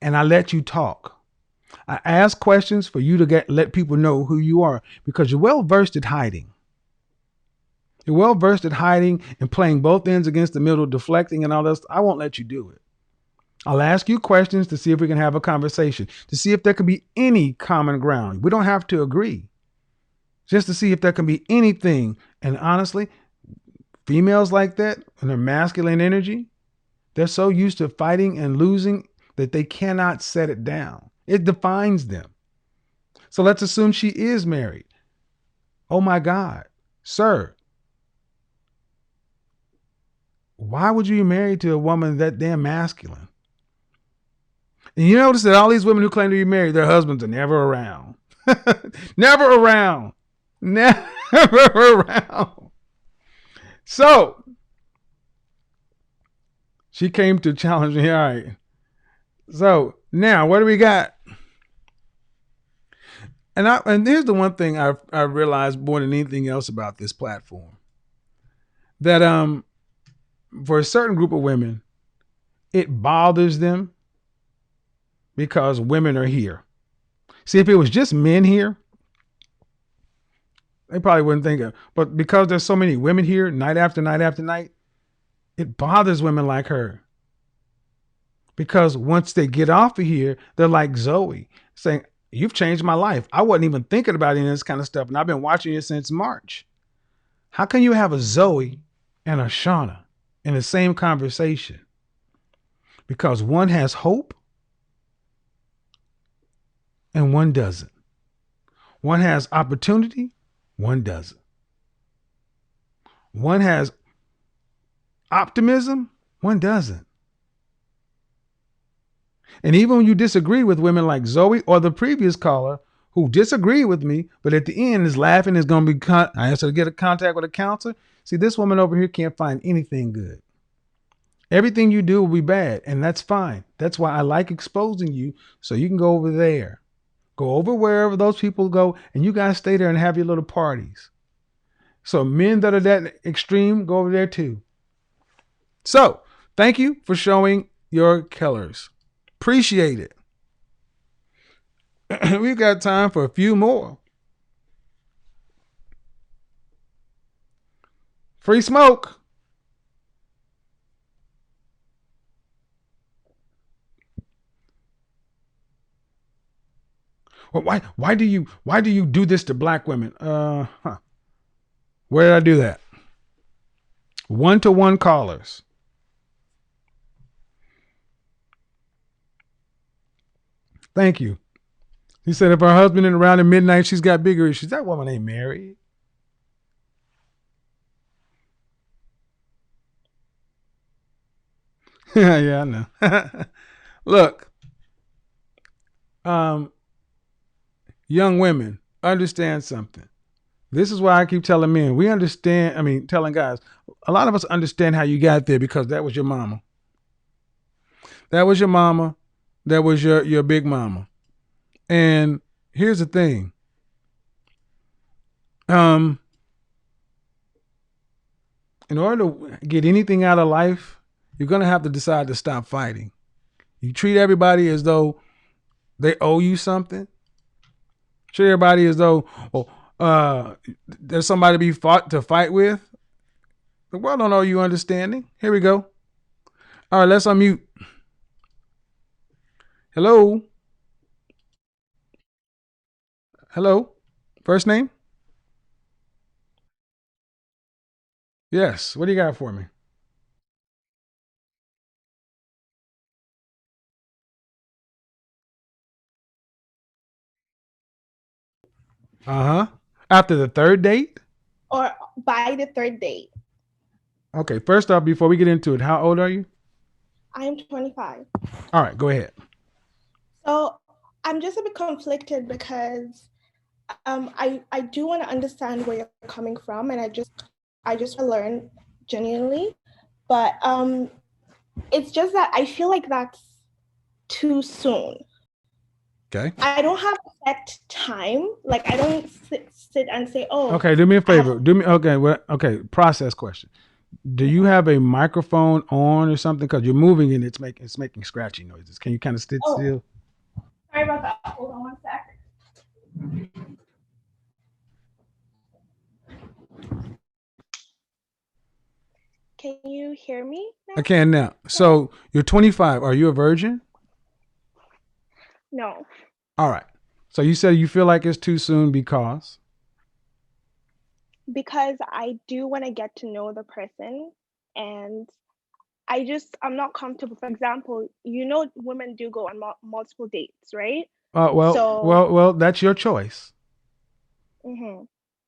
and I let you talk. I ask questions for you to let people know who you are, because you're well versed at hiding. You're well versed at hiding and playing both ends against the middle, deflecting and all that. I won't let you do it. I'll ask you questions to see if we can have a conversation, to see if there can be any common ground. We don't have to agree, just to see if there can be anything. And honestly, females like that and their masculine energy, they're so used to fighting and losing that they cannot set it down. It defines them. So let's assume she is married. Oh my God, sir. Why would you be married to a woman that damn masculine? And you notice that all these women who claim to be married, their husbands are never around. Never around. Never around. So she came to challenge me. All right. So now what do we got? And here's the one thing I realized more than anything else about this platform. That for a certain group of women, it bothers them because women are here. See, if it was just men here, they probably wouldn't think of it. But because there's so many women here, night after night after night, it bothers women like her. Because once they get off of here, they're like Zoe, saying, you've changed my life. I wasn't even thinking about any of this kind of stuff, and I've been watching you since March. How can you have a Zoe and a Shauna in the same conversation? Because one has hope and one doesn't. One has opportunity, one doesn't. One has optimism, one doesn't. And even when you disagree with women like Zoe or the previous caller who disagree with me, but at the end is laughing, is going to be, I asked her to get a contact with a counselor. See, this woman over here can't find anything good. Everything you do will be bad, and that's fine. That's why I like exposing you, so you can go over there. Go over wherever those people go, and you guys stay there and have your little parties. So men that are that extreme, go over there too. So thank you for showing your killers. Appreciate it. We've got time for a few more. Free smoke. Well, why do you do this to black women? Where did I do that? 1-to-1 callers. Thank you. He said if her husband isn't around at midnight, she's got bigger issues. That woman ain't married. Yeah, I know. Look, young women, understand something. This is why I keep telling men, telling guys, a lot of us understand how you got there because that was your mama. That was your mama. That was your big mama. And here's the thing. In order to get anything out of life, you're going to have to decide to stop fighting. You treat everybody as though they owe you something. Treat everybody as though, there's somebody to be fought to fight with. The world don't owe you understanding. Here we go. All right, let's unmute. Hello. Hello. First name? Yes. What do you got for me? Uh-huh. After the third date? Or by the third date. Okay, first off, before we get into it, how old are you? I am 25. All right, go ahead. So I'm just a bit conflicted because I do want to understand where you're coming from, and I just want to learn genuinely. But it's just that I feel like that's too soon. Okay. I don't have a set time. Like I don't sit and say, oh. Okay, do me a favor. Okay, process question. Do you have a microphone on or something? Because you're moving and it's making scratchy noises. Can you kind of sit still? Sorry about that. Hold on one sec. Can you hear me now? I can now. So you're 25. Are you a virgin? No. All right. So you said you feel like it's too soon because? Because I do want to get to know the person, and I'm not comfortable. For example, women do go on multiple dates, right? Well, that's your choice.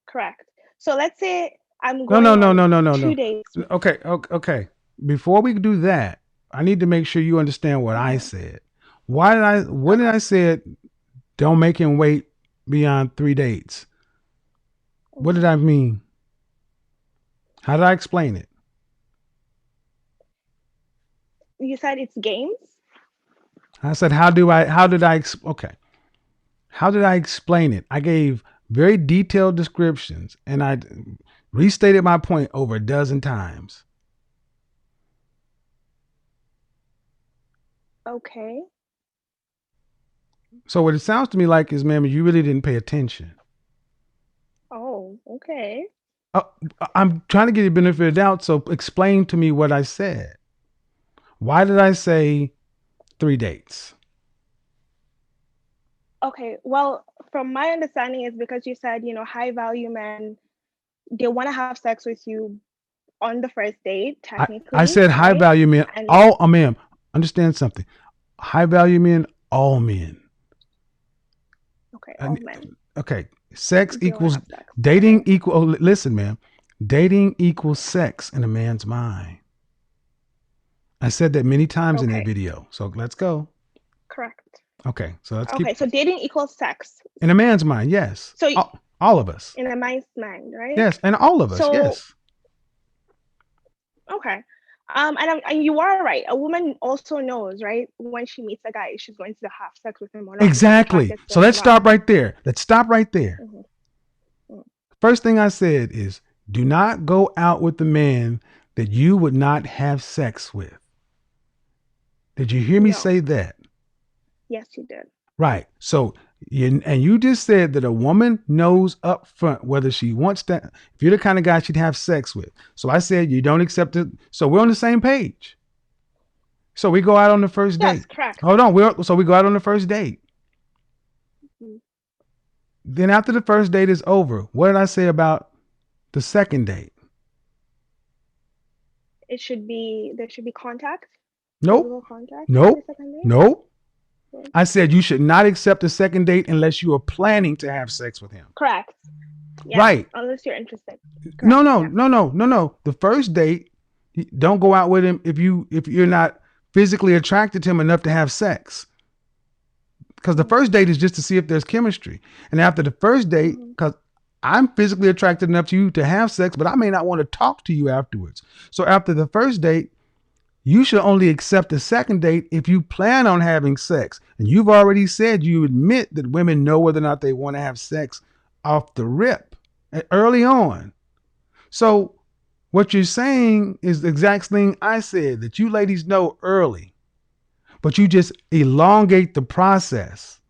Correct. So let's say I'm No, going no, no, on no, no, no, 2 days. no. Okay. Before we do that, I need to make sure you understand what I said. What did I say? Don't make him wait beyond 3 dates. What did I mean? How did I explain it? You said it's games. I said, how did I explain it? I gave very detailed descriptions and I restated my point over a dozen times. Okay. So what it sounds to me like is, ma'am, you really didn't pay attention. Oh, okay. I'm trying to give you the benefit of the doubt, so explain to me what I said. Why did I say 3 dates? Okay. Well, from my understanding is because you said, high value men, they want to have sex with you on the first date, technically. I said high value men. Ma'am, understand something. High value men, all men. Okay, all men. Okay. Sex They equals wanna have sex. dating listen, ma'am. Dating equals sex in a man's mind. I said that many times in that video. So let's go. Correct. Okay. So let's Okay, so dating equals sex. in a man's mind, yes. So all of us. In a man's mind, right? Yes, and all of us, yes. Okay. And you are right. A woman also knows, right, when she meets a guy, she's going to have sex with him or not. Exactly. So let's stop right there. First thing I said is, do not go out with the man that you would not have sex with. Did you hear me say that? Yes, you did. Right. So you just said that a woman knows up front whether she wants that. If you're the kind of guy she'd have sex with. So I said you don't accept it. So we're on the same page. So we go out on the first date. Yes, correct. Hold on. So we go out on the first date. Then after the first date is over, what did I say about the second date? There should be contact. Nope. Contact Nope. I said you should not accept a second date unless you are planning to have sex with him. Correct. Yeah, right. Unless you're interested. Correct. No. The first date, don't go out with him if you're not physically attracted to him enough to have sex. Because the first date is just to see if there's chemistry. And after the first date, because I'm physically attracted enough to you to have sex, but I may not want to talk to you afterwards. So after the first date, you should only accept the second date if you plan on having sex. And you've already said you admit that women know whether or not they want to have sex off the rip early on. So what you're saying is the exact thing I said, that you ladies know early, but you just elongate the process.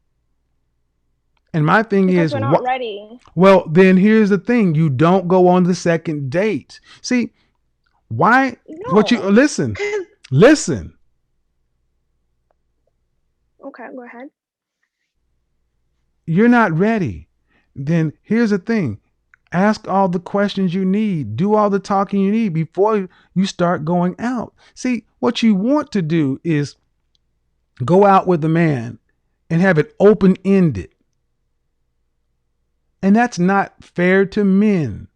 And my thing because is, we're not ready. Well, then here's the thing. You don't go on the second date. See, why? No, what you listen. Okay, go ahead. You're not ready. Then here's the thing. Ask all the questions you need. Do all the talking you need before you start going out. See, what you want to do is go out with a man and have it open-ended. And that's not fair to men.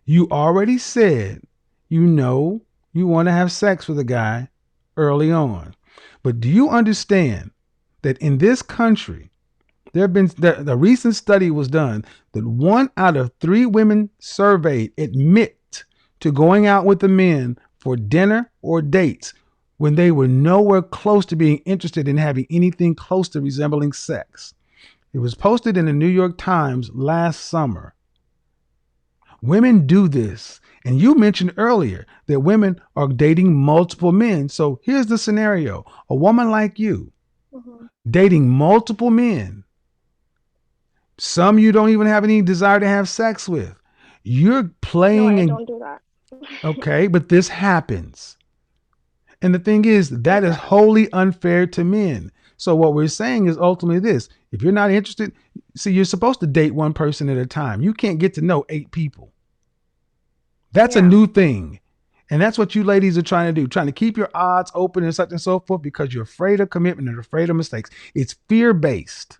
You already said you know you want to have sex with a guy early on. But do you understand that in this country, the recent study was done that 1 out of 3 women surveyed admit to going out with the men for dinner or dates when they were nowhere close to being interested in having anything close to resembling sex. It was posted in the New York Times last summer. Women do this. And you mentioned earlier that women are dating multiple men. So here's the scenario. A woman like you, dating multiple men. Some you don't even have any desire to have sex with. You're playing. No, I don't do that. Okay, but this happens. And the thing is, that is wholly unfair to men. So what we're saying is ultimately this. If you're not interested, see, you're supposed to date one person at a time. You can't get to know 8 people. That's a new thing. And that's what you ladies are trying to do, trying to keep your odds open and such and so forth because you're afraid of commitment and afraid of mistakes. It's fear-based.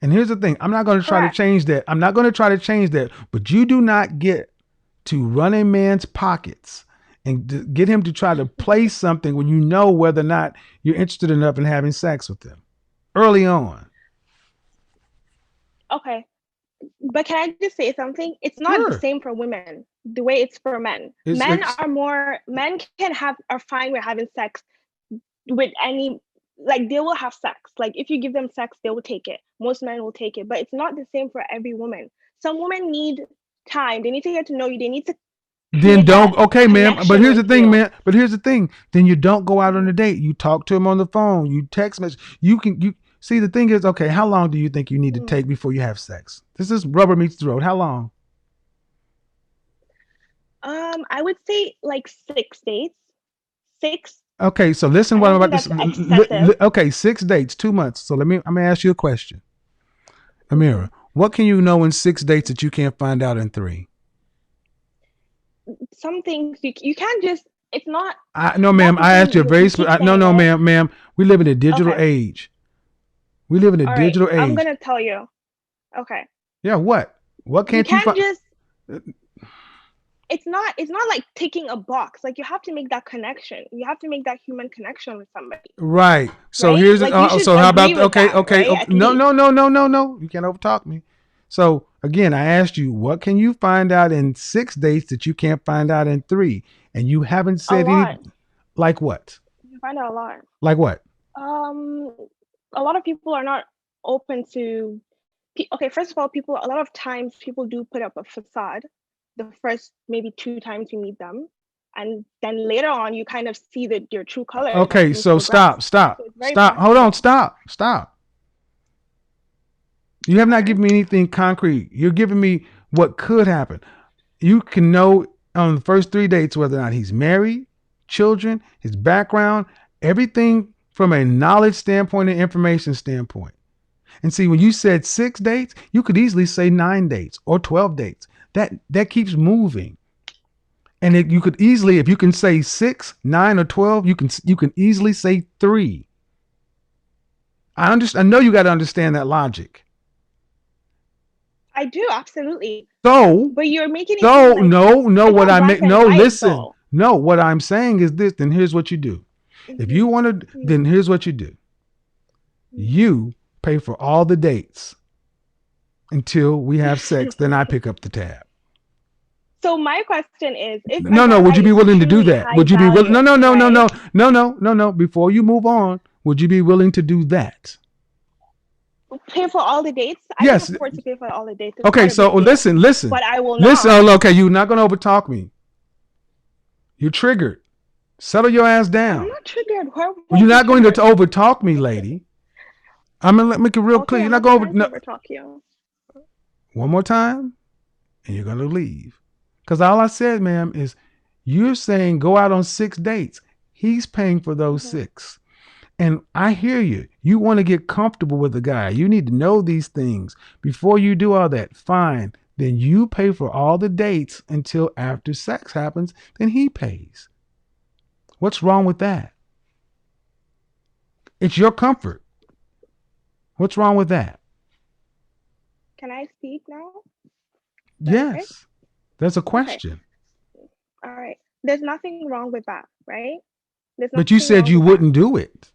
And here's the thing. I'm not going to try to change that. I'm not going to try to change that. But you do not get to run a man's pockets and get him to try to play something when you know whether or not you're interested enough in having sex with him early on. Okay. But can I just say something? It's not the same for women the way it's for men. Men are fine with having sex with any, like they will have sex. Like if you give them sex, they will take it. Most men will take it, but it's not the same for every woman. Some women need time. They need to get to know you. They need to. Then don't, okay, ma'am. But here's the thing, man. But here's the thing. Then you don't go out on a date. You talk to him on the phone. You text message. You see, the thing is, okay, how long do you think you need to take before you have sex? This is rubber meets the road. How long? I would say like 6 dates. 6. Okay, so listen what I'm about to. Okay, 6 dates, 2 months. So I'm gonna ask you a question. Amira, what can you know in 6 dates that you can't find out in 3? Some things you can't just. It's not. No, ma'am. I asked you a very no, ma'am. We live in a digital age. We live in a digital age. I'm gonna tell you. Okay. Yeah. What? What can't you find? It's not like ticking a box. Like you have to make that connection. You have to make that human connection with somebody. Right. So here's so how about okay. No. You can't overtalk me. So again, I asked you, what can you find out in 6 dates that you can't find out in 3? And you haven't said anything. Like what? You find out a lot. Like what? A lot of people are not open to. Okay, first of all, a lot of times people do put up a facade. The first maybe 2 times you meet them, and then later on you kind of see your true color. Okay, so stop. Hold on, stop. You have not given me anything concrete. You're giving me what could happen. You can know on the first 3 dates whether or not he's married, children, his background, everything from a knowledge standpoint and information standpoint. And see, when you said 6 dates, you could easily say 9 dates or 12 dates. That keeps moving. And you could easily, if you can say 6, 9, or 12, you can easily say 3. I know you got to understand that logic. I do, absolutely. So, but you're making it listen. No, what I'm saying is this, then here's what you do. If you want to, then here's what you do. You pay for all the dates until we have sex, then I pick up the tab. So my question is, if would you be willing to do that? Would you be willing? No. Before you move on, would you be willing to do that? Pay for all the dates? Yes. I can afford to pay for all the dates. Okay, so listen. But I will not. Listen, okay, you're not going to overtalk me. You're triggered. Settle your ass down. I'm not triggered. You're not going to overtalk me, lady. I'm going to make it real clear. You're not going to overtalk you. One more time, and you're going to leave. Because all I said, ma'am, is you're saying go out on 6 dates. He's paying for those 6. And I hear you. You want to get comfortable with the guy. You need to know these things before you do all that. Fine. Then you pay for all the dates until after sex happens. Then he pays. What's wrong with that? It's your comfort. What's wrong with that? Can I speak now? Yes. Okay? That's a question. Okay. All right. There's nothing wrong with that, right? But you said you wouldn't do it.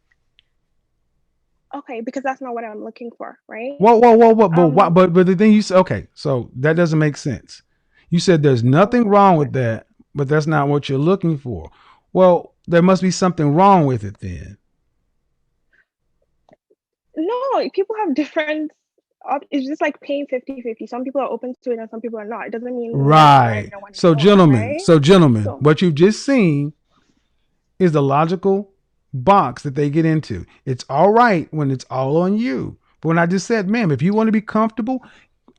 Okay, because that's not what I'm looking for, right? Whoa. But the thing you said, okay, so that doesn't make sense. You said there's nothing wrong with that, but that's not what you're looking for. Well, there must be something wrong with it then. No, people have different. It's just like paying 50-50. Some people are open to it and some people are not. It doesn't mean right. So gentlemen, what you've just seen is the logical box that they get into. It's all right when it's all on you. But when I just said, ma'am, if you want to be comfortable,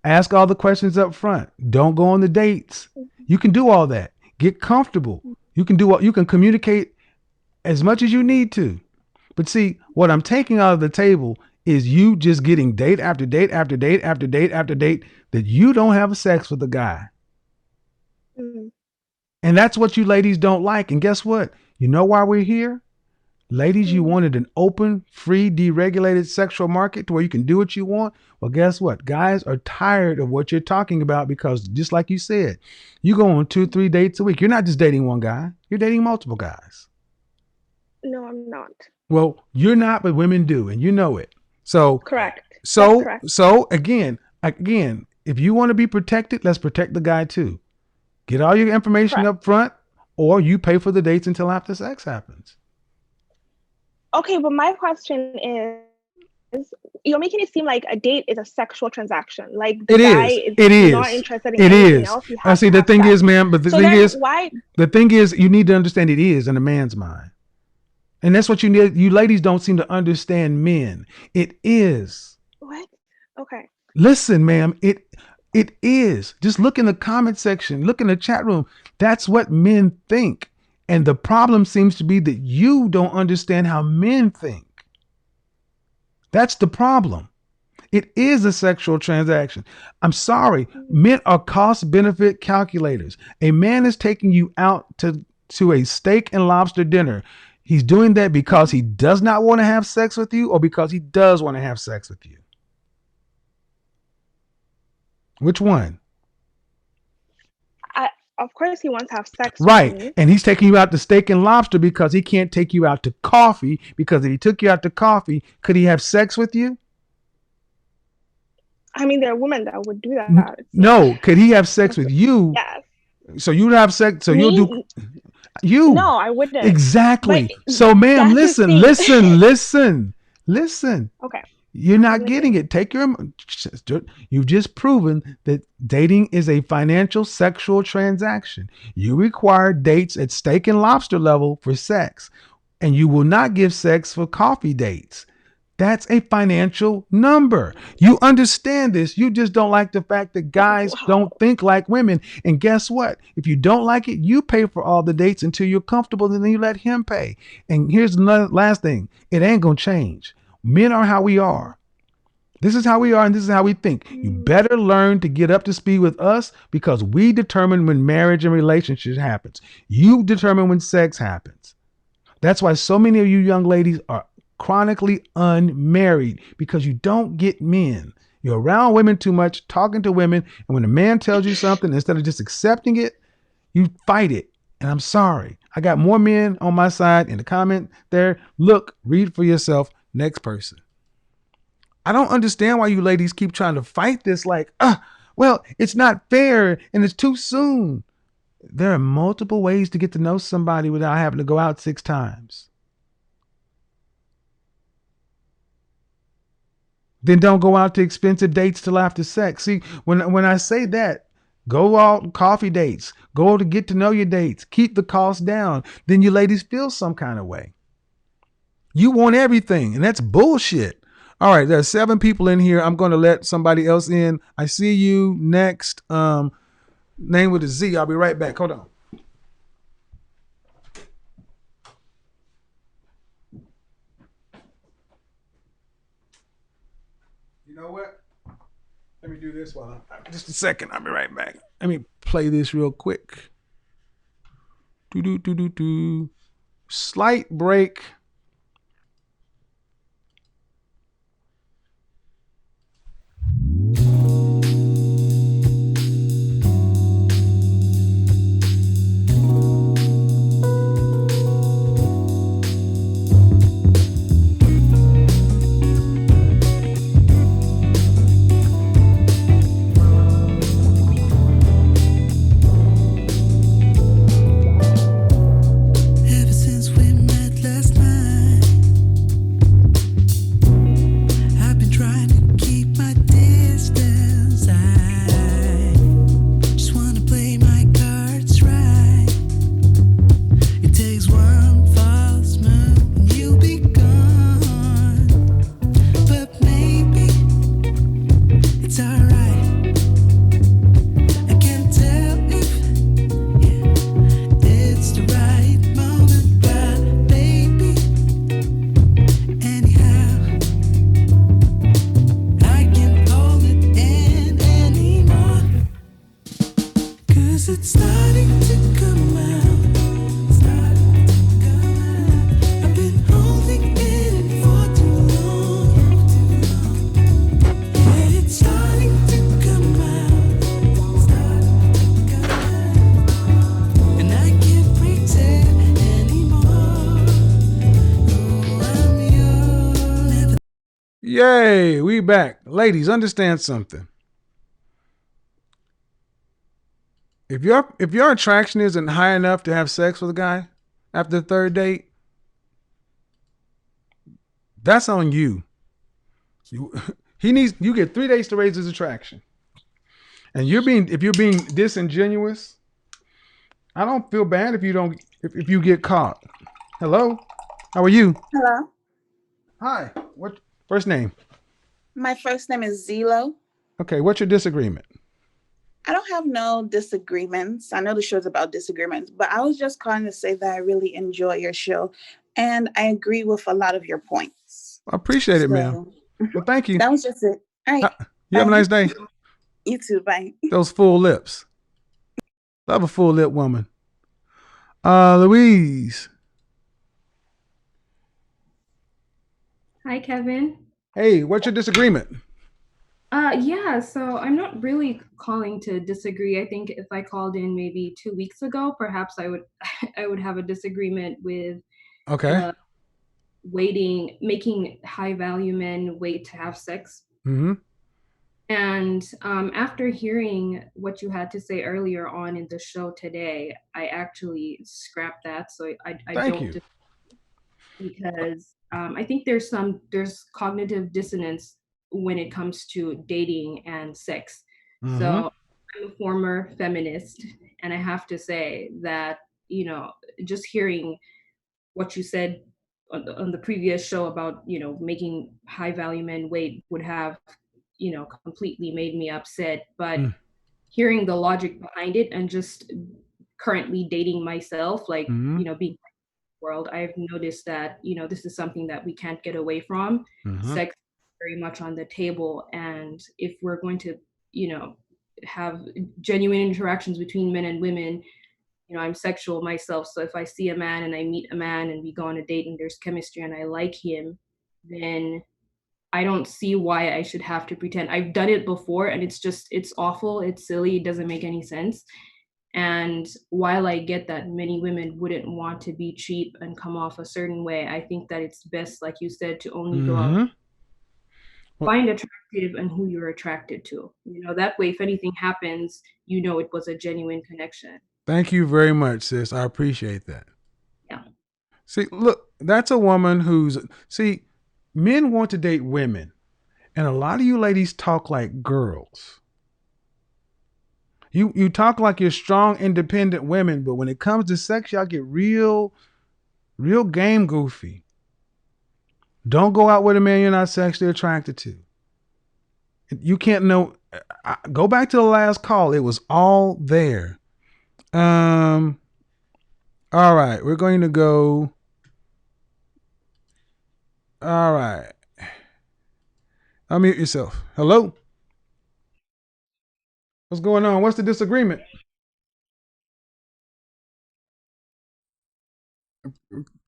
ask all the questions up front. Don't go on the dates. You can do all that. Get comfortable. You can communicate as much as you need to. But see, what I'm taking out of the table is you just getting date after date after date after date after date that you don't have sex with a guy. And that's what you ladies don't like. And guess what? You know why we're here? Ladies, you wanted an open, free, deregulated sexual market to where you can do what you want. Well, guess what? Guys are tired of what you're talking about because just like you said, you go on 2-3 dates a week. You're not just dating one guy. You're dating multiple guys. No, I'm not. Well, you're not, but women do, and you know it. So Correct. So That's correct. so again, if you want to be protected, let's protect the guy too. Get all your information Correct. up front, or you pay for the dates until after sex happens. Okay, but my question is, you're making it seem like a date is a sexual transaction. Like the guy is not interested in anything else. You have See, to the have thing sex. is, ma'am, but the So thing then is, why? the thing is, you need to understand it is in a man's mind. And that's what you need. You ladies don't seem to understand men. It is. What? Okay. Listen, ma'am, it is. Just look in the comment section, look in the chat room. That's what men think. And the problem seems to be that you don't understand how men think. That's the problem. It is a sexual transaction. I'm sorry. Men are cost benefit calculators. A man is taking you out to a steak and lobster dinner. He's doing that because he does not want to have sex with you or because he does want to have sex with you. Which one? Of course he wants to have sex Right. with me. And he's taking you out to steak and lobster because he can't take you out to coffee, because if he took you out to coffee, could he have sex with you? I mean, there are women that would do that. No. Could he have sex with you? Yes. So you'd have sex. So Me? you'll do you. No, I wouldn't. Exactly. But So ma'am, that's the listen. Okay. You're not getting it. You've just proven that dating is a financial sexual transaction. You require dates at steak and lobster level for sex, and you will not give sex for coffee dates. That's a financial number. You understand this. You just don't like the fact that guys don't think like women. And guess what? If you don't like it, you pay for all the dates until you're comfortable, and then you let him pay. And here's another last thing. It ain't going to change. Men are how we are. This is how we are, and this is how we think. You better learn to get up to speed with us because we determine when marriage and relationship happens. You determine when sex happens. That's why so many of you young ladies are chronically unmarried, because you don't get men. You're around women too much, talking to women, and when a man tells you something, instead of just accepting it, you fight it. And I'm sorry. I got more men on my side in the comment there. Look, read for yourself. Next person. I don't understand why you ladies keep trying to fight this like, well, it's not fair and it's too soon. There are multiple ways to get to know somebody without having to go out 6 times. Then don't go out to expensive dates till after sex. See, when I say that, go out coffee dates, go to get to know your dates, keep the cost down. Then you ladies feel some kind of way. You want everything, and that's bullshit. All right, there are 7 people in here. I'm going to let somebody else in. I see you next. Name with a Z. I'll be right back. Hold on. You know what? Let me do this while just a second. I'll be right back. Let me play this real quick. Slight break. It's starting to come Yay, we back. Ladies, understand something. If your attraction isn't high enough to have sex with a guy after the third date, that's on you. You get 3 days to raise his attraction. And if you're being disingenuous, I don't feel bad if you get caught. Hello? How are you? Hello. Hi. What first name? My first name is Zelo. Okay, what's your disagreement? I don't have no disagreements. I know the show's about disagreements, but I was just calling to say that I really enjoy your show and I agree with a lot of your points. I appreciate it, ma'am. Well, thank you. That was just it. All right. You have a nice day. You too. Bye. Those full lips. Love a full lip woman. Louise. Hi, Kevin. Hey, what's your disagreement? Yeah, so I'm not really calling to disagree. I think if I called in maybe 2 weeks ago, perhaps I would I would have a disagreement with Okay. making high value men wait to have sex. Mm-hmm. And after hearing what you had to say earlier on in the show today, I actually scrapped that. So I Thank don't you. because I think there's cognitive dissonance when it comes to dating and sex. Mm-hmm. So I'm a former feminist, and I have to say that, just hearing what you said on the previous show about, making high value men wait would have, completely made me upset. But hearing the logic behind it and just currently dating myself, like, being world, I've noticed that, this is something that we can't get away from. Sex is very much on the table. And if we're going to, have genuine interactions between men and women, I'm sexual myself. So if I see a man and I meet a man and we go on a date and there's chemistry and I like him, then I don't see why I should have to pretend. I've done it before and it's awful. It's silly. It doesn't make any sense. And while I get that many women wouldn't want to be cheap and come off a certain way, I think that it's best, like you said, to only go out, find attractive and who you're attracted to. That way, if anything happens, it was a genuine connection. Thank you very much, sis. I appreciate that. Yeah. See, look, that's a woman men want to date women. And a lot of you ladies talk like girls. You talk like you're strong, independent women, but when it comes to sex, y'all get real game goofy. Don't go out with a man you're not sexually attracted to. You can't know. Go back to the last call. It was all there. All right, we're going to go. All right. Unmute yourself. Hello? What's going on? What's the disagreement?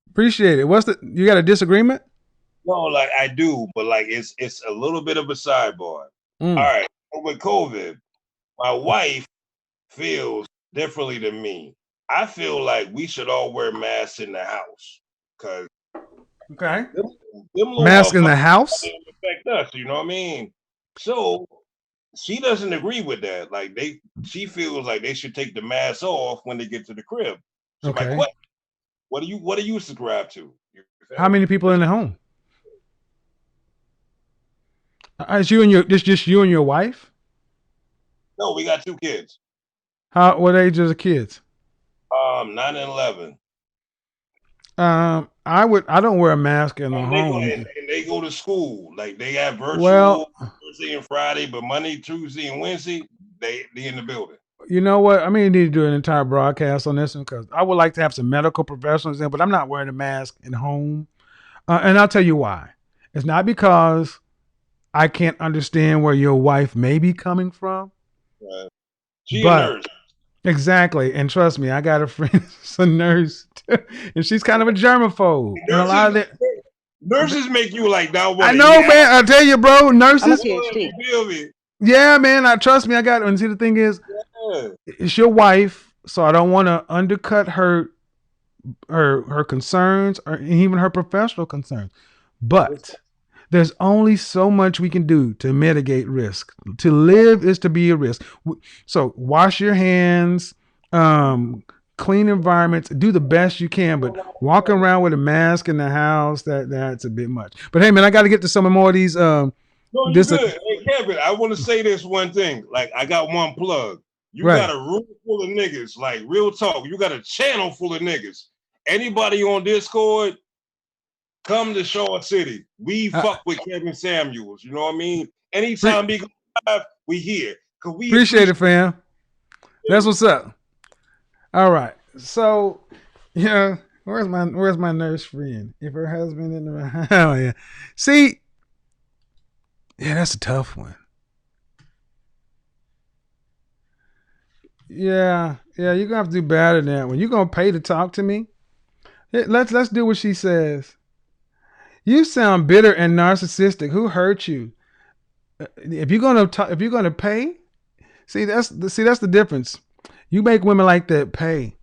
Appreciate it. You got a disagreement? No, like I do, but like it's a little bit of a sidebar. All right. With COVID, my wife feels differently than me. I feel like we should all wear masks in the house. Cause okay. Mask in the house? Affect us, you know what I mean? So she doesn't agree with that. Like she feels like they should take the mask off when they get to the crib. So okay. Like, what do you subscribe to? How many people in the home? Is just you and your wife? No, we got 2 kids. What age are the kids? 9 and 11. I don't wear a mask in the home. And they go to school. Like they have virtual Thursday and Friday, but Monday, Tuesday, and Wednesday, they in the building. You know what? I may need to do an entire broadcast on this one because I would like to have some medical professionals in, but I'm not wearing a mask in home. And I'll tell you why. It's not because I can't understand where your wife may be coming from. She's a nurse. Exactly. And trust me, I got a friend who's a nurse too, and she's kind of a germaphobe. And a lot of nurses make you like that. I know, man. I tell you, bro, nurses. Yeah, man. Trust me, I got it. And see, the thing is, it's your wife, so I don't want to undercut her concerns or even her professional concerns. But There's only so much we can do to mitigate risk. To live is to be a risk. So wash your hands, clean environments, do the best you can, but walking around with a mask in the house, that's a bit much. But hey man, I got to get to some more of these. No, you good. Hey Kevin, I want to say this one thing. Like I got one plug. You got a room full of niggas, like real talk. You got a channel full of niggas. Anybody on Discord, come to Shaw City. We fuck with Kevin Samuels. You know what I mean? Anytime we go live, we here. We appreciate it, fam. That's what's up. All right. So, yeah, where's my nurse friend? If her husband in the oh yeah. See, yeah, that's a tough one. Yeah, you're gonna have to do better than that one. You're gonna pay to talk to me? Let's do what she says. You sound bitter and narcissistic. Who hurt you? If you're gonna pay, see that's the difference. You make women like that pay.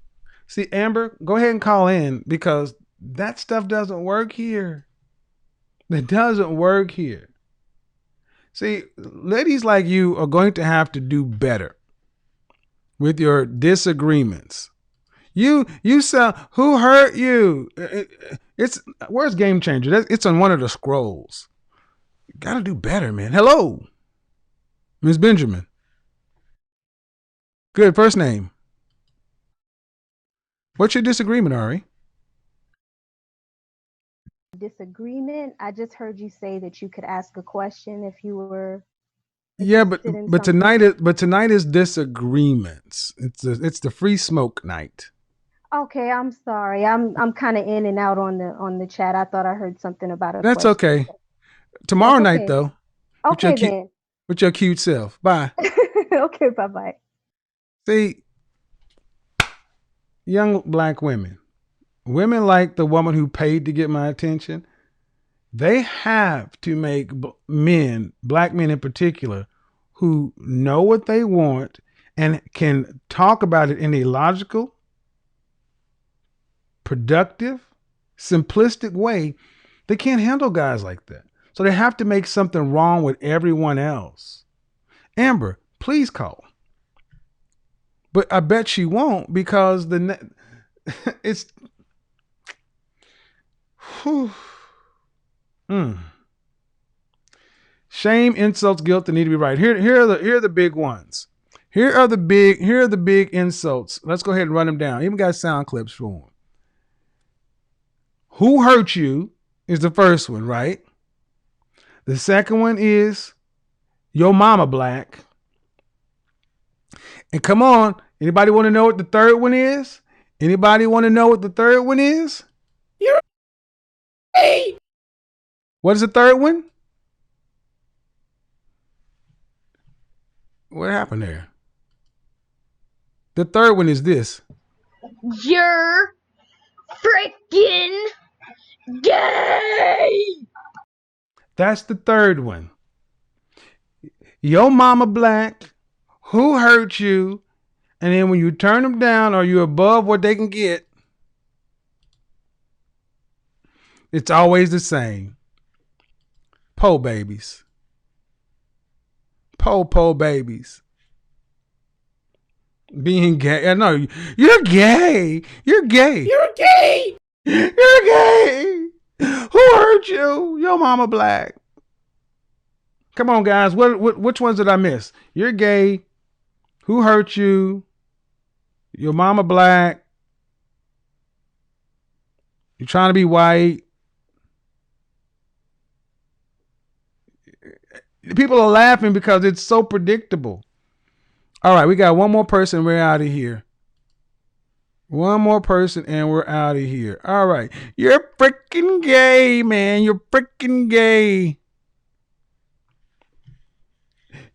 See, Amber, go ahead and call in because that stuff doesn't work here. It doesn't work here. See, ladies like you are going to have to do better with your disagreements. You sound, who hurt you? It's where's Game Changer? It's on one of the scrolls. You gotta do better, man. Hello, Ms. Benjamin. Good first name. What's your disagreement, Ari? Disagreement. I just heard you say that you could ask a question if you were. Yeah, but tonight is disagreements. It's the free smoke night. Okay, I'm sorry. I'm kind of in and out on the chat. I thought I heard something about a That's question. okay. Tomorrow night though. Okay then. With your cute self. Bye. Okay, bye-bye. See, young black women like the woman who paid to get my attention, they have to make men, black men in particular, who know what they want and can talk about it in a logical, productive, simplistic way. They can't handle guys like that. So they have to make something wrong with everyone else. Amber, please call. But I bet she won't because it's shame, insults, guilt that need to be right. Here are the big ones. Here are the big insults. Let's go ahead and run them down. Even got sound clips for them. Who hurt you is the first one, right? The second one is your mama black. And come on, anybody want to know what the third one is? Anybody want to know what the third one is? You're gay. What is the third one? What happened there? The third one is this. You're freaking gay. That's the third one. Your mama black. Who hurt you? And then when you turn them down or you're above what they can get, it's always the same. Po babies. Po babies. Being gay. No, you're gay. You're gay. You're gay. You're gay. Who hurt you? Your mama black. Come on, guys. Which ones did I miss? You're gay. Who hurt you? Your mama black. You're trying to be white. People are laughing because it's so predictable. All right, we got one more person. We're out of here. One more person and we're out of here. All right. You're freaking gay, man. You're freaking gay.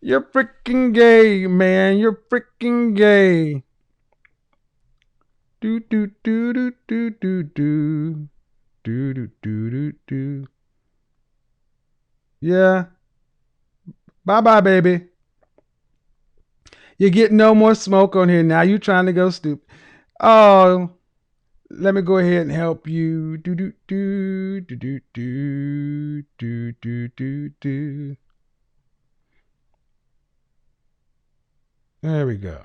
You're freaking gay, man. You're freaking gay. Do do do do do do do do do do do do. Yeah. Bye-bye, baby. You get no more smoke on here now. You trying to go stupid. Oh, let me go ahead and help you. Do do do do do do do do do do. There we go.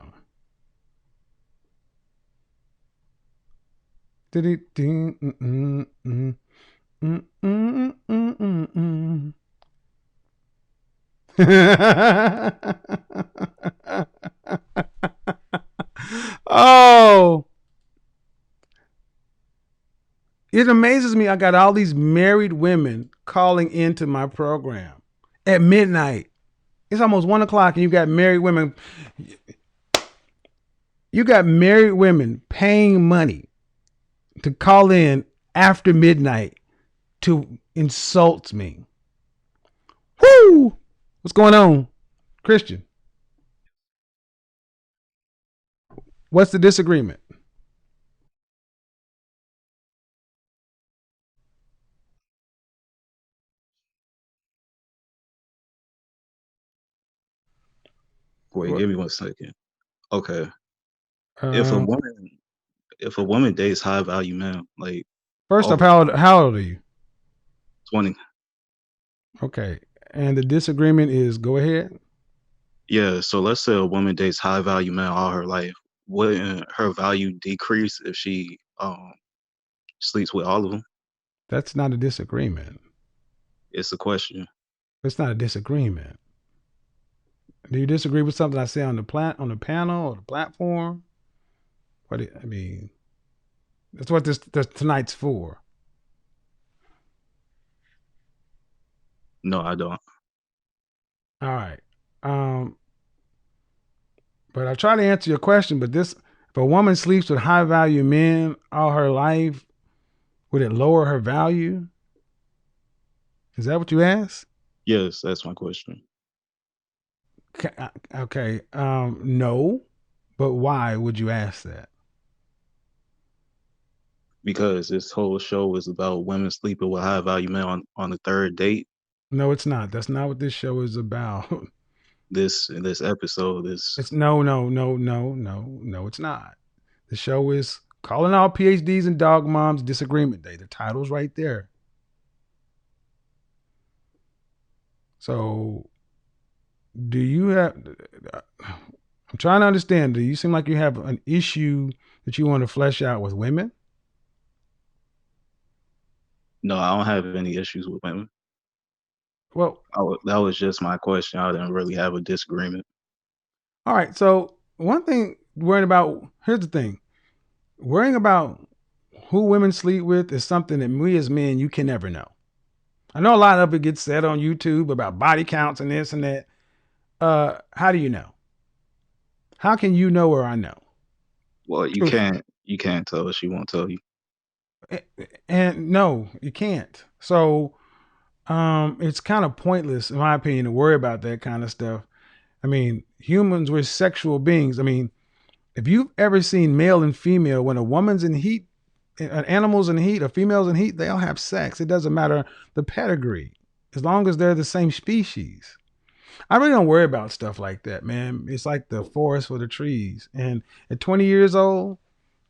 Oh, it amazes me. I got all these married women calling into my program at midnight. It's almost 1 o'clock, and you got married women. You got married women paying money to call in after midnight to insult me. Woo! What's going on, Christian? What's the disagreement? Wait, What? give me 1 second. Okay. If a woman dates high value men, like First off, over how old are you? 20, Okay. And the disagreement is go ahead. yeah. So let's say a woman dates high value men all her life. Wouldn't her value decrease if she sleeps with all of them? That's not a disagreement. It's a question. It's not a disagreement. Do you disagree with something I say on the panel or the platform? I mean, that's what this tonight's for. No, I don't. All right. But I try to answer your question, but if a woman sleeps with high value men all her life, would it lower her value? Is that what you asked? Yes, that's my question. Okay. No, but why would you ask that? Because this whole show is about women sleeping with high value men on the third date. No, it's not. That's not what this show is about. This episode is It's no, it's not. The show is calling all PhDs and dog moms disagreement day. The title's right there. So, do you have? I'm trying to understand. Do you seem like you have an issue that you want to flesh out with women? no, I don't have any issues with women. Well, That was just my question. I didn't really have a disagreement. all right. So one thing worrying about, here's the thing. Worrying about who women sleep with is something that we as men, you can never know. I know a lot of it gets said on YouTube about body counts and this and that. How do you know? How can you know or I know? Well, you can't tell her. She won't tell you. And no, you can't. So it's kind of pointless, in my opinion, to worry about that kind of stuff. I mean, humans, we're sexual beings. I mean, if you've ever seen male and female, when a woman's in heat, an animal's in heat, a female's in heat, they all have sex. It doesn't matter the pedigree, as long as they're the same species. I really don't worry about stuff like that, man. It's like the forest for the trees. And at 20 years old,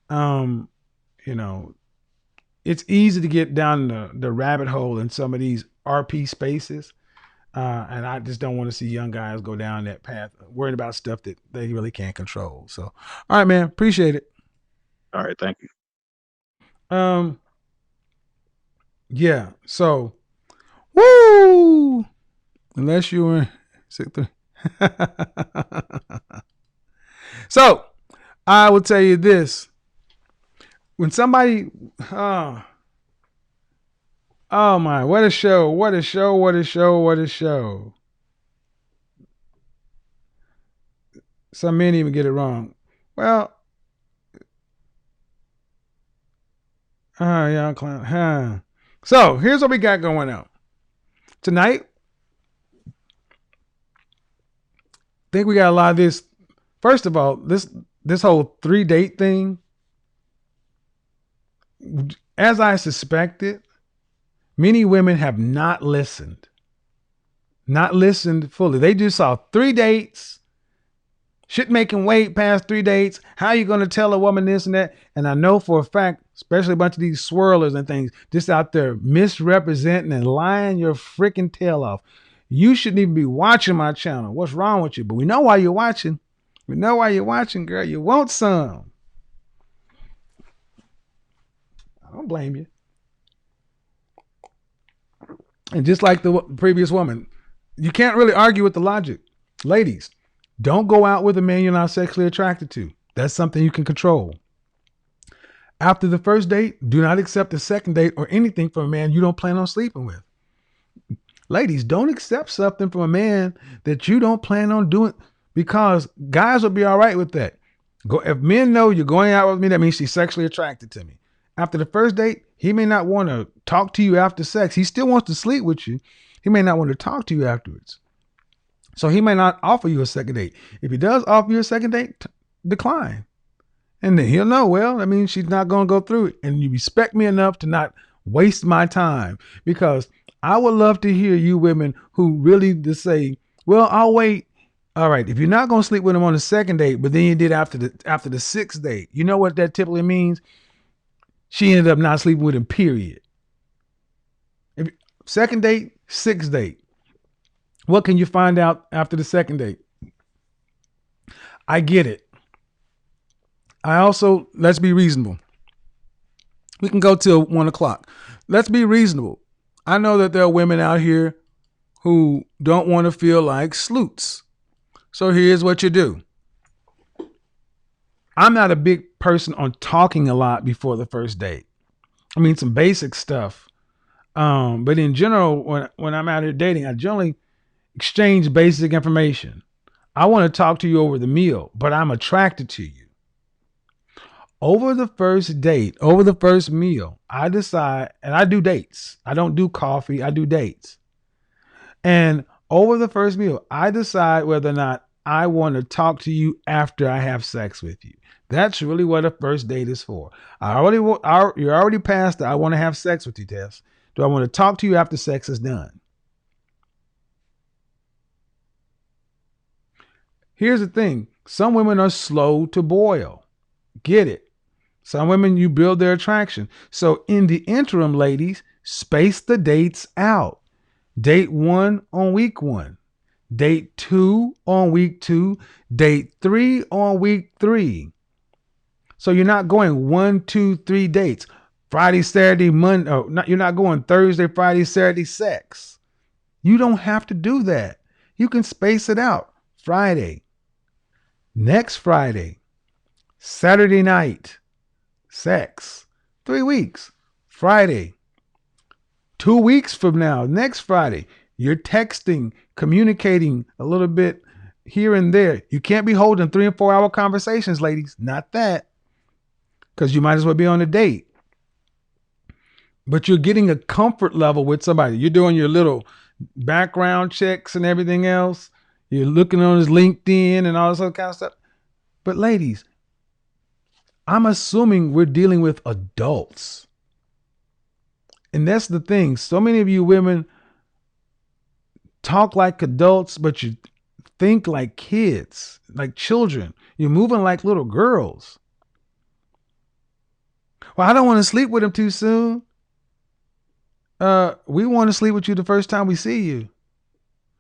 you know, it's easy to get down the rabbit hole in some of these RP spaces. And I just don't want to see young guys go down that path, worrying about stuff that they really can't control. So, all right, man, appreciate it. All right, thank you. Yeah. So, woo! Unless you were 6'3". So, I will tell you this: when somebody, oh my, what a show! What a show! What a show! What a show! Some men even get it wrong. Well, yeah, clown. So here's what we got going on tonight. I think we got a lot of this. First of all, this whole 3-date thing, as I suspected, many women have not listened fully. They just saw 3 dates. Shit making weight past 3 dates. How are you going to tell a woman this and that? And I know for a fact, especially a bunch of these swirlers and things, just out there misrepresenting and lying your freaking tail off. You shouldn't even be watching my channel. What's wrong with you? But we know why you're watching. We know why you're watching, girl. You want some. I don't blame you. And just like the previous woman, you can't really argue with the logic. Ladies, don't go out with a man you're not sexually attracted to. That's something you can control. After the first date, do not accept the second date or anything from a man you don't plan on sleeping with. Ladies, don't accept something from a man that you don't plan on doing, because guys will be all right with that. If men know you're going out with me, that means she's sexually attracted to me. After the first date, he may not want to talk to you after sex. He still wants to sleep with you. He may not want to talk to you afterwards. So he may not offer you a second date. If he does offer you a second date, decline. And then he'll know, well, that means she's not going to go through it. And you respect me enough to not waste my time, because I would love to hear you women who really just say, well, I'll wait. All right. If you're not going to sleep with him on the second date, but then you did after the sixth date, you know what that typically means? She ended up not sleeping with him, period. Second date, sixth date. What can you find out after the second date? I get it. Let's be reasonable. We can go till 1 o'clock. Let's be reasonable. I know that there are women out here who don't want to feel like sleuths. So here's what you do. I'm not a big person on talking a lot before the first date. I mean, some basic stuff. But in general, when I'm out here dating, I generally exchange basic information. I want to talk to you over the meal, but I'm attracted to you. Over the first date, over the first meal, I decide, and I do dates. I don't do coffee. I do dates. And over the first meal, I decide whether or not I want to talk to you after I have sex with you. That's really what a first date is for. You're already past the I want to have sex with you test. Do I want to talk to you after sex is done? Here's the thing. Some women are slow to boil. Get it? Some women, you build their attraction. So in the interim, ladies, space the dates out. Date 1 on week 1. Date 2 on week 2. Date 3 on week 3. So you're not going 1, 2, 3 dates. Friday, Saturday, Monday. You're not going Thursday, Friday, Saturday, sex. You don't have to do that. You can space it out. Friday. Next Friday. Saturday night. Sex. 3 weeks. Friday. 2 weeks from now. Next Friday. You're texting, communicating a little bit here and there. You can't be holding 3 and 4 hour conversations, ladies. Not that. Because you might as well be on a date. But you're getting a comfort level with somebody. You're doing your little background checks and everything else. You're looking on his LinkedIn and all this other kind of stuff. But ladies, I'm assuming we're dealing with adults. And that's the thing. So many of you women talk like adults, but you think like kids, like children. You're moving like little girls. Well, I don't want to sleep with him too soon. We want to sleep with you the first time we see you.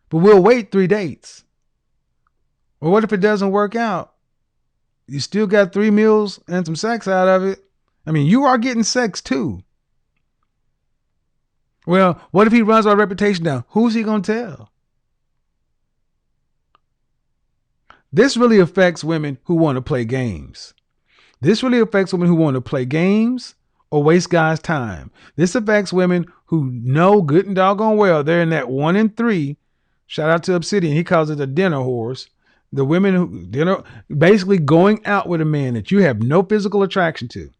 But we'll wait 3 dates. Well, what if it doesn't work out? You still got 3 meals and some sex out of it. I mean, you are getting sex too. Well, what if he runs our reputation down? Who's he going to tell? This really affects women who want to play games. This really affects women who want to play games or waste guys' time. This affects women who know good and doggone well they're in that 1 in 3. Shout out to Obsidian. He calls it a dinner horse. The women who basically going out with a man that you have no physical attraction to,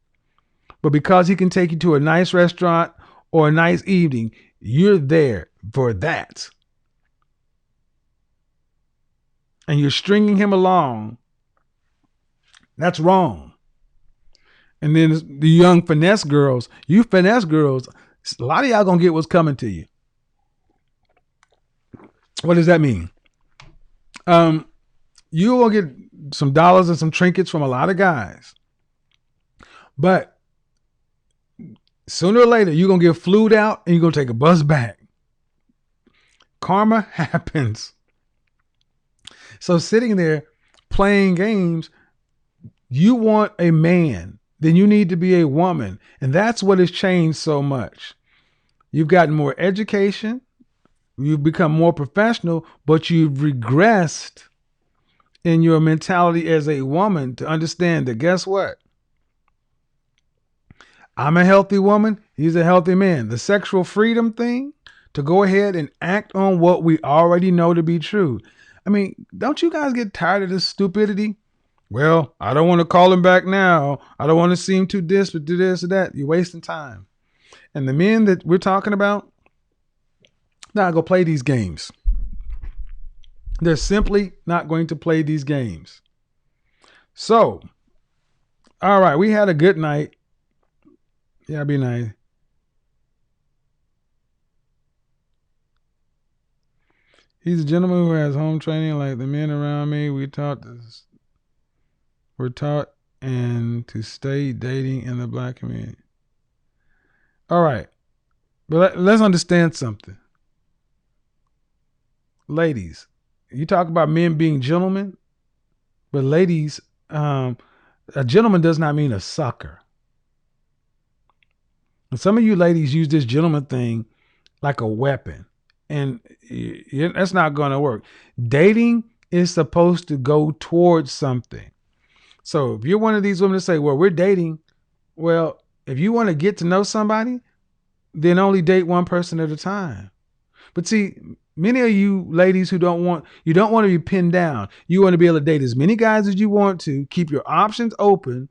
but because he can take you to a nice restaurant or a nice evening, you're there for that. And you're stringing him along. That's wrong. And then the young finesse girls, you finesse girls, a lot of y'all gonna get what's coming to you. What does that mean? You will get some dollars and some trinkets from a lot of guys. But sooner or later, you're going to get flued out and you're going to take a bus back. Karma happens. So sitting there playing games, you want a man, then you need to be a woman. And that's what has changed so much. You've gotten more education, you've become more professional, but you've regressed in your mentality as a woman to understand that guess what? I'm a healthy woman, he's a healthy man. The sexual freedom thing, to go ahead and act on what we already know to be true. I mean, don't you guys get tired of this stupidity? Well, I don't want to call him back now. I don't want to seem too desperate, do this or that. You're wasting time. And the men that we're talking about, not going to play these games. They're simply not going to play these games. So, all right, we had a good night. Yeah, be nice. He's a gentleman who has home training like the men around me. We're taught and to stay dating in the black community. All right, but let's understand something. Ladies, you talk about men being gentlemen, but ladies, a gentleman does not mean a sucker. And some of you ladies use this gentleman thing like a weapon, and that's not going to work. Dating is supposed to go towards something. So if you're one of these women that say, well, we're dating, well, if you want to get to know somebody, then only date one person at a time. But see, many of you ladies who don't want to be pinned down. You want to be able to date as many guys as you want to, keep your options open.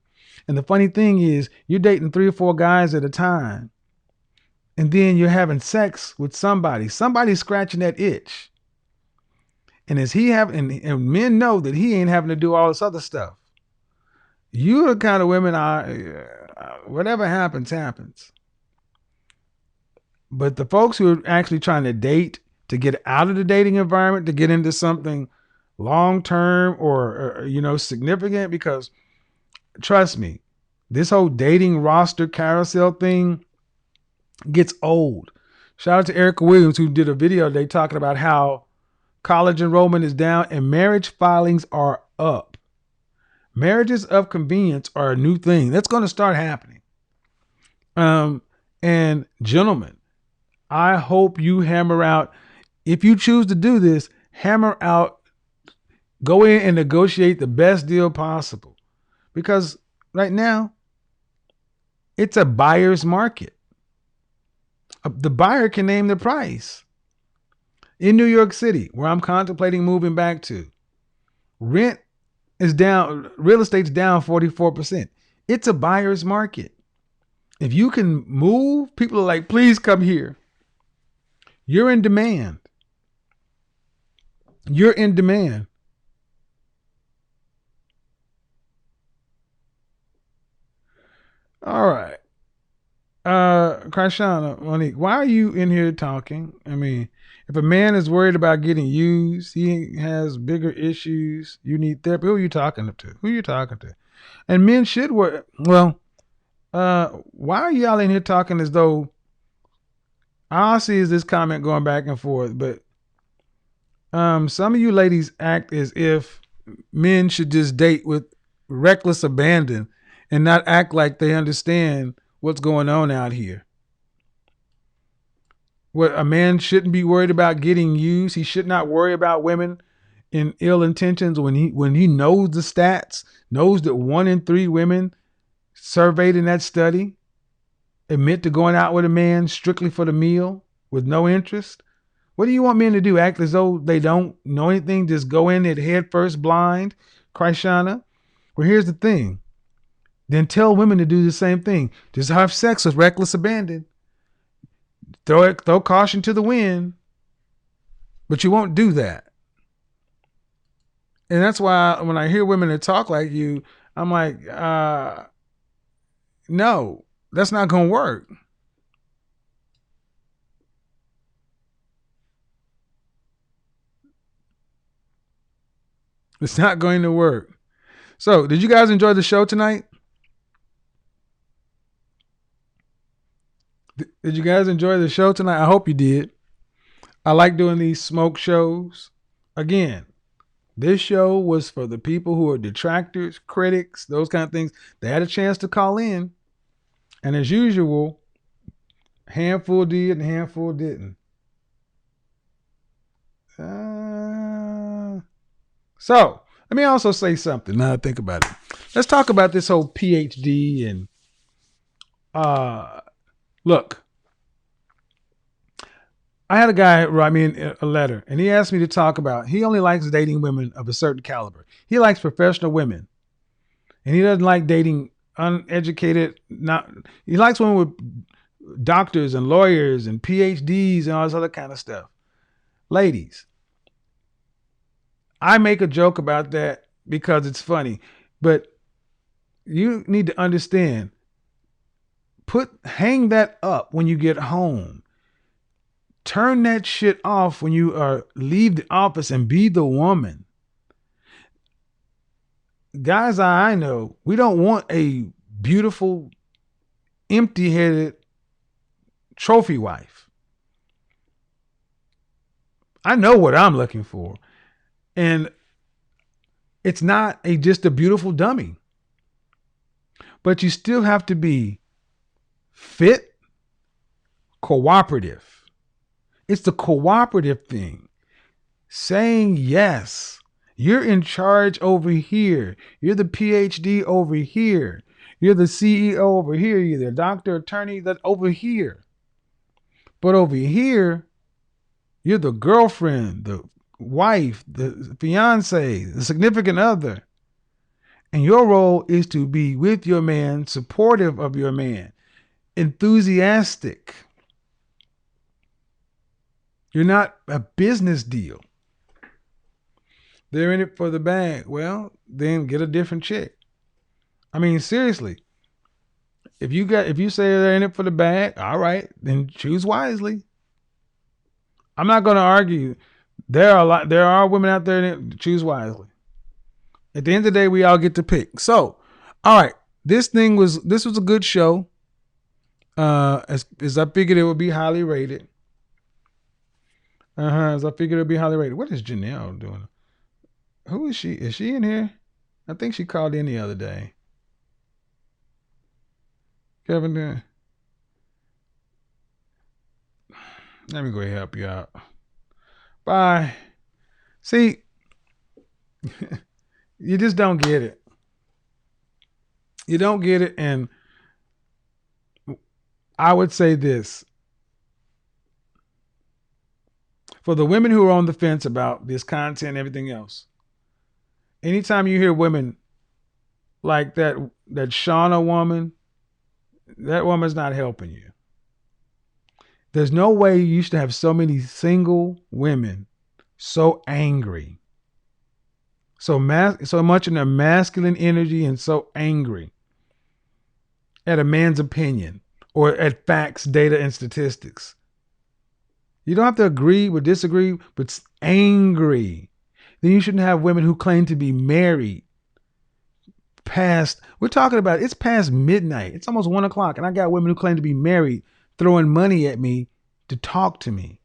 And the funny thing is, you're dating 3 or 4 guys at a time. And then you're having sex with somebody's scratching that itch. And and men know that he ain't having to do all this other stuff. You're the kind of women whatever happens, happens. But the folks who are actually trying to date, to get out of the dating environment, to get into something long-term or significant, because trust me, this whole dating roster carousel thing gets old. Shout out to Erica Williams, who did a video today talking about how college enrollment is down and marriage filings are up. Marriages of convenience are a new thing. That's going to start happening. And gentlemen, I hope you hammer out, if you choose to do this, go in and negotiate the best deal possible. Because right now, it's a buyer's market. The buyer can name the price. In New York City, where I'm contemplating moving back to, rent is down, real estate's down 44%. It's a buyer's market. If you can move, people are like, please come here. You're in demand. You're in demand. All right. Krishana, Monique, why are you in here talking? I mean, if a man is worried about getting used, he has bigger issues, you need therapy. Who are you talking to? Who are you talking to? And men should work. Well, why are y'all in here talking as though, all I see is this comment going back and forth, but some of you ladies act as if men should just date with reckless abandon and not act like they understand what's going on out here. What a man shouldn't be worried about getting used. He should not worry about women in ill intentions when he knows the stats, knows that 1 in 3 women surveyed in that study admit to going out with a man strictly for the meal with no interest. What do you want men to do? Act as though they don't know anything? Just go in at head first blind? Krishana? Well, here's the thing. Then tell women to do the same thing. Just have sex with reckless abandon. Throw caution to the wind. But you won't do that. And that's why when I hear women that talk like you, I'm like, no, that's not going to work. It's not going to work. So, did you guys enjoy the show tonight? Did you guys enjoy the show tonight? I hope you did. I like doing these smoke shows. Again, this show was for the people who are detractors, critics, those kind of things. They had a chance to call in. And as usual, handful did and handful didn't. So, let me also say something now I think about it. Let's talk about this whole PhD and look. I had a guy write me a letter, and he asked me to talk about, he only likes dating women of a certain caliber. He likes professional women, and he doesn't like dating uneducated. He likes women with doctors and lawyers and PhDs and all this other kind of stuff. Ladies, I make a joke about that because it's funny, but you need to understand. Hang that up when you get home. Turn that shit off when you leave the office and be the woman. Guys I know, we don't want a beautiful, empty-headed trophy wife. I know what I'm looking for. And it's not just a beautiful dummy. But you still have to be fit, cooperative. It's the cooperative thing. Saying yes. You're in charge over here. You're the PhD over here. You're the CEO over here. You're the doctor, attorney that over here. But over here, you're the girlfriend, the wife, the fiance, the significant other. And your role is to be with your man, supportive of your man, enthusiastic. You're not a business deal. They're in it for the bag. Well, then get a different chick. I mean, seriously. If you say they're in it for the bag, all right, then choose wisely. I'm not going to argue. There are women out there that choose wisely. At the end of the day, we all get to pick. So, all right, this was a good show. As I figured it would be highly rated. As I figured it would be highly rated. What is Janelle doing? Who is she? Is she in here? I think she called in the other day. Kevin, let me go ahead and help you out. Bye. See, you just don't get it. You don't get it. And I would say this. For the women who are on the fence about this content and everything else, anytime you hear women like that Shauna woman, that woman's not helping you. There's no way you used to have so many single women so angry, so much in their masculine energy and so angry at a man's opinion or at facts, data, and statistics. You don't have to agree or disagree, but angry. Then you shouldn't have women who claim to be married we're talking about, it's past midnight. It's almost 1:00. And I got women who claim to be married throwing money at me to talk to me.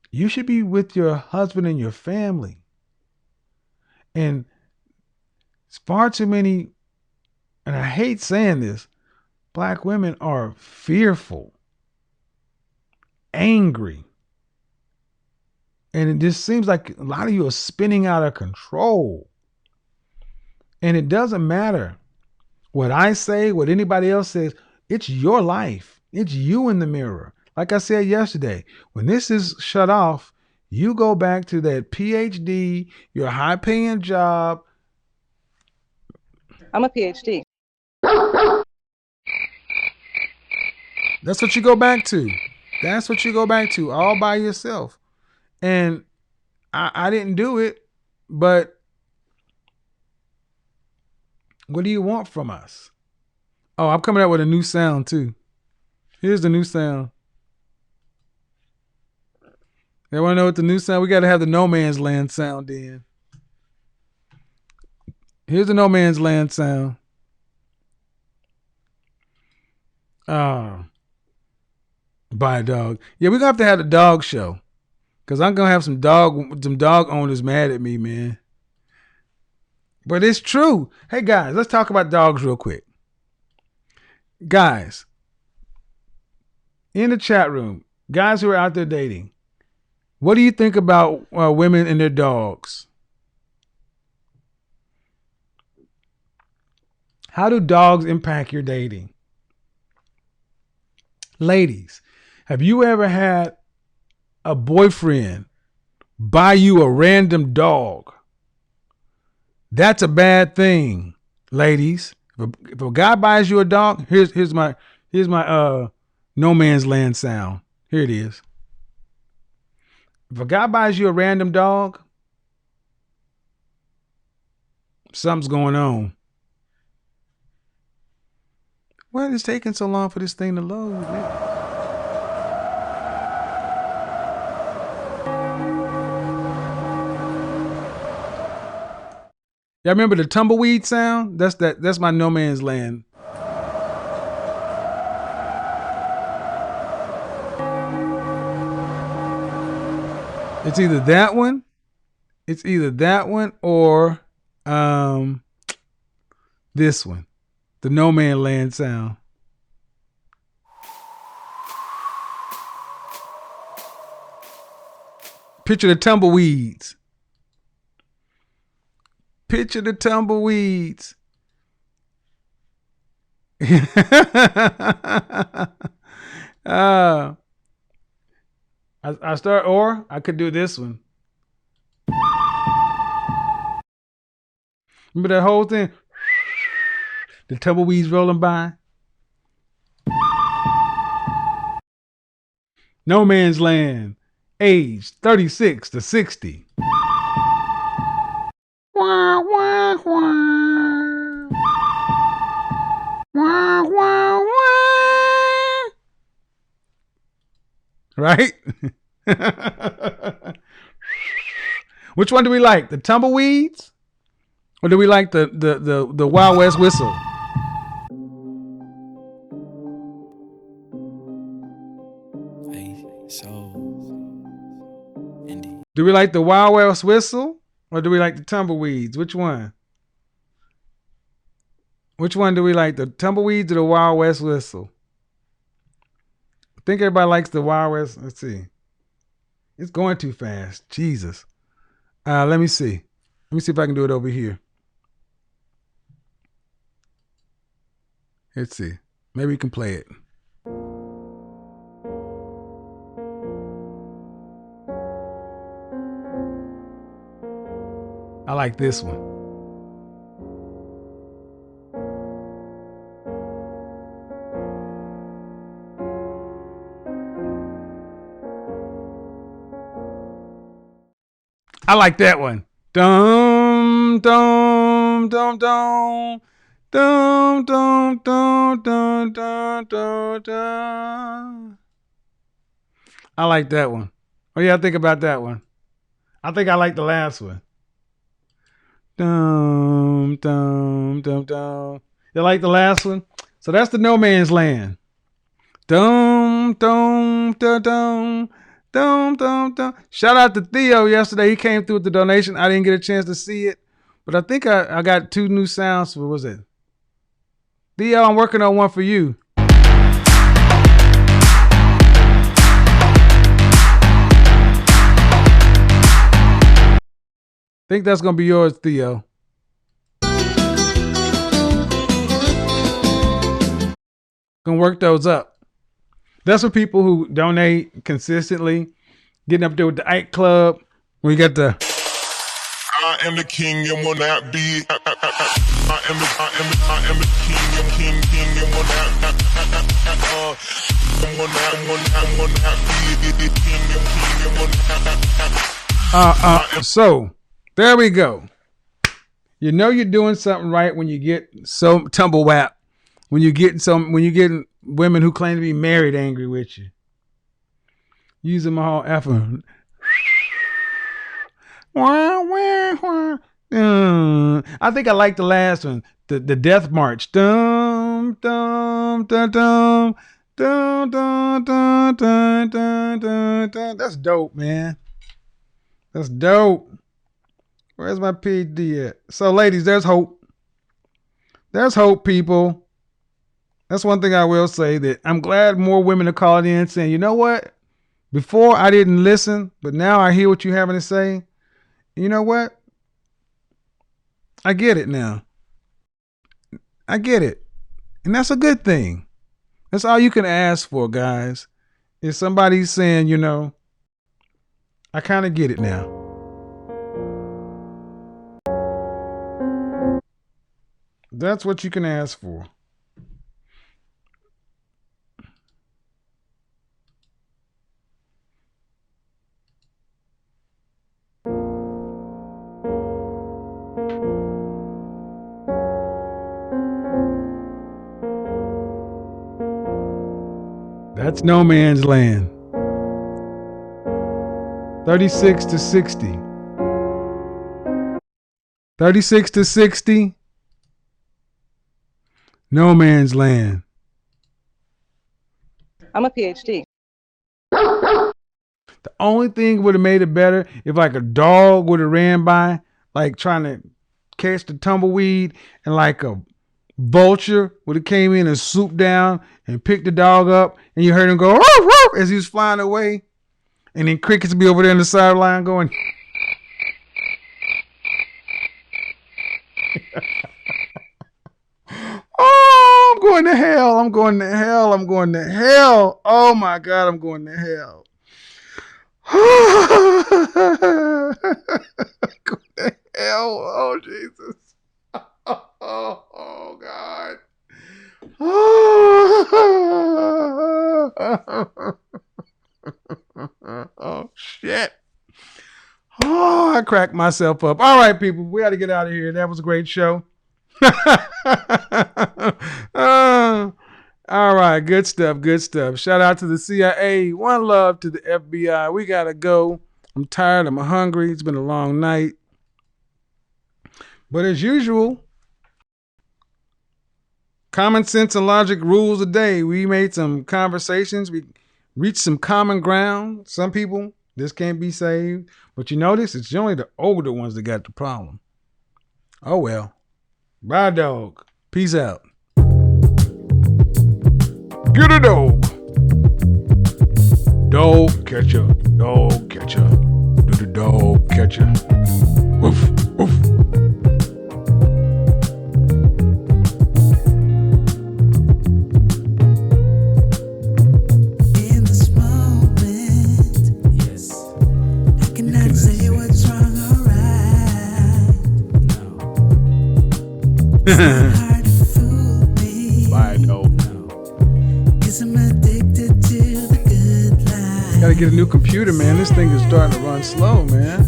You should be with your husband and your family. And it's far too many, and I hate saying this, Black women are fearful, angry. And it just seems like a lot of you are spinning out of control. And it doesn't matter what I say, what anybody else says. It's your life. It's you in the mirror. Like I said yesterday, when this is shut off, you go back to that PhD, your high-paying job. I'm a PhD. That's what you go back to. That's what you go back to, all by yourself. And I didn't do it, but what do you want from us? Oh, I'm coming out with a new sound too. Here's the new sound. You want to know what the new sound? We got to have the No Man's Land sound in. Here's the no man's land sound. By a dog. Yeah, we're gonna have the dog show. Cause I'm gonna have some dog owners mad at me, man. But it's true. Hey guys, let's talk about dogs real quick. Guys, in the chat room, guys who are out there dating, what do you think about women and their dogs? How do dogs impact your dating? Ladies, have you ever had a boyfriend buy you a random dog? That's a bad thing, ladies. If a guy buys you a dog, here's my no man's land sound. Here it is. If a guy buys you a random dog, something's going on. Why is it taking so long for this thing to load, man? Y'all remember the tumbleweed sound? That's my no man's land. It's either that one or this one. The no man land sound. Picture the tumbleweeds. Picture the tumbleweeds. I start, or I could do this one. Remember that whole thing? The tumbleweeds rolling by. No man's land. Age 36 to 60. Wah, wah, wah. Wah, wah, wah. Right? Which one do we like? The tumbleweeds? Or do we like the Wild West whistle? Do we like the Wild West whistle? Or do we like the tumbleweeds? Which one? Which one do we like? The tumbleweeds or the Wild West whistle? I think everybody likes the Wild West. Let's see. It's going too fast. Jesus. Let me see. Let me see if I can do it over here. Let's see. Maybe we can play it. I like this one. I like that one. Dum dum dum dum dum dum dum dum dum dum dum. I like that one. What do y'all think about that one? I think I like the last one. Dum dum dum dum. You like the last one? So that's the no man's land. Dum dum dum dum. Dum, dum, dum. Shout out to Theo yesterday. He came through with the donation. I didn't get a chance to see it, but I think I got 2 new sounds. What was it? Theo, I'm working on one for you. I think that's going to be yours, Theo. Gonna work those up. That's for people who donate consistently, getting up there with the Ike Club. When you got the I am the king and will not be. I am the king and will not. So there we go. You know you're doing something right when you get so tumble whap. When you're getting women who claim to be married angry with you. Using my whole effort. I think I like the last one, the Death March. Dum dum dum dum dum dum dum dum dum dum dum. That's dope, man. That's dope. Where's my PhD at? So, ladies, there's hope. There's hope, people. That's one thing I will say, that I'm glad more women are calling in saying, you know what? Before I didn't listen, but now I hear what you're having to say. You know what? I get it now. I get it. And that's a good thing. That's all you can ask for, guys. Is somebody saying, you know, I kind of get it now. That's what you can ask for. That's no man's land. 36 to 60. 36 to 60. No man's land. I'm a PhD. The only thing would have made it better if like a dog would have ran by, like trying to catch the tumbleweed, and like a vulture would have came in and swooped down and picked the dog up, and you heard him go roof, roof, as he was flying away, and then crickets would be over there on the sideline going. Oh, I'm going to hell. I'm going to hell. I'm going to hell. Oh my God, I'm going to hell. Going to hell. Oh, Jesus. Oh God. Oh shit. Oh, I cracked myself up. All right, people, we got to get out of here. That was a great show. All right, good stuff, good stuff. Shout out to the CIA. One love to the FBI. We got to go. I'm tired. I'm hungry. It's been a long night. But as usual, common sense and logic rules the day. We made some conversations. We reached some common ground. Some people, this can't be saved. But you notice it's only the older ones that got the problem. Oh well. Bye, dog. Peace out. Get a dog. Dog catcher. Dog catcher. Do the dog catcher. Woof, woof. Bye, dope. Gotta get a new computer, man. This thing is starting to run slow, man.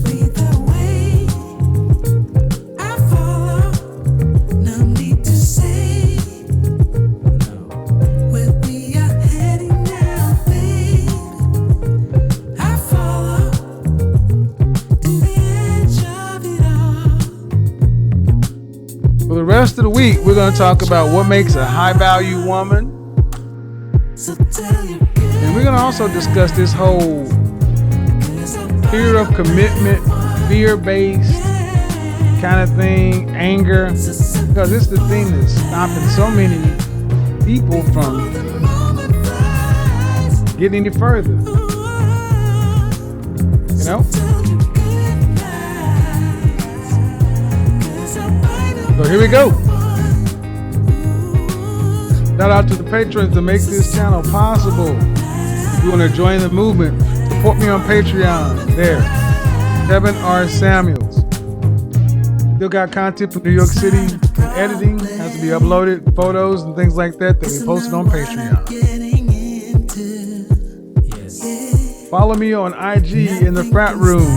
For the rest of the week, we're going to talk about what makes a high-value woman. And we're going to also discuss this whole fear of commitment, fear-based kind of thing, anger. Because it's the thing that's stopping so many people from getting any further. You know? So here we go. Shout out to the patrons that make this channel possible. If you want to join the movement, support me on Patreon. There. Kevin R. Samuels. Still got content from New York City. Editing has to be uploaded. Photos and things like that we posted on Patreon. Follow me on IG in the frat room.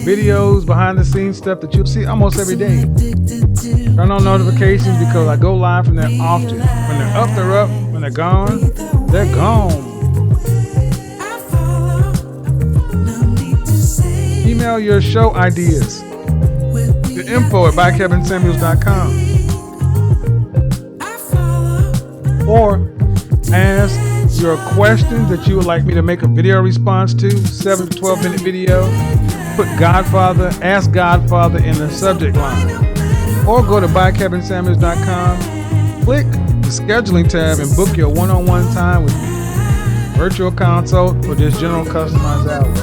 Videos, behind the scenes stuff that you'll see almost every day. Turn on notifications because I go live from there often. When they're up, they're up. When they're gone, they're gone. Email your show ideas to info@bykevinsamuels.com. Or ask your questions that you would like me to make a video response to, 7 to 12 minute video. Put Godfather, ask Godfather in the subject line. Or go to bykevinsamuels.com, click the scheduling tab and book your one-on-one time with me. Virtual consult or just general customized hours.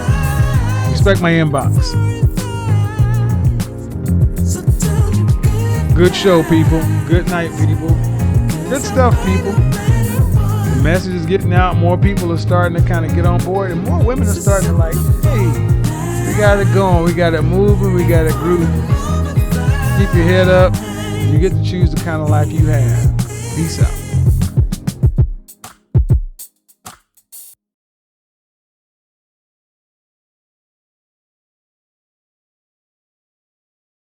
Respect my inbox. Good show, people. Good night, people. Good stuff, people. The message is getting out. More people are starting to kind of get on board, and more women are starting to like, hey, we got it going. We got it moving. We got it grooving. Keep your head up. You get to choose the kind of life you have. Peace out.